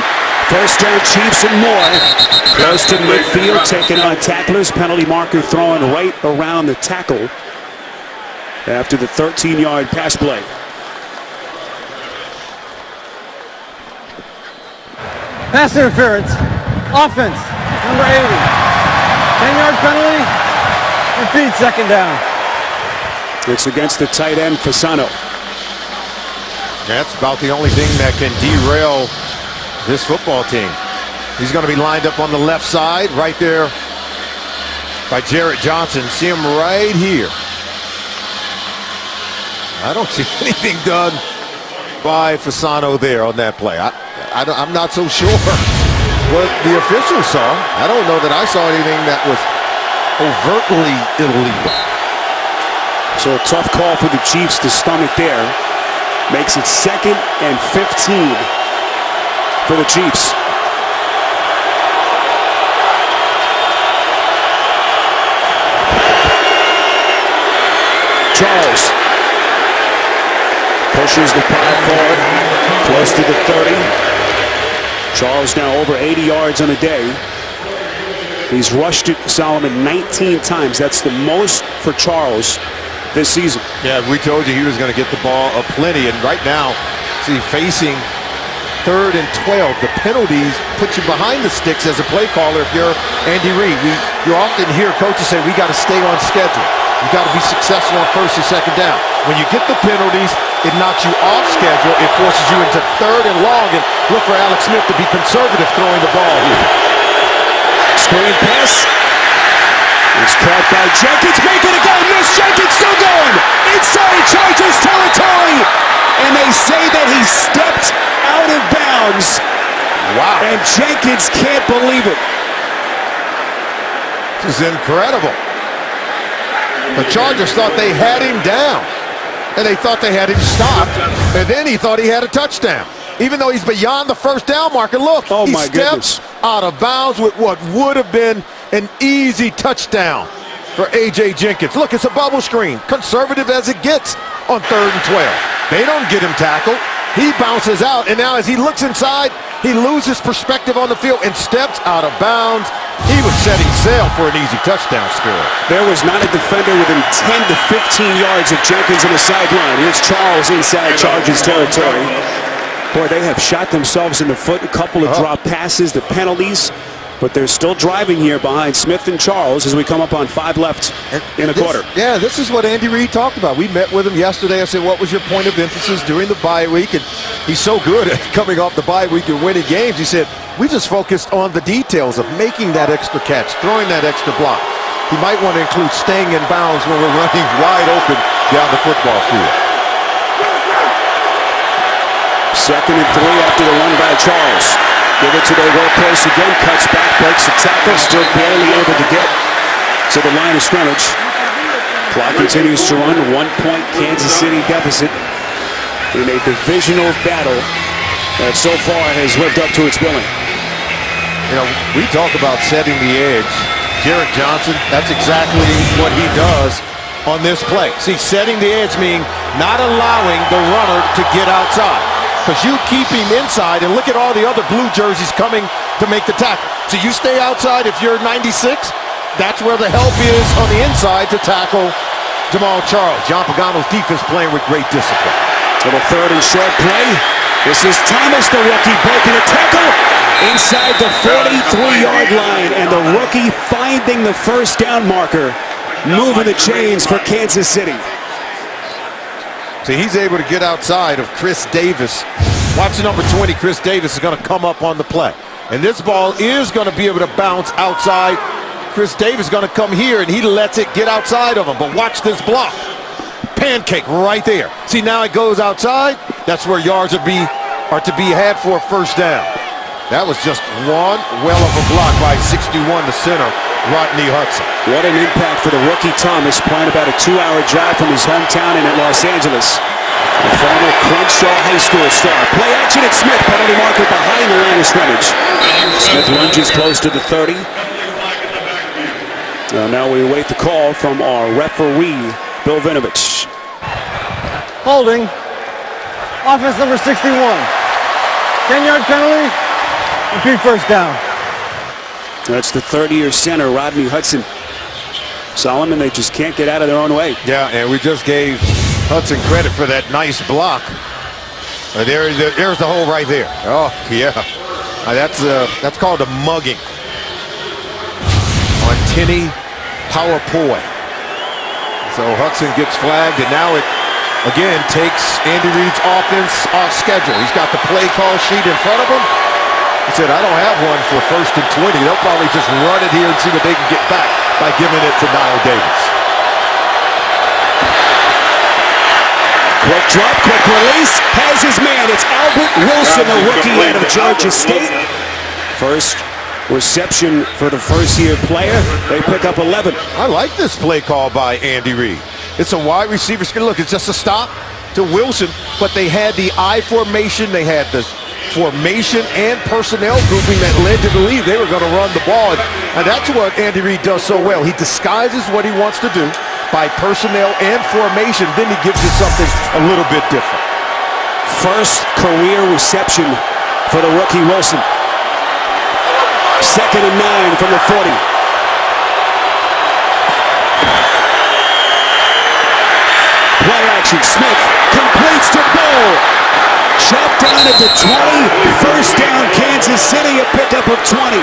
1st down, Chiefs and more. Close to midfield, taking on tacklers. Penalty marker thrown right around the tackle after the 13-yard pass play. Pass interference. Offense. Number 80. 10-yard penalty. Repeat, 2nd down. It's against the tight end, Fasano. That's about the only thing that can derail this football team. He's going to be lined up on the left side, right there by Jarrett Johnson. See him right here. I don't see anything done by Fasano there on that play. I'm not so sure what the officials saw. I don't know that I saw anything that was overtly illegal. So a tough call for the Chiefs to stomach there. Makes it 2nd and 15 for the Chiefs. Charles pushes the pile forward, close to the 30. Charles now over 80 yards on the day. He's rushed it, Solomon, 19 times. That's the most for Charles this season. Yeah, we told you he was going to get the ball a plenty, and right now, see, facing 3rd and 12. The penalties put you behind the sticks as a play caller if you're Andy Reid. You often hear coaches say, we got to stay on schedule. You got to be successful on 1st and 2nd down. When you get the penalties, it knocks you off schedule. It forces you into 3rd and long, and look for Alex Smith to be conservative throwing the ball here. Screen pass. It's caught by Jenkins, making a go, miss. Jenkins still going inside Chargers territory, and they say that he stepped out of bounds. Wow. And Jenkins can't believe it. This is incredible. The Chargers thought they had him down, and they thought they had him stopped, and then he thought he had a touchdown. Even though he's beyond the 1st down marker, look, he steps out of bounds with what would have been an easy touchdown for A.J. Jenkins. Look, it's a bubble screen, conservative as it gets on 3rd and 12. They don't get him tackled. He bounces out, and now as he looks inside, he loses perspective on the field and steps out of bounds. He was setting sail for an easy touchdown score. There was not a defender within 10 to 15 yards of Jenkins on the sideline. Here's Charles inside Chargers territory. Boy, they have shot themselves in the foot. A couple of drop passes, the penalties. but they're still driving here behind Smith and Charles as we come up on 5 left in a quarter. Yeah, this is what Andy Reid talked about. We met with him yesterday. I said, what was your point of emphasis during the bye week? And he's so good at coming off the bye week and winning games. He said, we just focused on the details of making that extra catch, throwing that extra block. He might want to include staying in bounds when we're running wide open down the football field. 2nd and 3 after the run by Charles. Give it to their workhorse again, cuts back, breaks the tackle, still barely able to get to the line of scrimmage. Clock continues to run, 1-point Kansas City deficit in a divisional battle that so far has lived up to its billing. You know, we talk about setting the edge. Jarrett Johnson, that's exactly what he does on this play. See, setting the edge meaning not allowing the runner to get outside. Because you keep him inside, and look at all the other blue jerseys coming to make the tackle. So you stay outside if you're 96. That's where the help is on the inside to tackle Jamal Charles. John Pagano's defense playing with great discipline. Little 3rd and short play. This is Thomas, the rookie, breaking a tackle inside the 43-yard line, and the rookie finding the first down marker, moving the chains for Kansas City. So he's able to get outside of Chris Davis. Watch the number 20, Chris Davis is going to come up on the play. And this ball is going to be able to bounce outside. Chris Davis is going to come here, and he lets it get outside of him. But watch this block. Pancake right there. See, now it goes outside. That's where yards are to be had for a first down. That was just one well of a block by 61, the center, Rodney Hudson. What an impact for the rookie Thomas, playing about a 2-hour drive from his hometown in Los Angeles. The former Crenshaw High School star. Play action at Smith, penalty marker behind the line of scrimmage. Smith lunges close to the 30. Now we await the call from our referee, Bill Vinovich. Holding. Offense number 61. 10-yard penalty. Repeat first down. That's the 30-year center, Rodney Hudson. Solomon, they just can't get out of their own way. Yeah, and we just gave Hudson credit for that nice block. There's the hole right there. Oh, yeah. That's called a mugging. On Tinny Powerpoy. So Hudson gets flagged, and now it, again, takes Andy Reid's offense off schedule. He's got the play call sheet in front of him. He said, I don't have one for 1st and 20. They'll probably just run it here and see what they can get back by giving it to Niall Davis. Quick drop, quick release, has his man. It's Albert Wilson, a rookie out of Georgia State. First reception for the first-year player. They pick up 11. I like this play call by Andy Reid. It's a wide receiver. Look, it's just a stop to Wilson, but they had the I formation. They had the formation and personnel grouping that led to believe they were going to run the ball. And that's what Andy Reid does so well. He disguises what he wants to do by personnel and formation. Then he gives you something a little bit different. First career reception for the rookie Wilson. 2nd and 9 from the 40. Play action. Smith completes to Bull. Chopped down at the 20. First down, Kansas City, a pickup of 20.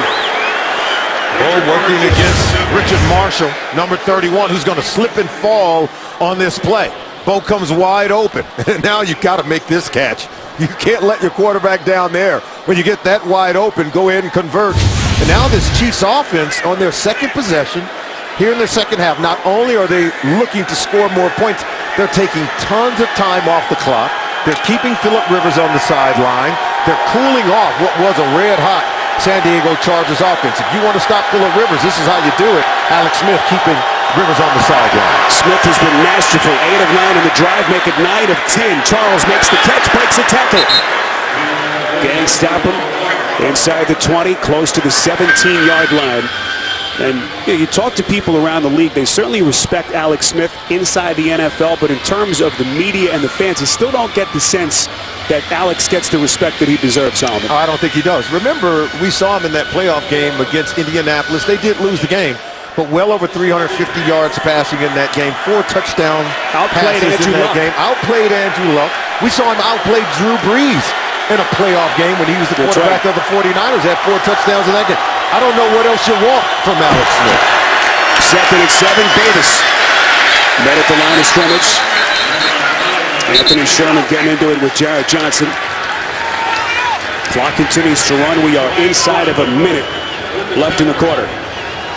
Bull working against Richard Marshall, number 31, who's going to slip and fall on this play. Bo comes wide open. And now you've got to make this catch. You can't let your quarterback down there. When you get that wide open, go ahead and convert. And now this Chiefs offense on their second possession, here in their second half, not only are they looking to score more points, they're taking tons of time off the clock. They're keeping Phillip Rivers on the sideline. They're cooling off what was a red-hot San Diego Chargers offense. If you want to stop Phillip Rivers, this is how you do it. Alex Smith keeping Rivers on the sideline. Smith has been masterful. 8 of 9 in the drive, make it 9 of 10. Charles makes the catch, breaks a tackle. Gang stop him inside the 20, close to the 17-yard line. And you talk to people around the league, they certainly respect Alex Smith inside the NFL, but in terms of the media and the fans, they still don't get the sense that Alex gets the respect that he deserves, Solomon. I don't think he does. Remember, we saw him in that playoff game against Indianapolis. They did lose the game, but well over 350 yards passing in that game, 4 touchdown Outplayed passes Andrew in that Luck. game. Outplayed Andrew Luck. We saw him outplay Drew Brees in a playoff game when he was the quarterback of the 49ers, had 4 touchdowns in that game. I don't know what else you want from Alex Smith. 2nd and 7, Davis. Met at the line of scrimmage. Anthony Sherman getting into it with Jared Johnson. Clock continues to run. We are inside of a minute left in the quarter.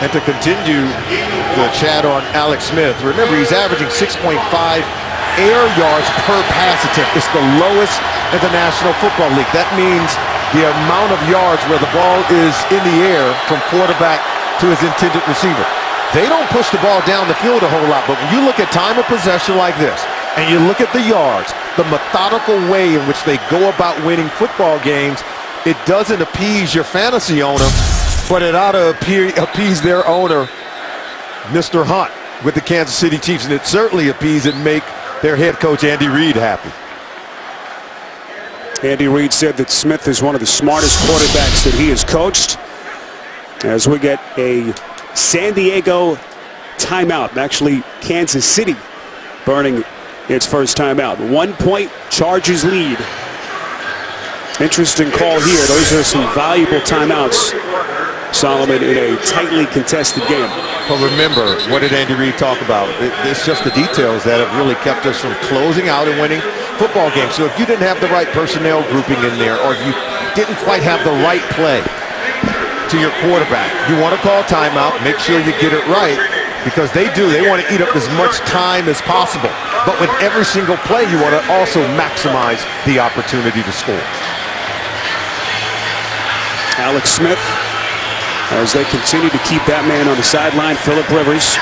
And to continue the chat on Alex Smith, remember he's averaging 6.5 air yards per pass attempt. It's the lowest in the National Football League. That means the amount of yards where the ball is in the air from quarterback to his intended receiver. They don't push the ball down the field a whole lot, but when you look at time of possession like this, and you look at the yards, the methodical way in which they go about winning football games, it doesn't appease your fantasy owner, but it ought to appease their owner, Mr. Hunt, with the Kansas City Chiefs, and it certainly appease and make their head coach Andy Reid happy. Andy Reid said that Smith is one of the smartest quarterbacks that he has coached. As we get a San Diego timeout, actually Kansas City burning its first timeout. 1 point Chargers lead. Interesting call here. Those are some valuable timeouts, Solomon, in a tightly contested game. But remember, what did Andy Reid talk about? It's just the details that have really kept us from closing out and winning football games. So if you didn't have the right personnel grouping in there, or if you didn't quite have the right play to your quarterback, you want to call timeout, make sure you get it right, because they want to eat up as much time as possible. But with every single play, you want to also maximize the opportunity to score. Alex Smith, as they continue to keep that man on the sideline, Phillip Rivers.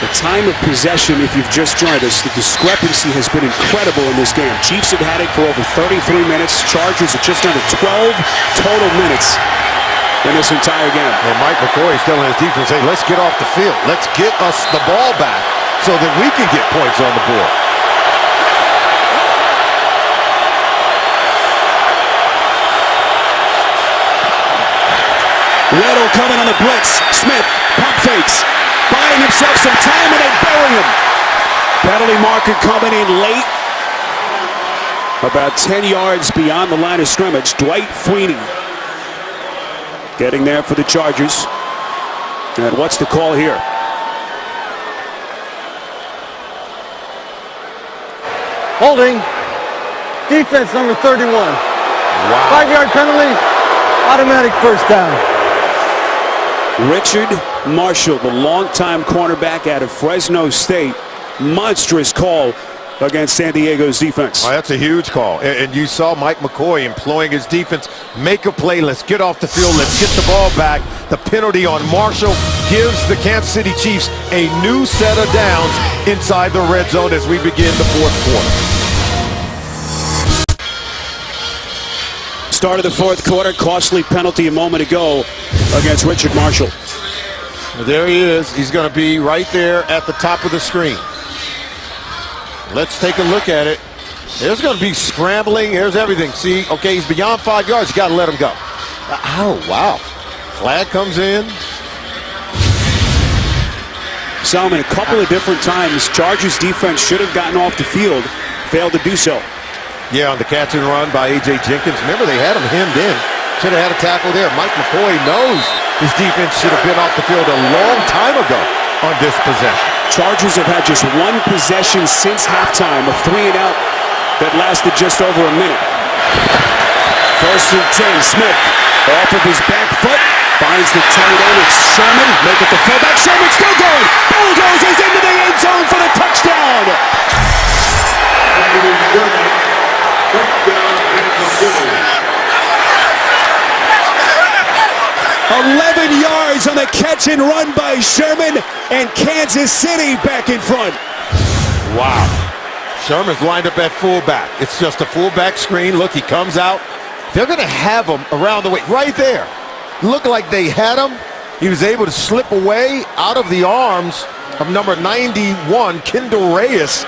The time of possession, if you've just joined us, the discrepancy has been incredible in this game. Chiefs have had it for over 33 minutes. Chargers are just under 12 total minutes in this entire game. And Mike McCoy is telling his defense, hey, let's get off the field. Let's get us the ball back so that we can get points on the board. Weddle coming on the blitz. Smith pump fakes, buying himself some time, and they bury him. Penalty marker coming in late, about 10 yards beyond the line of scrimmage. Dwight Freeney getting there for the Chargers. And what's the call here? Holding. Defense number 31. Wow. 5-yard penalty. Automatic first down. Richard Marshall, the longtime cornerback out of Fresno State. Monstrous call against San Diego's defense. Oh, that's a huge call. And you saw Mike McCoy employing his defense. Make a play. Let's get off the field. Let's get the ball back. The penalty on Marshall gives the Kansas City Chiefs a new set of downs inside the red zone as we begin the fourth quarter. Start of the fourth quarter, costly penalty a moment ago against Richard Marshall. There he is. He's going to be right there at the top of the screen. Let's take a look at it. There's going to be scrambling. There's everything. See, okay, he's beyond 5 yards. You got to let him go. Oh, wow. Flag comes in. Solomon, a couple of different times, Chargers defense should have gotten off the field, failed to do so. Yeah, on the catch and run by A.J. Jenkins. Remember, they had him hemmed in. Should have had a tackle there. Mike McCoy knows his defense should have been off the field a long time ago on this possession. Chargers have had just one possession since halftime, a 3-and-out that lasted just over a minute. 1st and 10, Smith off of his back foot, finds the tight end. It's Sherman, make it the fullback. Sherman still going, bulldozes into the end zone for the touchdown. 11 yards on the catch and run by Sherman, and Kansas City back in front. Wow. Sherman's lined up at fullback. It's just a fullback screen. Look, he comes out. They're going to have him around the way. Right there. Looked like they had him. He was able to slip away out of the arms of number 91, Kendall Reyes.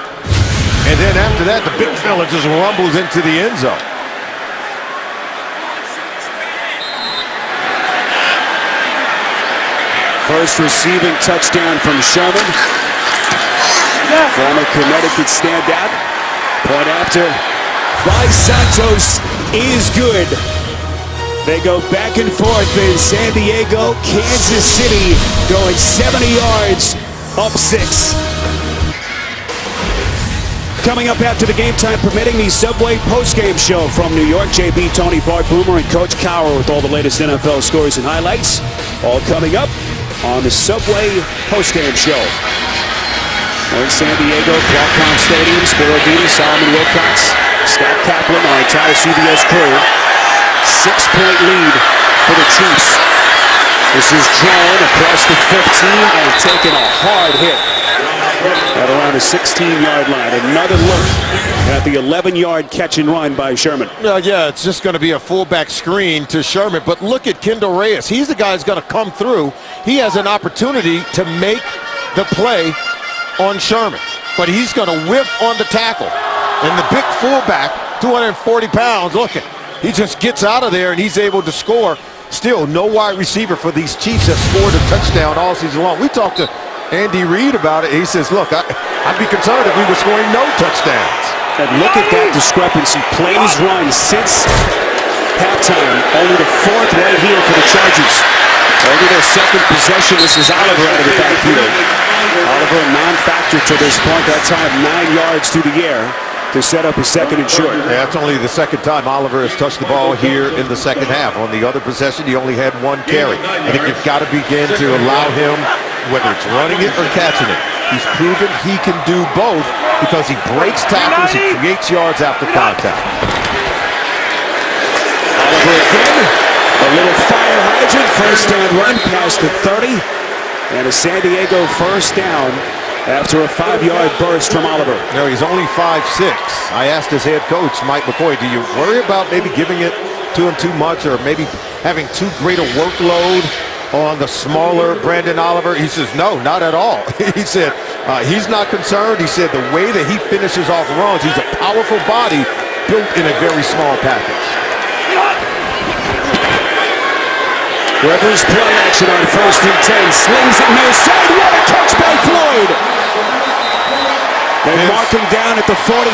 And then after that, the big fella just rumbles into the end zone. First receiving touchdown from Sherman. Former Connecticut standout. Point after by Santos is good. They go back and forth in San Diego. Kansas City going 70 yards, up 6. Coming up after the game time permitting, the Subway postgame show from New York. JB, Tony, Bart Boomer, and Coach Cowher with all the latest NFL scores and highlights. All coming up on the Subway postgame show. We're in San Diego, Qualcomm Stadium, Spiro Dedes, Solomon Wilcox, Scott Kaplan, our entire CBS crew. 6-point lead for the Chiefs. This is drawn across the 15 and taking a hard hit at around the 16-yard line. Another look at the 11-yard catch and run by Sherman. Yeah, it's just going to be a fullback screen to Sherman. But look at Kendall Reyes. He's the guy who's going to come through. He has an opportunity to make the play on Sherman. But he's going to whip on the tackle. And the big fullback, 240 pounds, look at, he just gets out of there and he's able to score. Still, no wide receiver for these Chiefs have scored a touchdown all season long. We talked to Andy Reid about it. He says, look, I'd be concerned if we were scoring no touchdowns. And look at that discrepancy. Plays run since halftime. Only the 4th right here for the Chargers. Over their second possession, this is Oliver out of the backfield. Oliver a non-factor to this point. That time 9 yards through the air to set up a second and short. Yeah, that's only the second time Oliver has touched the ball here in the second half. On the other possession, he only had 1 carry. I think you've got to begin to allow him, whether it's running it or catching it. He's proven he can do both because he breaks tackles, he creates yards after contact. Oliver again, a little fire hydrant, first down run past the 30, and a San Diego first down after a 5-yard burst from Oliver. No, he's only 5'6". I asked his head coach, Mike McCoy, do you worry about maybe giving it to him too much or maybe having too great a workload on the smaller Brandon Oliver? He says, no, not at all. He said he's not concerned. He said the way that he finishes off runs, he's a powerful body built in a very small package. Rivers play action on 1st and 10. Slings it near side. What a catch by Floyd. They mark him down at the 45.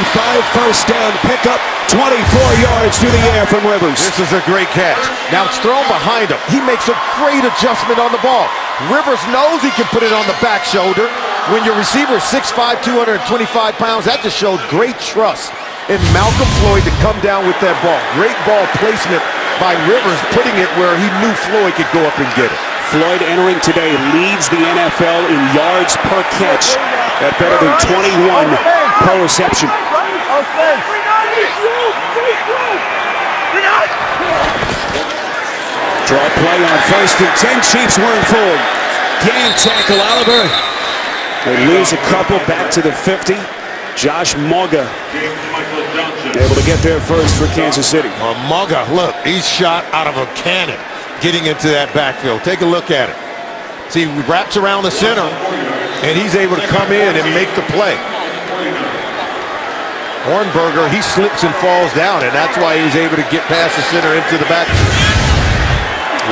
First down pickup. 24 yards through the air from Rivers. This is a great catch. Now it's thrown behind him. He makes a great adjustment on the ball. Rivers knows he can put it on the back shoulder. When your receiver is 6'5", 225 pounds, that just showed great trust in Malcolm Floyd to come down with that ball. Great ball placement by Rivers, putting it where he knew Floyd could go up and get it. Floyd entering today leads the NFL in yards per catch at better than 21 per reception. Draw play on 1st and 10. Chiefs weren't fooled. Gang tackle Oliver. They lose a couple back to the 50. Josh Moga able to get there first for Kansas City. Moga, look, he's shot out of a cannon getting into that backfield. Take a look at it. See, he wraps around the center, and he's able to come in and make the play. Hornberger, he slips and falls down, and that's why he was able to get past the center into the backfield.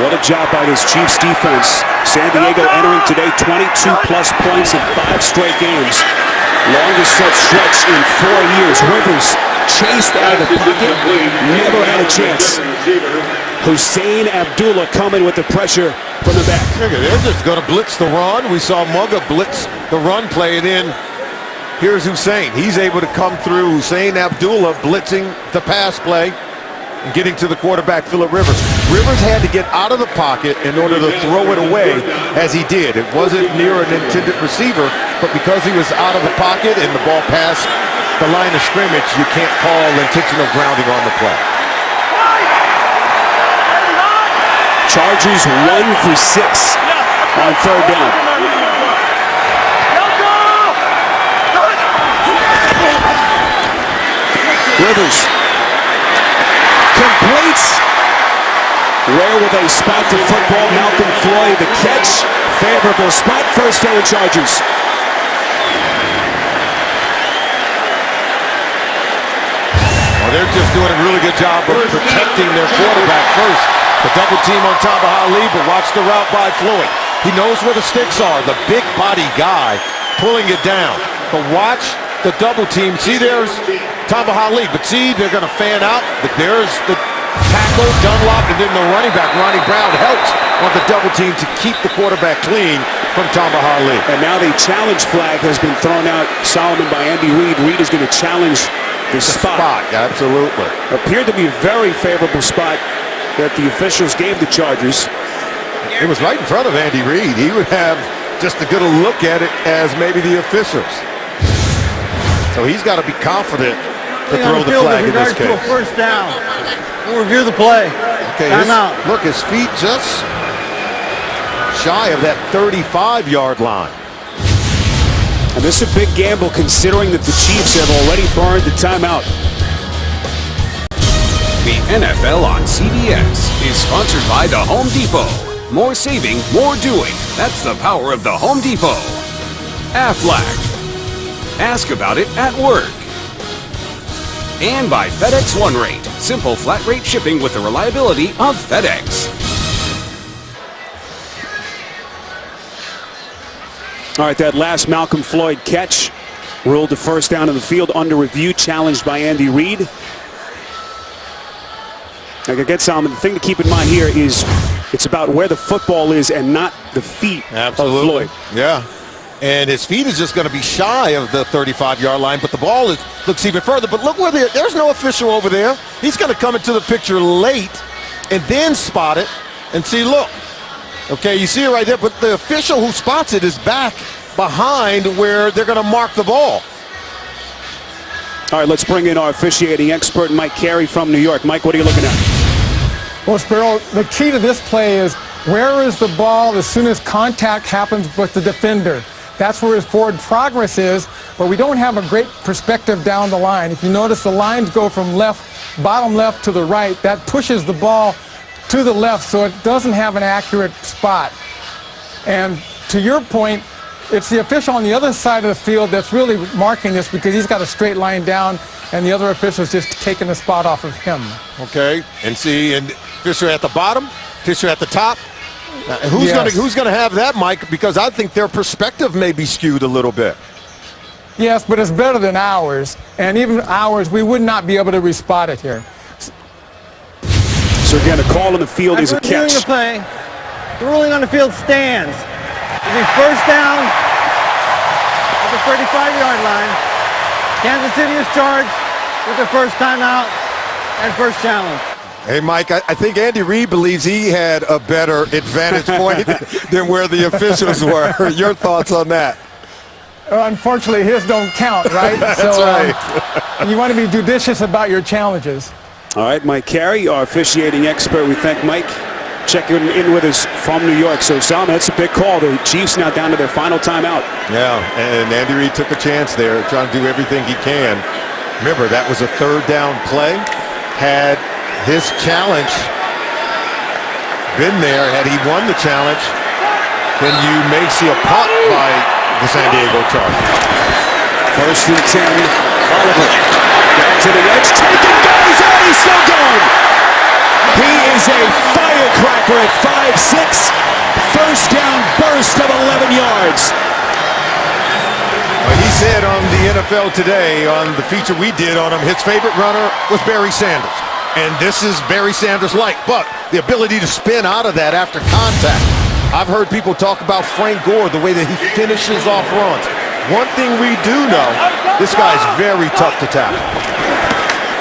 What a job by this Chiefs defense. San Diego entering today 22-plus points in 5 straight games. Longest such stretch in 4 years. Rivers chased out of the pocket, never had a chance. Hussein Abdullah coming with the pressure from the back. They're just going to blitz the run. We saw Moga blitz the run play, and then here's Hussein. He's able to come through. Hussein Abdullah blitzing the pass play and getting to the quarterback, Phillip Rivers. Rivers had to get out of the pocket in order to throw it away as he did. It wasn't near an intended receiver, but because he was out of the pocket and the ball passed the line of scrimmage, you can't call intentional grounding on the play. Chargers 1 for 6 on 3rd down. Rivers completes. Where will they spot the football? Malcolm Floyd, the catch. Favorable spot. First down Chargers. Well, they're just doing a really good job of protecting their quarterback first. The double team on Tamba Hali, but watch the route by Floyd. He knows where the sticks are. The big body guy pulling it down. But watch the double team. See, there's Tamba Hali, but see, they're going to fan out. But there's the tackle Pascal, Dunlop, and then the running back, Ronnie Brown, helps on the double team to keep the quarterback clean from Tamba Hali. And now the challenge flag has been thrown out, Solomon, by Andy Reid. Reid is going to challenge the spot. Absolutely. Appeared to be a very favorable spot that the officials gave the Chargers. It was right in front of Andy Reid. He would have just as good a look at it as maybe the officials. So he's got to be confident to throw the flag in this case. First down. We'll review the play. Okay, look, his feet just shy of that 35-yard line. And this is a big gamble considering that the Chiefs have already burned the timeout. The NFL on CBS is sponsored by the Home Depot. More saving, more doing. That's the power of the Home Depot. Aflac. Ask about it at work. And by FedEx One Rate. Simple flat rate shipping with the reliability of FedEx. All right, that last Malcolm Floyd catch ruled the first down in the field under review, challenged by Andy Reid. I get Solomon. The thing to keep in mind here is it's about where the football is and not the feet of Floyd. Yeah. And his feet is just going to be shy of the 35-yard line, but the ball looks even further. But look where there's no official over there. He's going to come into the picture late and then spot it and see, look. Okay, you see it right there, but the official who spots it is back behind where they're going to mark the ball. All right, let's bring in our officiating expert, Mike Carey from New York. Mike, what are you looking at? Well, Sparrow, the key to this play is where is the ball as soon as contact happens with the defender. That's where his forward progress is, but we don't have a great perspective down the line. If you notice, the lines go from bottom left to the right. That pushes the ball to the left, so it doesn't have an accurate spot. And to your point, it's the official on the other side of the field that's really marking this because he's got a straight line down, and the other official's just taking the spot off of him. Okay, and Fisher at the bottom, Fisher at the top. Who's going to have that, Mike? Because I think their perspective may be skewed a little bit. Yes, but it's better than ours, and even ours, we would not be able to respot it here. So again, a call on the field is a catch. The play, the ruling on the field stands. It'll be first down at the 35-yard line. Kansas City is charged with the first timeout and first challenge. Hey, Mike, I think Andy Reid believes he had a better advantage point than where the officials were. Your thoughts on that? Unfortunately, his don't count, right? That's right. You want to be judicious about your challenges. All right, Mike Carey, our officiating expert. We thank Mike checking in with us from New York. So, Solomon, that's a big call. The Chiefs now down to their final timeout. Yeah, and Andy Reid took a chance there, trying to do everything he can. Remember, that was a third down play. Had his challenge been there, had he won the challenge, then you may see a punt by the San Diego Chargers. First and 10, Oliver. Back to the edge, taking guys out, he's still going. He is a firecracker at 5'6". First down burst of 11 yards. He said on the NFL Today, on the feature we did on him, his favorite runner was Barry Sanders. And this is Barry Sanders-like, but the ability to spin out of that after contact. I've heard people talk about Frank Gore, the way that he finishes off runs. One thing we do know, this guy's very tough to tackle.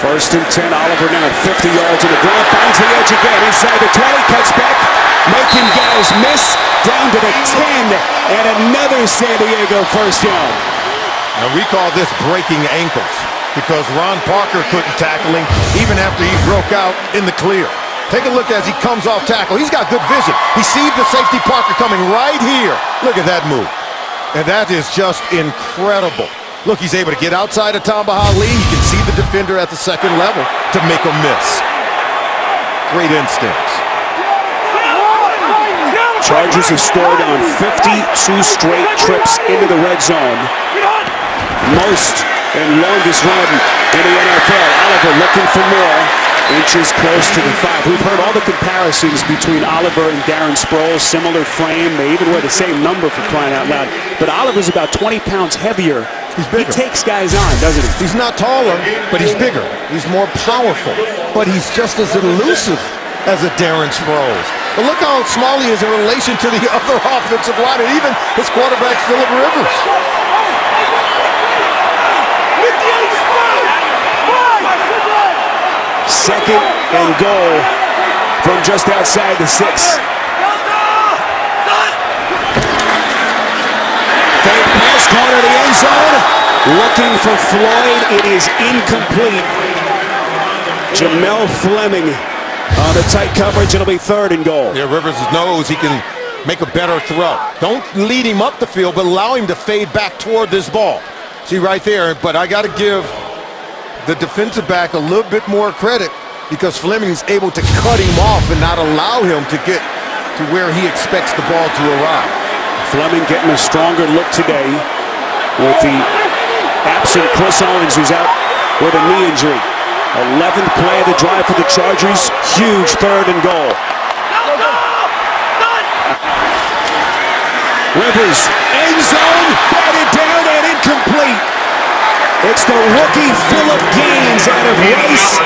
First and 10, Oliver now at 50 yards in the ground, finds the edge again, inside the 20, cuts back, making guys miss, down to the 10, and another San Diego first down. And we call this breaking ankles, because Ron Parker couldn't tackle him even after he broke out in the clear. Take a look as he comes off tackle. He's got good vision. He sees the safety Parker coming right here. Look at that move. And that is just incredible. Look, he's able to get outside of Tamba Hali. He can see the defender at the second level to make a miss. Great instincts. Chargers have scored on 52 straight trips into the red zone. Most and longest run in the NFL. Oliver looking for more. Inches close to the 5. We've heard all the comparisons between Oliver and Darren Sproles. Similar frame. They even wear the same number, for crying out loud. But Oliver's about 20 pounds heavier. He's bigger. He takes guys on, doesn't he? He's not taller, but he's bigger. He's more powerful. but he's just as elusive as a Darren Sproles. But look how small he is in relation to the other offensive line, and even his quarterback, Phillip Rivers. Second and goal from just outside the 6. Fake pass corner to the end zone. Looking for Floyd. It is incomplete. Jamel Fleming on the tight coverage. It'll be 3rd and goal. Yeah, Rivers knows he can make a better throw. Don't lead him up the field, but allow him to fade back toward this ball. See right there, but I got to give the defensive back a little bit more credit because Fleming's able to cut him off and not allow him to get to where he expects the ball to arrive. Fleming getting a stronger look today with the absent Chris Owens, who's out with a knee injury. 11th play of the drive for the Chargers. Huge 3rd and goal. Rivers, end zone, batted down and incomplete. It's the rookie Philip Gaines out of Rice.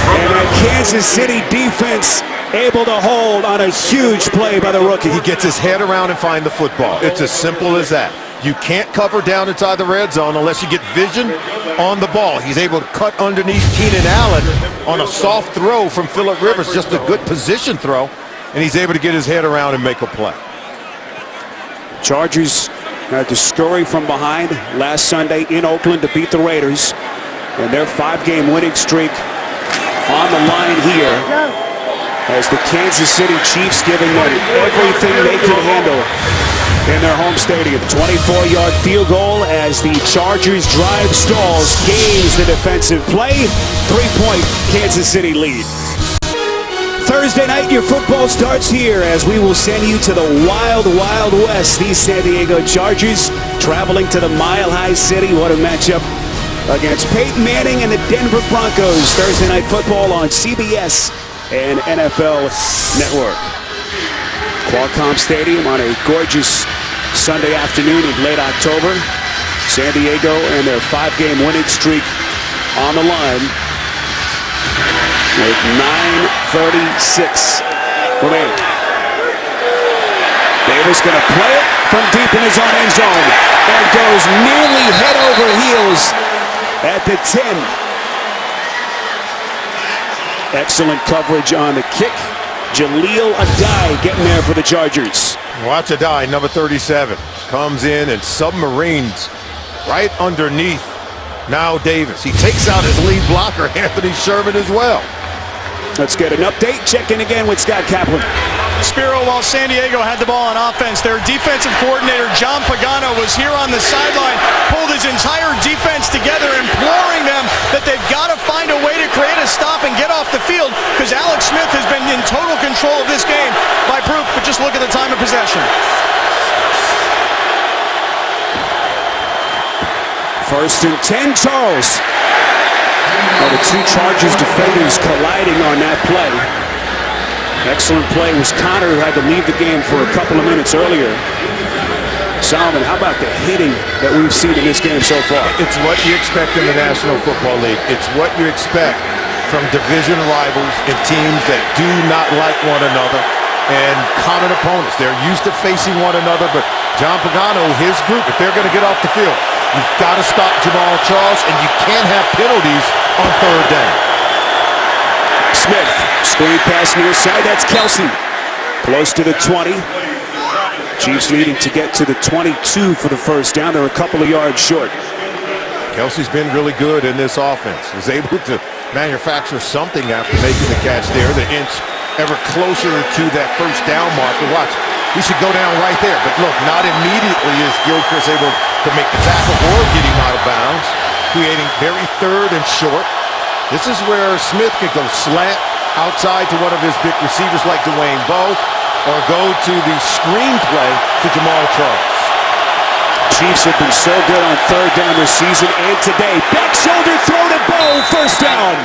And that Kansas City defense able to hold on a huge play by the rookie. He gets his head around and find the football. It's as simple as that. You can't cover down inside the red zone unless you get vision on the ball. He's able to cut underneath Keenan Allen on a soft throw from Phillip Rivers, just a good position throw, and he's able to get his head around and make a play. Chargers had to scurry from behind last Sunday in Oakland to beat the Raiders, and their 5-game winning streak on the line here as the Kansas City Chiefs giving them everything they can handle in their home stadium. 24-yard field goal as the Chargers drive stalls, gains the defensive play. 3-point Kansas City lead. Thursday night, your football starts here as we will send you to the Wild Wild West. These San Diego Chargers traveling to the Mile High City. What a matchup against Peyton Manning and the Denver Broncos. Thursday night football on CBS and NFL Network. Qualcomm Stadium on a gorgeous Sunday afternoon in late October. San Diego and their 5-game winning streak on the line with 9:36 remaining. Davis going to play it from deep in his own end zone and goes nearly head over heels at the 10. Excellent coverage on the kick. Jaleel Adai getting there for the Chargers. Watch Adai, number 37, comes in and submarines right underneath now Davis. He takes out his lead blocker, Anthony Sherman, as well. Let's get an update. Check in again with Scott Kaplan. Spiro, while San Diego had the ball on offense, their defensive coordinator, John Pagano, was here on the sideline, pulled his entire defense together, imploring them that they've got to find a way to create a stop and get off the field because Alex Smith has been in total control of this game by proof, but just look at the time of possession. First and 10, Charles. Well, the two Chargers defenders colliding on that play. Excellent play was Connor, who had to leave the game for a couple of minutes earlier. Solomon, how about the hitting that we've seen in this game so far? It's what you expect in the National Football League. It's what you expect from division rivals and teams that do not like one another and common opponents. They're used to facing one another, but John Pagano, his group, if they're going to get off the field, you've got to stop Jamal Charles, and you can't have penalties on 3rd down. Smith, screen pass near side, that's Kelsey. Close to the 20. Chiefs needing to get to the 22 for the first down. They're a couple of yards short. Kelsey's been really good in this offense. Was able to manufacture something after making the catch there. The inch ever closer to that first down marker. Watch, he should go down right there. But look, not immediately is Gilchrist able to make the tackle or get him out of bounds, creating very 3rd and short. This is where Smith can go slant outside to one of his big receivers like Dwayne Bowe, or go to the screen play to Jamal Charles. Chiefs have been so good on 3rd down this season and today. Back shoulder throw to Bowe, first down.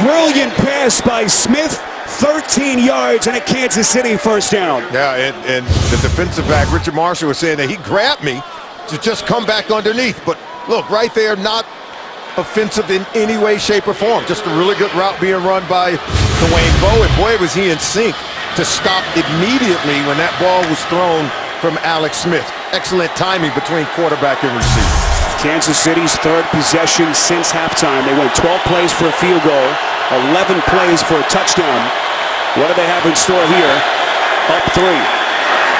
Brilliant pass by Smith. 13 yards and a Kansas City first down. Yeah, and the defensive back, Richard Marshall, was saying that he grabbed me to just come back underneath. But look, right there, not offensive in any way, shape, or form. Just a really good route being run by Dwayne Bowe, and boy, was he in sync to stop immediately when that ball was thrown from Alex Smith. Excellent timing between quarterback and receiver. Kansas City's third possession since halftime. They went 12 plays for a field goal, 11 plays for a touchdown. What do they have in store here? Up 3.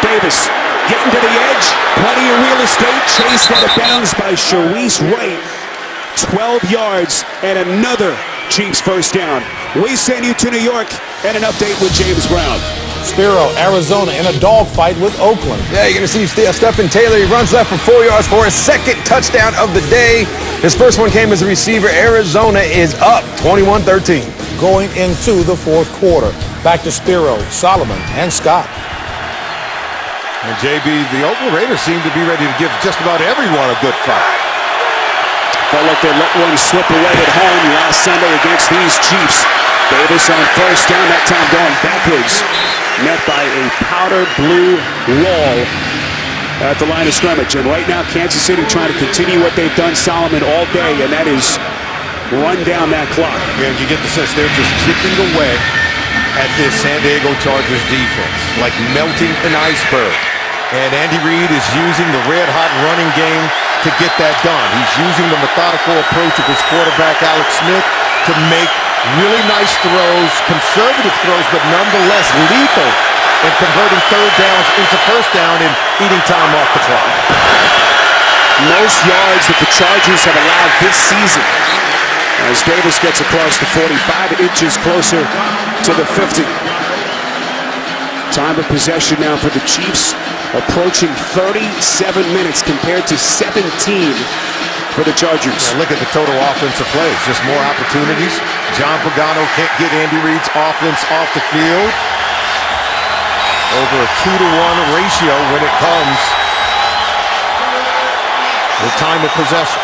Davis getting to the edge. Plenty of real estate. Chased out of bounds by Sharice Wright. 12 yards and another Chiefs first down. We send you to New York and an update with James Brown. Spiro, Arizona, in a dogfight with Oakland. Yeah, you're going to see Stephen Taylor. He runs left for 4 yards for his second touchdown of the day. His first one came as a receiver. Arizona is up 21-13. Going into the fourth quarter. Back to Spiro, Solomon, and Scott. And JB, the Oakland Raiders seem to be ready to give just about everyone a good fight. Felt like they let one slip away at home last Sunday against these Chiefs. Davis on first down, that time going backwards. Met by a powder blue wall at the line of scrimmage. And right now, Kansas City trying to continue what they've done, Solomon, all day, and that is run down that clock. Yeah, you get the sense they're just chipping away at this San Diego Chargers defense, like melting an iceberg. And Andy Reid is using the red-hot running game to get that done. He's using the methodical approach of his quarterback, Alex Smith, to make really nice throws, conservative throws, but nonetheless lethal in converting third downs into first down and eating time off the clock. Most yards that the Chargers have allowed this season as Davis gets across the 45, inches closer to the 50. Time of possession now for the Chiefs, approaching 37 minutes compared to 17 for the Chargers. Now look at the total offensive plays, just more opportunities. John Pagano can't get Andy Reid's offense off the field. Over a 2-to-1 ratio when it comes to time of possession.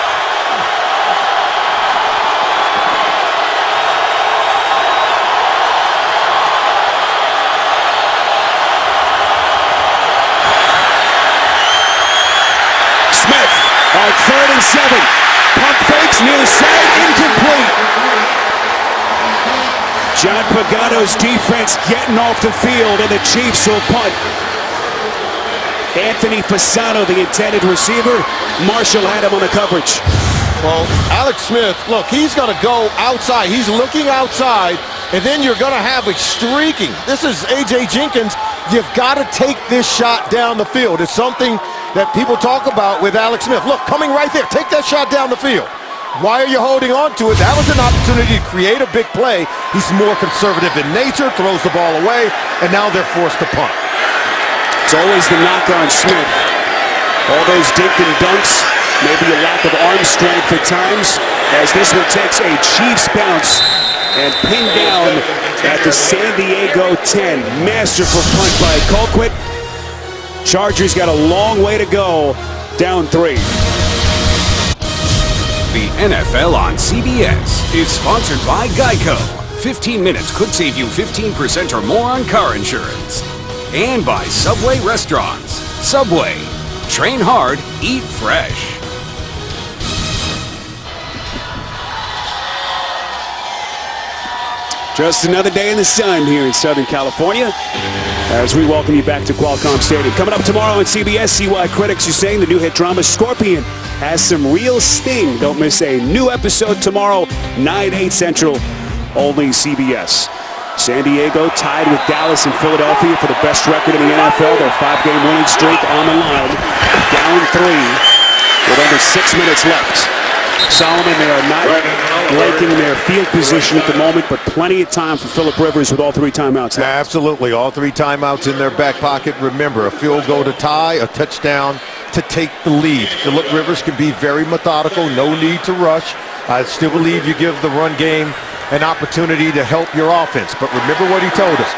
Smith on 3rd and 7. Pump fakes near side, incomplete. John Pagano's defense getting off the field, and the Chiefs will punt. Anthony Fasano, the intended receiver. Marshall had him on the coverage. Well, Alex Smith, look, he's going to go outside. He's looking outside, and then you're going to have a streaking. This is A.J. Jenkins. You've got to take this shot down the field. It's something that people talk about with Alex Smith. Look, coming right there. Take that shot down the field. Why are you holding on to it? That was an opportunity to create a big play. He's more conservative in nature, throws the ball away, and now they're forced to punt. It's always the knock on Smith. All those dink and dunks, maybe a lack of arm strength at times, as this one takes a Chiefs bounce and pinned down at the San Diego 10. Masterful punt by Colquitt. Chargers got a long way to go, down 3. The NFL on CBS is sponsored by Geico. 15 minutes could save you 15% or more on car insurance. And by Subway Restaurants. Subway. Train hard, eat fresh. Just another day in the sun here in Southern California as we welcome you back to Qualcomm Stadium. Coming up tomorrow on CBS, see why critics are saying the new hit drama Scorpion has some real sting. Don't miss a new episode tomorrow, 9/8 Central, only CBS. San Diego tied with Dallas and Philadelphia for the best record in the NFL. Their 5-game winning streak on the line, down 3 with under 6 minutes left. Solomon, they are not liking their field position at the moment, but plenty of time for Phillip Rivers with all 3 timeouts left. Absolutely, all 3 timeouts in their back pocket. Remember, a field goal to tie, a touchdown to take the lead. Phillip Rivers can be very methodical, no need to rush. I still believe you give the run game an opportunity to help your offense. But remember what he told us.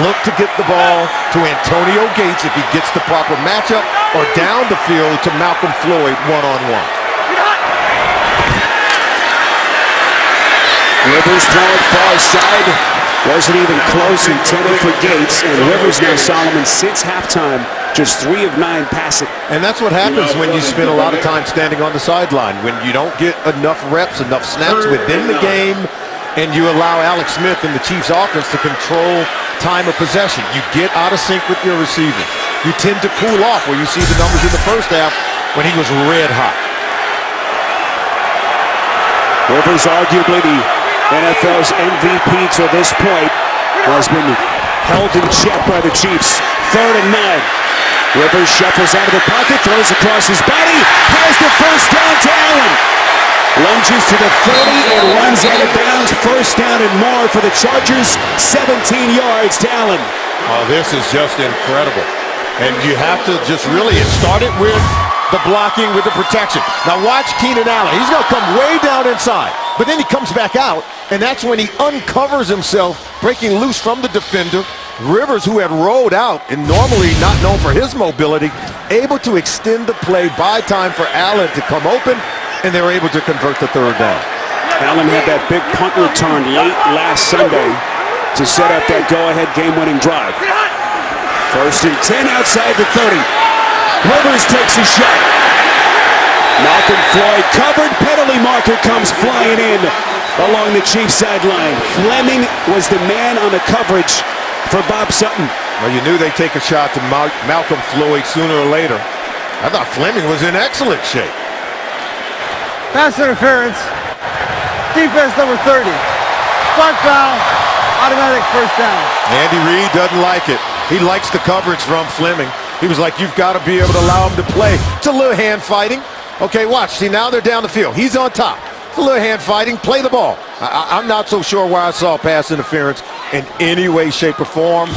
Look to get the ball to Antonio Gates if he gets the proper matchup, or down the field to Malcolm Floyd one-on-one. Rivers throwing far side. Wasn't even close, intended for Gates. And Rivers now, Solomon, since halftime, just 3 of 9 passing. And that's what happens when you spend a lot of time standing on the sideline. When you don't get enough reps, enough snaps within the game, and you allow Alex Smith and the Chiefs offense to control time of possession. You get out of sync with your receiver. You tend to cool off, where you see the numbers in the first half when he was red hot. Rivers, arguably the NFL's MVP to this point, has been held in check by the Chiefs. 3rd and 9. Rivers shuffles out of the pocket, throws across his body, has the first down to Allen. Lunges to the 30 and runs out of bounds. First down and more for the Chargers. 17 yards to Allen. Oh, this is just incredible. And you have to just really, it started with the blocking, with the protection. Now watch Keenan Allen. He's going to come way down inside, but then he comes back out, and that's when he uncovers himself, breaking loose from the defender. Rivers, who had rolled out and normally not known for his mobility, able to extend the play, buy time for Allen to come open, and they were able to convert the 3rd down. Allen had that big punt return late last Sunday to set up that go-ahead game-winning drive. 1st and 10 outside the 30. Rivers takes a shot. Malcolm Floyd covered. Penalty marker comes flying in along the Chiefs sideline. Fleming was the man on the coverage for Bob Sutton. Well, you knew they'd take a shot to Malcolm Floyd sooner or later. I thought Fleming was in excellent shape. Pass interference. Defense number 30. Spot foul. Automatic first down. Andy Reid doesn't like it. He likes the coverage from Fleming. He was like, you've got to be able to allow him to play. It's a little hand fighting. Okay, watch. See, now they're down the field. He's on top. It's a little hand fighting. Play the ball. I'm not so sure why I saw pass interference in any way, shape, or form.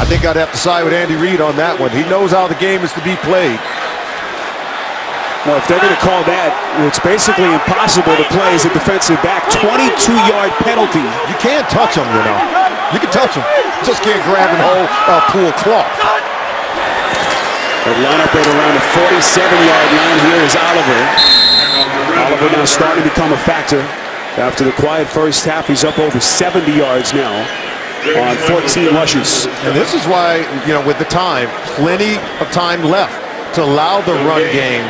I think I'd have to side with Andy Reid on that one. He knows how the game is to be played. Well, if they're going to call that, it's basically impossible to play as a defensive back. 22-yard penalty. You can't touch him, you know. You can touch him. Just can't grab and hold pull cloth. They line up right around the 47-yard line. Here is Oliver. Oliver now starting to become a factor. After the quiet first half, he's up over 70 yards now on 14 rushes. And this is why, you know, with the time, plenty of time left to allow the run game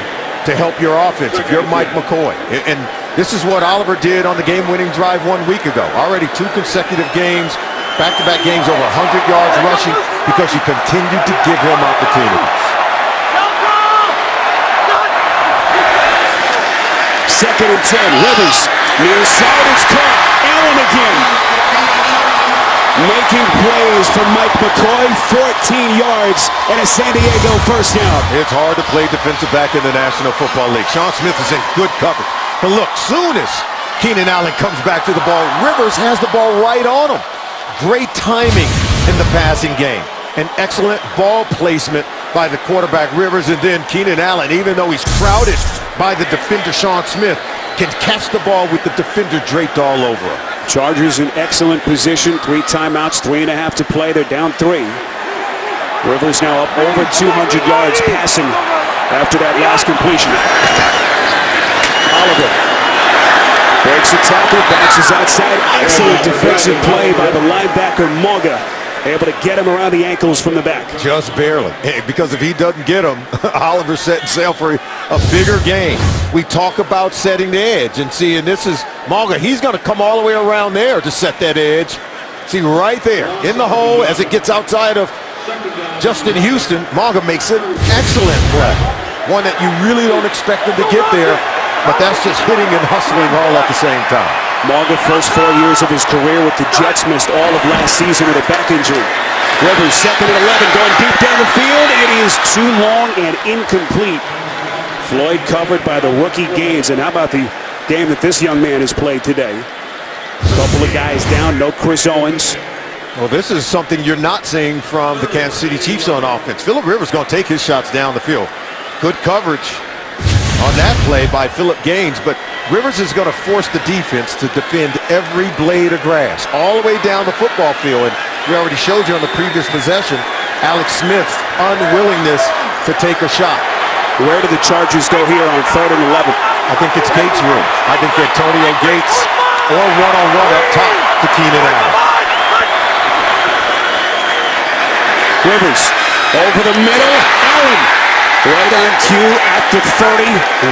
to help your offense if you're Mike McCoy. And this is what Oliver did on the game-winning drive 1 week ago. Already 2 consecutive games, back-to-back games over 100 yards rushing because you continued to give him opportunities. 2nd and 10. Rivers near side. It's caught. Allen again. Making plays for Mike McCoy. 14 yards and a San Diego first down. It's hard to play defensive back in the National Football League. Sean Smith is in good coverage. But look, soon as Keenan Allen comes back to the ball, Rivers has the ball right on him. Great timing in the passing game. An excellent ball placement by the quarterback Rivers, and then Keenan Allen, even though he's crowded by the defender Sean Smith, can catch the ball with the defender draped all over him. Chargers in excellent position. 3 timeouts, 3.5 to play. They're down 3. Rivers now up over 200 yards passing after that last completion. Oliver breaks a tackle, bounces outside. Excellent defensive play by the linebacker Morga. Able to get him around the ankles from the back. Just barely. Because if he doesn't get him, Oliver's setting sail for a bigger game. We talk about setting the edge. And see, and this is Morga. He's going to come all the way around there to set that edge. See, right there in the hole as it gets outside of Justin Houston. Morga makes an excellent play. One that you really don't expect him to get there. But that's just hitting and hustling all at the same time. Morga, first 4 years of his career with the Jets, missed all of last season with a back injury. Rivers, 2nd and 11, going deep down the field. It is too long and incomplete. Floyd covered by the rookie Gaines. And how about the game that this young man has played today? A couple of guys down, no Chris Owens. Well, this is something you're not seeing from the Kansas City Chiefs on offense. Phillip Rivers going to take his shots down the field. Good coverage on that play by Phillip Gaines, but Rivers is going to force the defense to defend every blade of grass all the way down the football field. And we already showed you on the previous possession Alex Smith's unwillingness to take a shot. Where do the Chargers go here on 3rd and 11? I think it's Gates' room. I think Antonio Gates or one-on-one up top to Keenan Allen. Rivers Over the middle, Allen. Right on cue at the 30.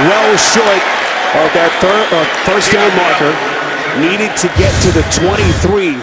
Well short of that first down marker. Needed to get to the 23.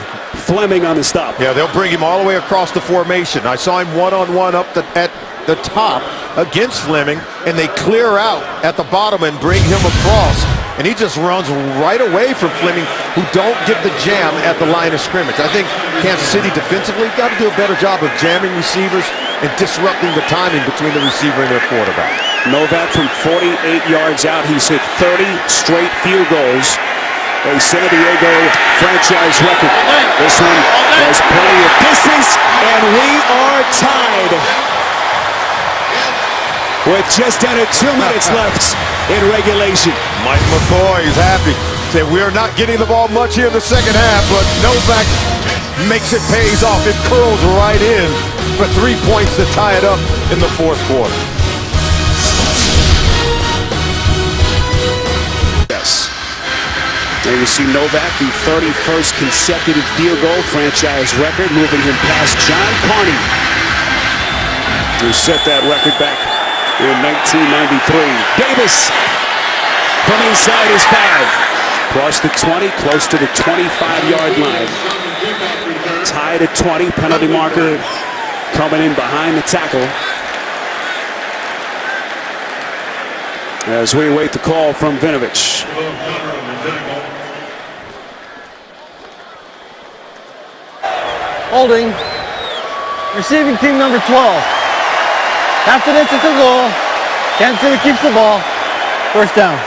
Fleming on the stop. Yeah, they'll bring him all the way across the formation. I saw him one-on-one up at the top against Fleming, and they clear out at the bottom and bring him across. And he just runs right away from Fleming, who don't give the jam at the line of scrimmage. I think Kansas City defensively got to do a better job of jamming receivers and disrupting the timing between the receiver and their quarterback. Novak from 48 yards out. He's hit 30 straight field goals. A San Diego franchise record. This one has plenty of distance, and we are tied with just under 2 minutes left in regulation. Mike McCoy is happy. Said we're not getting the ball much here in the second half, but Novak makes it, pays off. It curls right in for 3 points to tie it up in the fourth quarter. Yes. There you see Novak, the 31st consecutive field goal franchise record, moving him past John Carney, who set that record back in 1993. Davis from inside his 5. Across the 20, close to the 25-yard line. Tied at 20, penalty marker coming in behind the tackle. As we await the call from Vinovich. Holding. Receiving team number 12. After this, it's a goal. Kansas City keeps the ball. First down.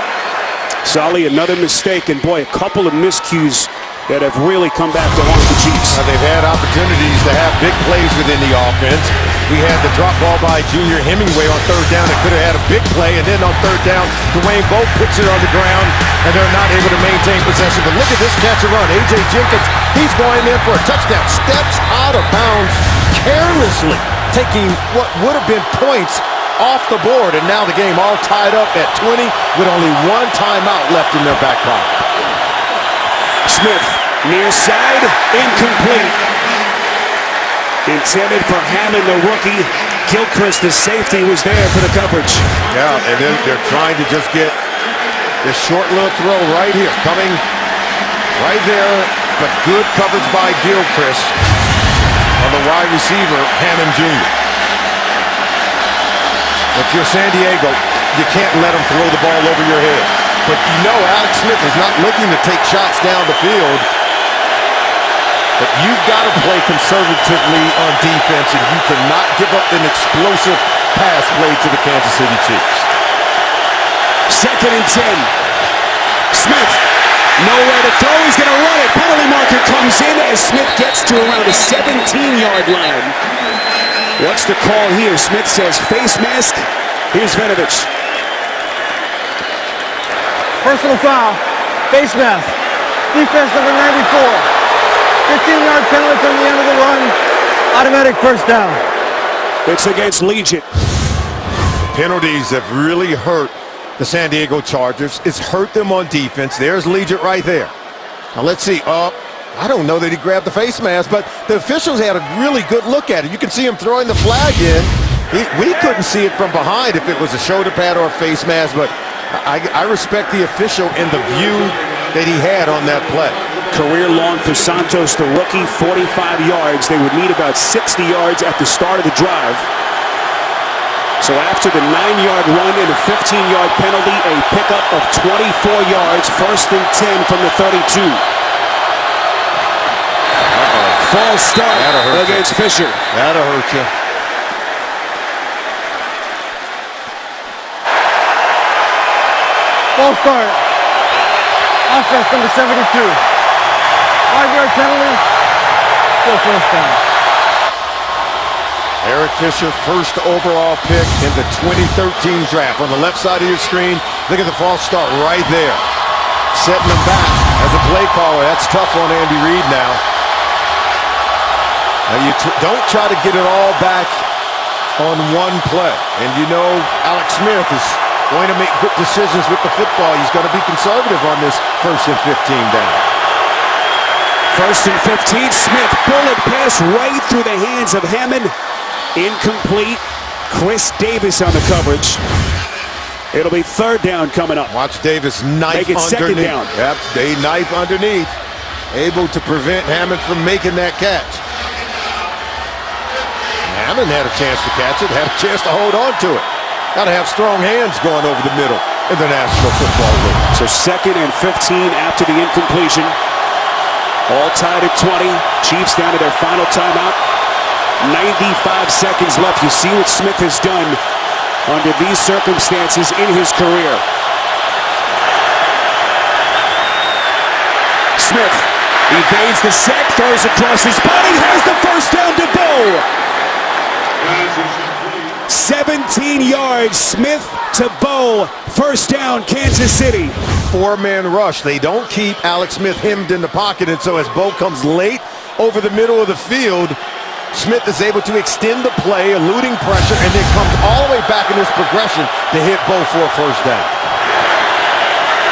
Solly, another mistake, and boy, a couple of miscues that have really come back to haunt the Chiefs. They've had opportunities to have big plays within the offense. We had the drop ball by Junior Hemingway on third down. It could have had a big play, and then on third down, Dwayne Bowe puts it on the ground, and they're not able to maintain possession. But look at this catch and run. A.J. Jenkins, he's going in for a touchdown. Steps out of bounds carelessly, taking what would have been points off the board, and now the game all tied up at 20 with only one timeout left in their back pocket. Smith, near side, incomplete. Intended for Hammond, the rookie. Gilchrist, the safety, was there for the coverage. Yeah, and then they're trying to just get this short little throw right here, coming right there, but good coverage by Gilchrist on the wide receiver, Hammond Jr. If you're San Diego, you can't let them throw the ball over your head. But you know Alex Smith is not looking to take shots down the field. But you've got to play conservatively on defense, and you cannot give up an explosive pass play to the Kansas City Chiefs. 2nd and 10. Smith, nowhere to throw. He's going to run it. Penalty marker comes in as Smith gets to around the 17-yard line. What's the call here? Smith says face mask. Here's Vinovich. Personal foul. Face mask. Defense number 94. 15-yard penalty from the end of the run. Automatic first down. It's against Legion. Penalties have really hurt the San Diego Chargers. It's hurt them on defense. There's Legion right there. Now let's see. I don't know that he grabbed the face mask, but the officials had a really good look at it. You can see him throwing the flag in. We couldn't see it from behind if it was a shoulder pad or a face mask, but I respect the official in the view that he had on that play. Career long for Santos, the rookie, 45 yards. They would need about 60 yards at the start of the drive. So after the 9-yard run and a 15-yard penalty, a pickup of 24 yards, 1st and 10 from the 32. False start against Fisher. That'll hurt you. False start. Offense number 72. 5-yard penalty. Still first down. Eric Fisher, first overall pick in the 2013 draft. On the left side of your screen, look at the false start right there. Setting them back as a play caller. That's tough on Andy Reid now. Now you don't try to get it all back on one play. And you know Alex Smith is going to make good decisions with the football. He's going to be conservative on this 1st and 15 down. 1st and 15, Smith, bullet pass right through the hands of Hammond. incomplete. Chris Davis on the coverage. It'll be third down coming up. Watch Davis knife Make it second underneath. down. Yep, they knife underneath. Able to prevent Hammond from making that catch. Hammond had a chance to catch it, had a chance to hold on to it. Got to have strong hands going over the middle in the National Football League. So 2nd and 15 after the incompletion. All tied at 20. Chiefs down to their final timeout. 95 seconds left. You see what Smith has done under these circumstances in his career. Smith evades the sack, throws across his body, has the first down to Bow. 17 yards, Smith to Bow. First down, Kansas City. 4-man rush. They don't keep Alex Smith hemmed in the pocket, and so as Bow comes late over the middle of the field, Smith is able to extend the play, eluding pressure, and then comes all the way back in his progression to hit Bow for a first down.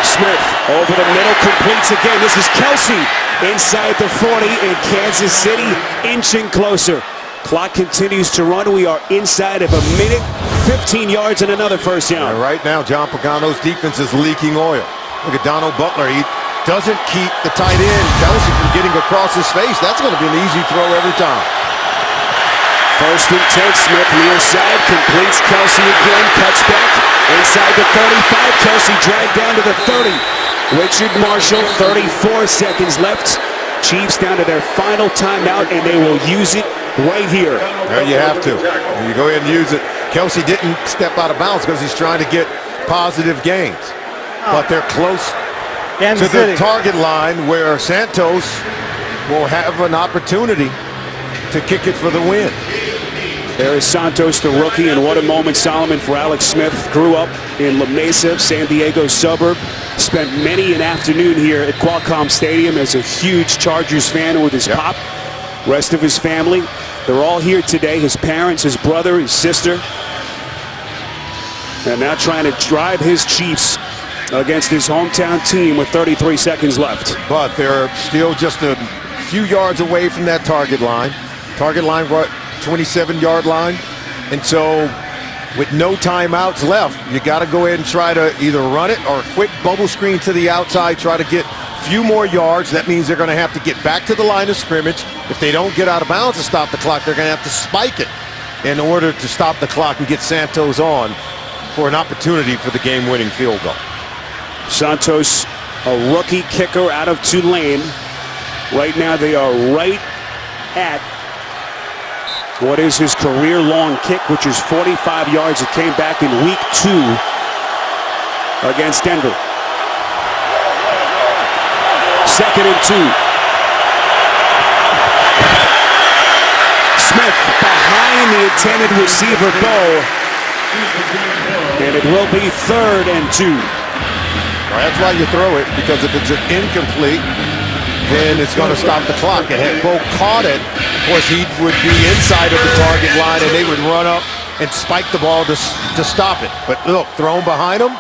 Smith over the middle, completes again. This is Kelsey inside the 40, and Kansas City inching closer. Clock continues to run. We are inside of a minute, 15 yards, and another first down. And right now, John Pagano's defense is leaking oil. Look at Donald Butler. He doesn't keep the tight end, Kelsey, from getting across his face. That's going to be an easy throw every time. First and 10, Smith near side, completes Kelsey again, cuts back inside the 35. Kelsey dragged down to the 30. Richard Marshall, 34 seconds left. Chiefs down to their final timeout, and they will use it right here. There you have to. You go ahead and use it. Kelsey didn't step out of bounds because he's trying to get positive gains. But they're close to the target line where Santos will have an opportunity to kick it for the win. There is Santos, the rookie, and what a moment, Solomon, for Alex Smith. Grew up in La Mesa, San Diego suburb. Spent many an afternoon here at Qualcomm Stadium as a huge Chargers fan with his pop. Rest of his family, they're all here today. His parents, his brother, his sister. And now trying to drive his Chiefs against his hometown team with 33 seconds left. But they're still just a few yards away from that target line. Target line, what, 27-yard line? And so with no timeouts left, you got to go ahead and try to either run it or a quick bubble screen to the outside, try to get a few more yards. That means they're going to have to get back to the line of scrimmage. If they don't get out of bounds to stop the clock, they're going to have to spike it in order to stop the clock and get Santos on for an opportunity for the game-winning field goal. Santos, a rookie kicker out of Tulane. Right now they are right at what is his career-long kick, which is 45 yards. It came back in week 2 against Denver. 2nd and 2. Smith behind the intended receiver, Bow. And it will be 3rd and 2. Well, that's why you throw it, because if it's an incomplete, then it's going to stop the clock. And had Bow caught it, of course, he would be inside of the target line, and they would run up and spike the ball to stop it. But look, thrown behind them,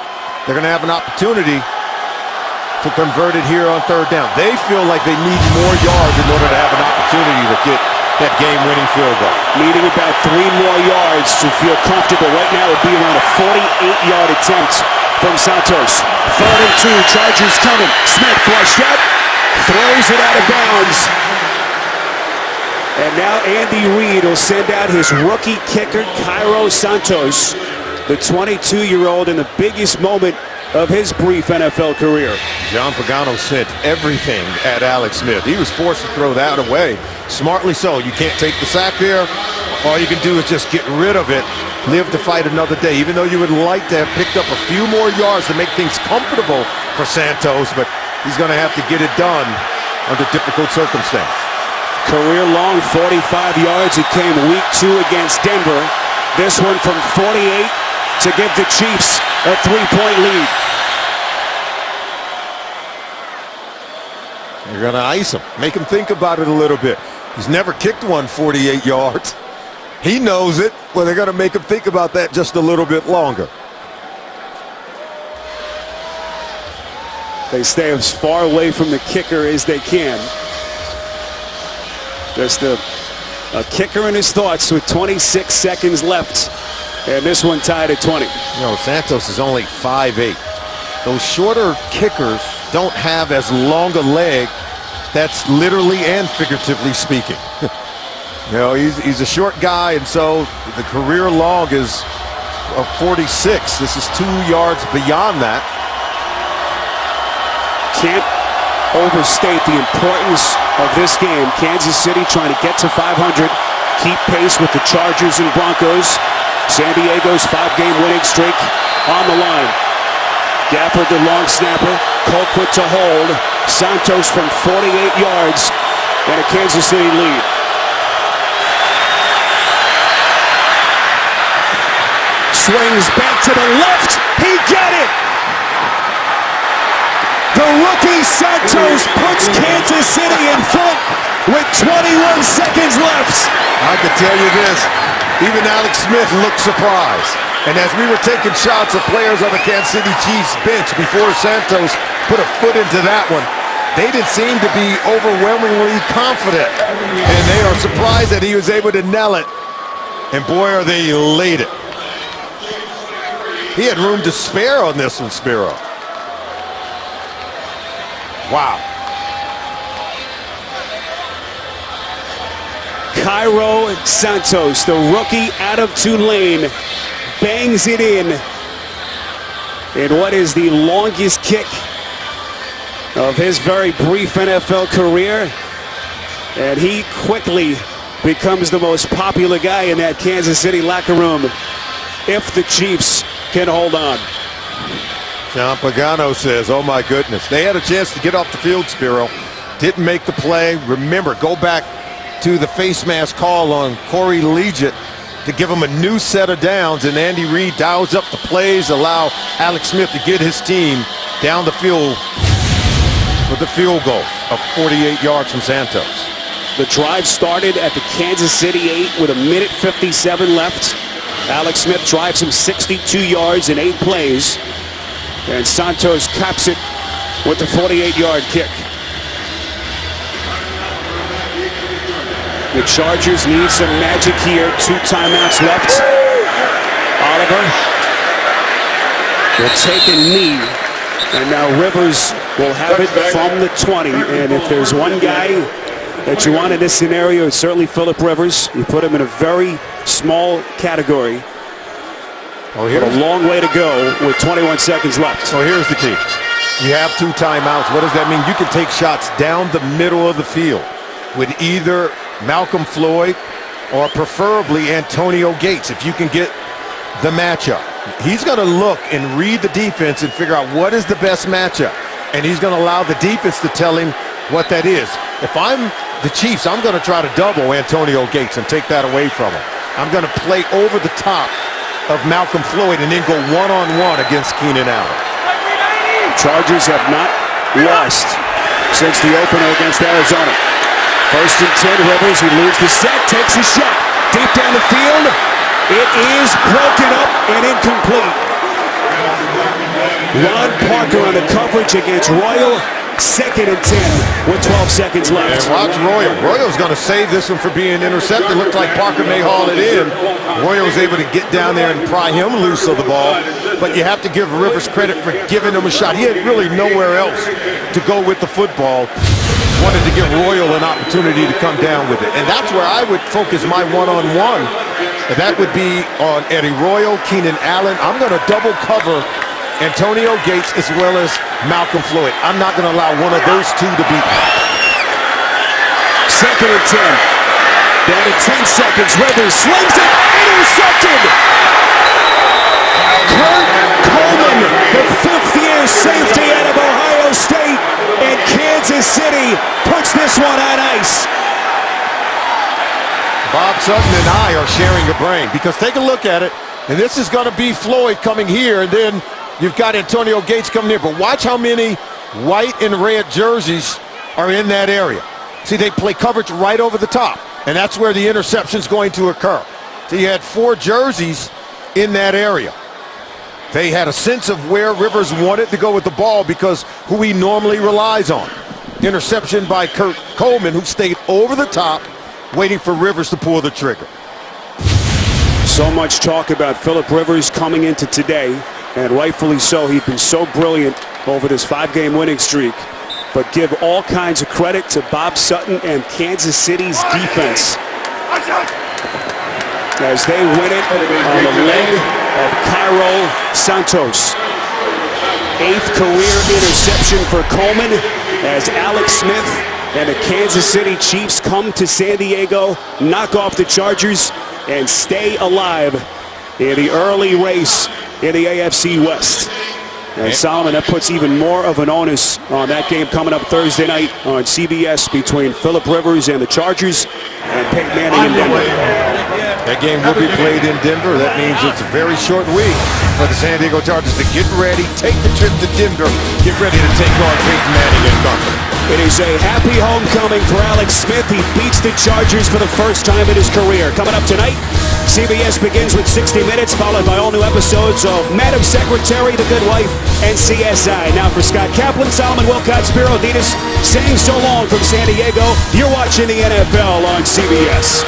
they're going to have an opportunity to convert it here on 3rd down. They feel like they need more yards in order to have an opportunity to get that game-winning field goal. Needing about 3 more yards to feel comfortable. Right now it would be around a 48-yard attempt from Santos. 3rd and 2, Chargers coming. Smith flushed out, throws it out of bounds. And now Andy Reid will send out his rookie kicker, Cairo Santos, the 22-year-old, in the biggest moment of his brief NFL career. John Pagano sent everything at Alex Smith. He was forced to throw that away. Smartly so. You can't take the sack there. All you can do is just get rid of it, live to fight another day, even though you would like to have picked up a few more yards to make things comfortable for Santos, but he's going to have to get it done under difficult circumstances. Career long, 45 yards. It came week 2 against Denver. This one from 48 to give the Chiefs a 3-point lead. You're going to ice him, make him think about it a little bit. He's never kicked one 48 yards. He knows it. Well, they're going to make him think about that just a little bit longer. They stay as far away from the kicker as they can. Just a A kicker in his thoughts with 26 seconds left. And this one tied at 20. You know, Santos is only 5'8". Those shorter kickers don't have as long a leg. That's literally and figuratively speaking. You know, he's a short guy, and so the career log is 46. This is 2 yards beyond that. Can't overstate the importance of this game. Kansas City trying to get to 500, keep pace with the Chargers and Broncos. San Diego's 5-game winning streak on the line. Gafford, the long snapper. Colquitt to hold. Santos from 48 yards and a Kansas City lead. Swings back to the left. He got it. The rookie Santos puts Kansas City in front with 21 seconds left. I can tell you this, even Alex Smith looked surprised. And as we were taking shots of players on the Kansas City Chiefs bench before Santos put a foot into that one, they didn't seem to be overwhelmingly confident. And they are surprised that he was able to nail it. And boy, are they elated. He had room to spare on this one, Spiro. Wow. Cairo Santos, the rookie out of Tulane, bangs it in what is the longest kick of his very brief NFL career. And he quickly becomes the most popular guy in that Kansas City locker room if the Chiefs can hold on. John Pagano says, oh my goodness. They had a chance to get off the field, Spiro. Didn't make the play. Remember, go back to the face mask call on Corey Liuget to give him a new set of downs, and Andy Reid dials up the plays, allow Alex Smith to get his team down the field for the field goal of 48 yards from Santos. The drive started at the Kansas City 8 with 1:57 left. Alex Smith drives him 62 yards in 8 plays. And Santos caps it with the 48-yard kick. The Chargers need some magic here. 2 timeouts left. Oliver will take a knee. And now Rivers will have it from the 20. And if there's one guy that you want in this scenario, it's certainly Phillip Rivers. You put him in a very small category. Oh, But a long way to go with 21 seconds left. So here's the key. You have 2 timeouts. What does that mean? You can take shots down the middle of the field with either Malcolm Floyd or preferably Antonio Gates if you can get the matchup. He's going to look and read the defense and figure out what is the best matchup. And he's going to allow the defense to tell him what that is. If I'm the Chiefs, I'm going to try to double Antonio Gates and take that away from him. I'm going to play over the top of Malcolm Floyd and then go one-on-one against Keenan Allen. Chargers have not lost since the opener against Arizona. 1st and 10, Rivers, he leads the set, takes a shot. Deep down the field, it is broken up and incomplete. Ron Parker on the coverage against Royal. 2nd and 10 with 12 seconds left. And watch Royal. Royal's going to save this one for being intercepted. Looked like Parker may haul it in. Royal was able to get down there and pry him loose of the ball. But you have to give Rivers credit for giving him a shot. He had really nowhere else to go with the football. Wanted to give Royal an opportunity to come down with it. And that's where I would focus my one-on-one. And that would be on Eddie Royal, Keenan Allen. I'm going to double cover Antonio Gates as well as Malcolm Floyd. I'm not going to allow one of those 2 to beat me. 2nd and 10. Down to 10 seconds. Rivers slings it. Intercepted. Kurt Coleman, the 5th-year safety out of Ohio State. And Kansas City puts this one on ice. Bob Sutton and I are sharing a brain because take a look at it. And this is going to be Floyd coming here, and then you've got Antonio Gates coming here. But watch how many white and red jerseys are in that area. See, they play coverage right over the top, and that's where the interception's going to occur. So you had 4 jerseys in that area. They had a sense of where Rivers wanted to go with the ball because who he normally relies on. Interception by Kurt Coleman, who stayed over the top, waiting for Rivers to pull the trigger. So much talk about Phillip Rivers coming into today, and rightfully so. He's been so brilliant over this 5-game winning streak. But give all kinds of credit to Bob Sutton and Kansas City's defense as they win it on the leg of Cairo Santos. 8th career interception for Coleman as Alex Smith and the Kansas City Chiefs come to San Diego, knock off the Chargers, and stay alive in the early race in the AFC West. And Solomon, that puts even more of an onus on that game coming up Thursday night on CBS between Phillip Rivers and the Chargers and Peyton Manning in Denver. That game will be played in Denver. That means it's a very short week for the San Diego Chargers to get ready, take the trip to Denver, get ready to take on Peyton Manning and company. It is a happy homecoming for Alex Smith. He beats the Chargers for the first time in his career. Coming up tonight, CBS begins with 60 Minutes, followed by all new episodes of Madam Secretary, The Good Wife, and CSI. Now for Scott Kaplan, Solomon Wilcott, Spiro Dedes saying so long from San Diego. You're watching the NFL on CBS.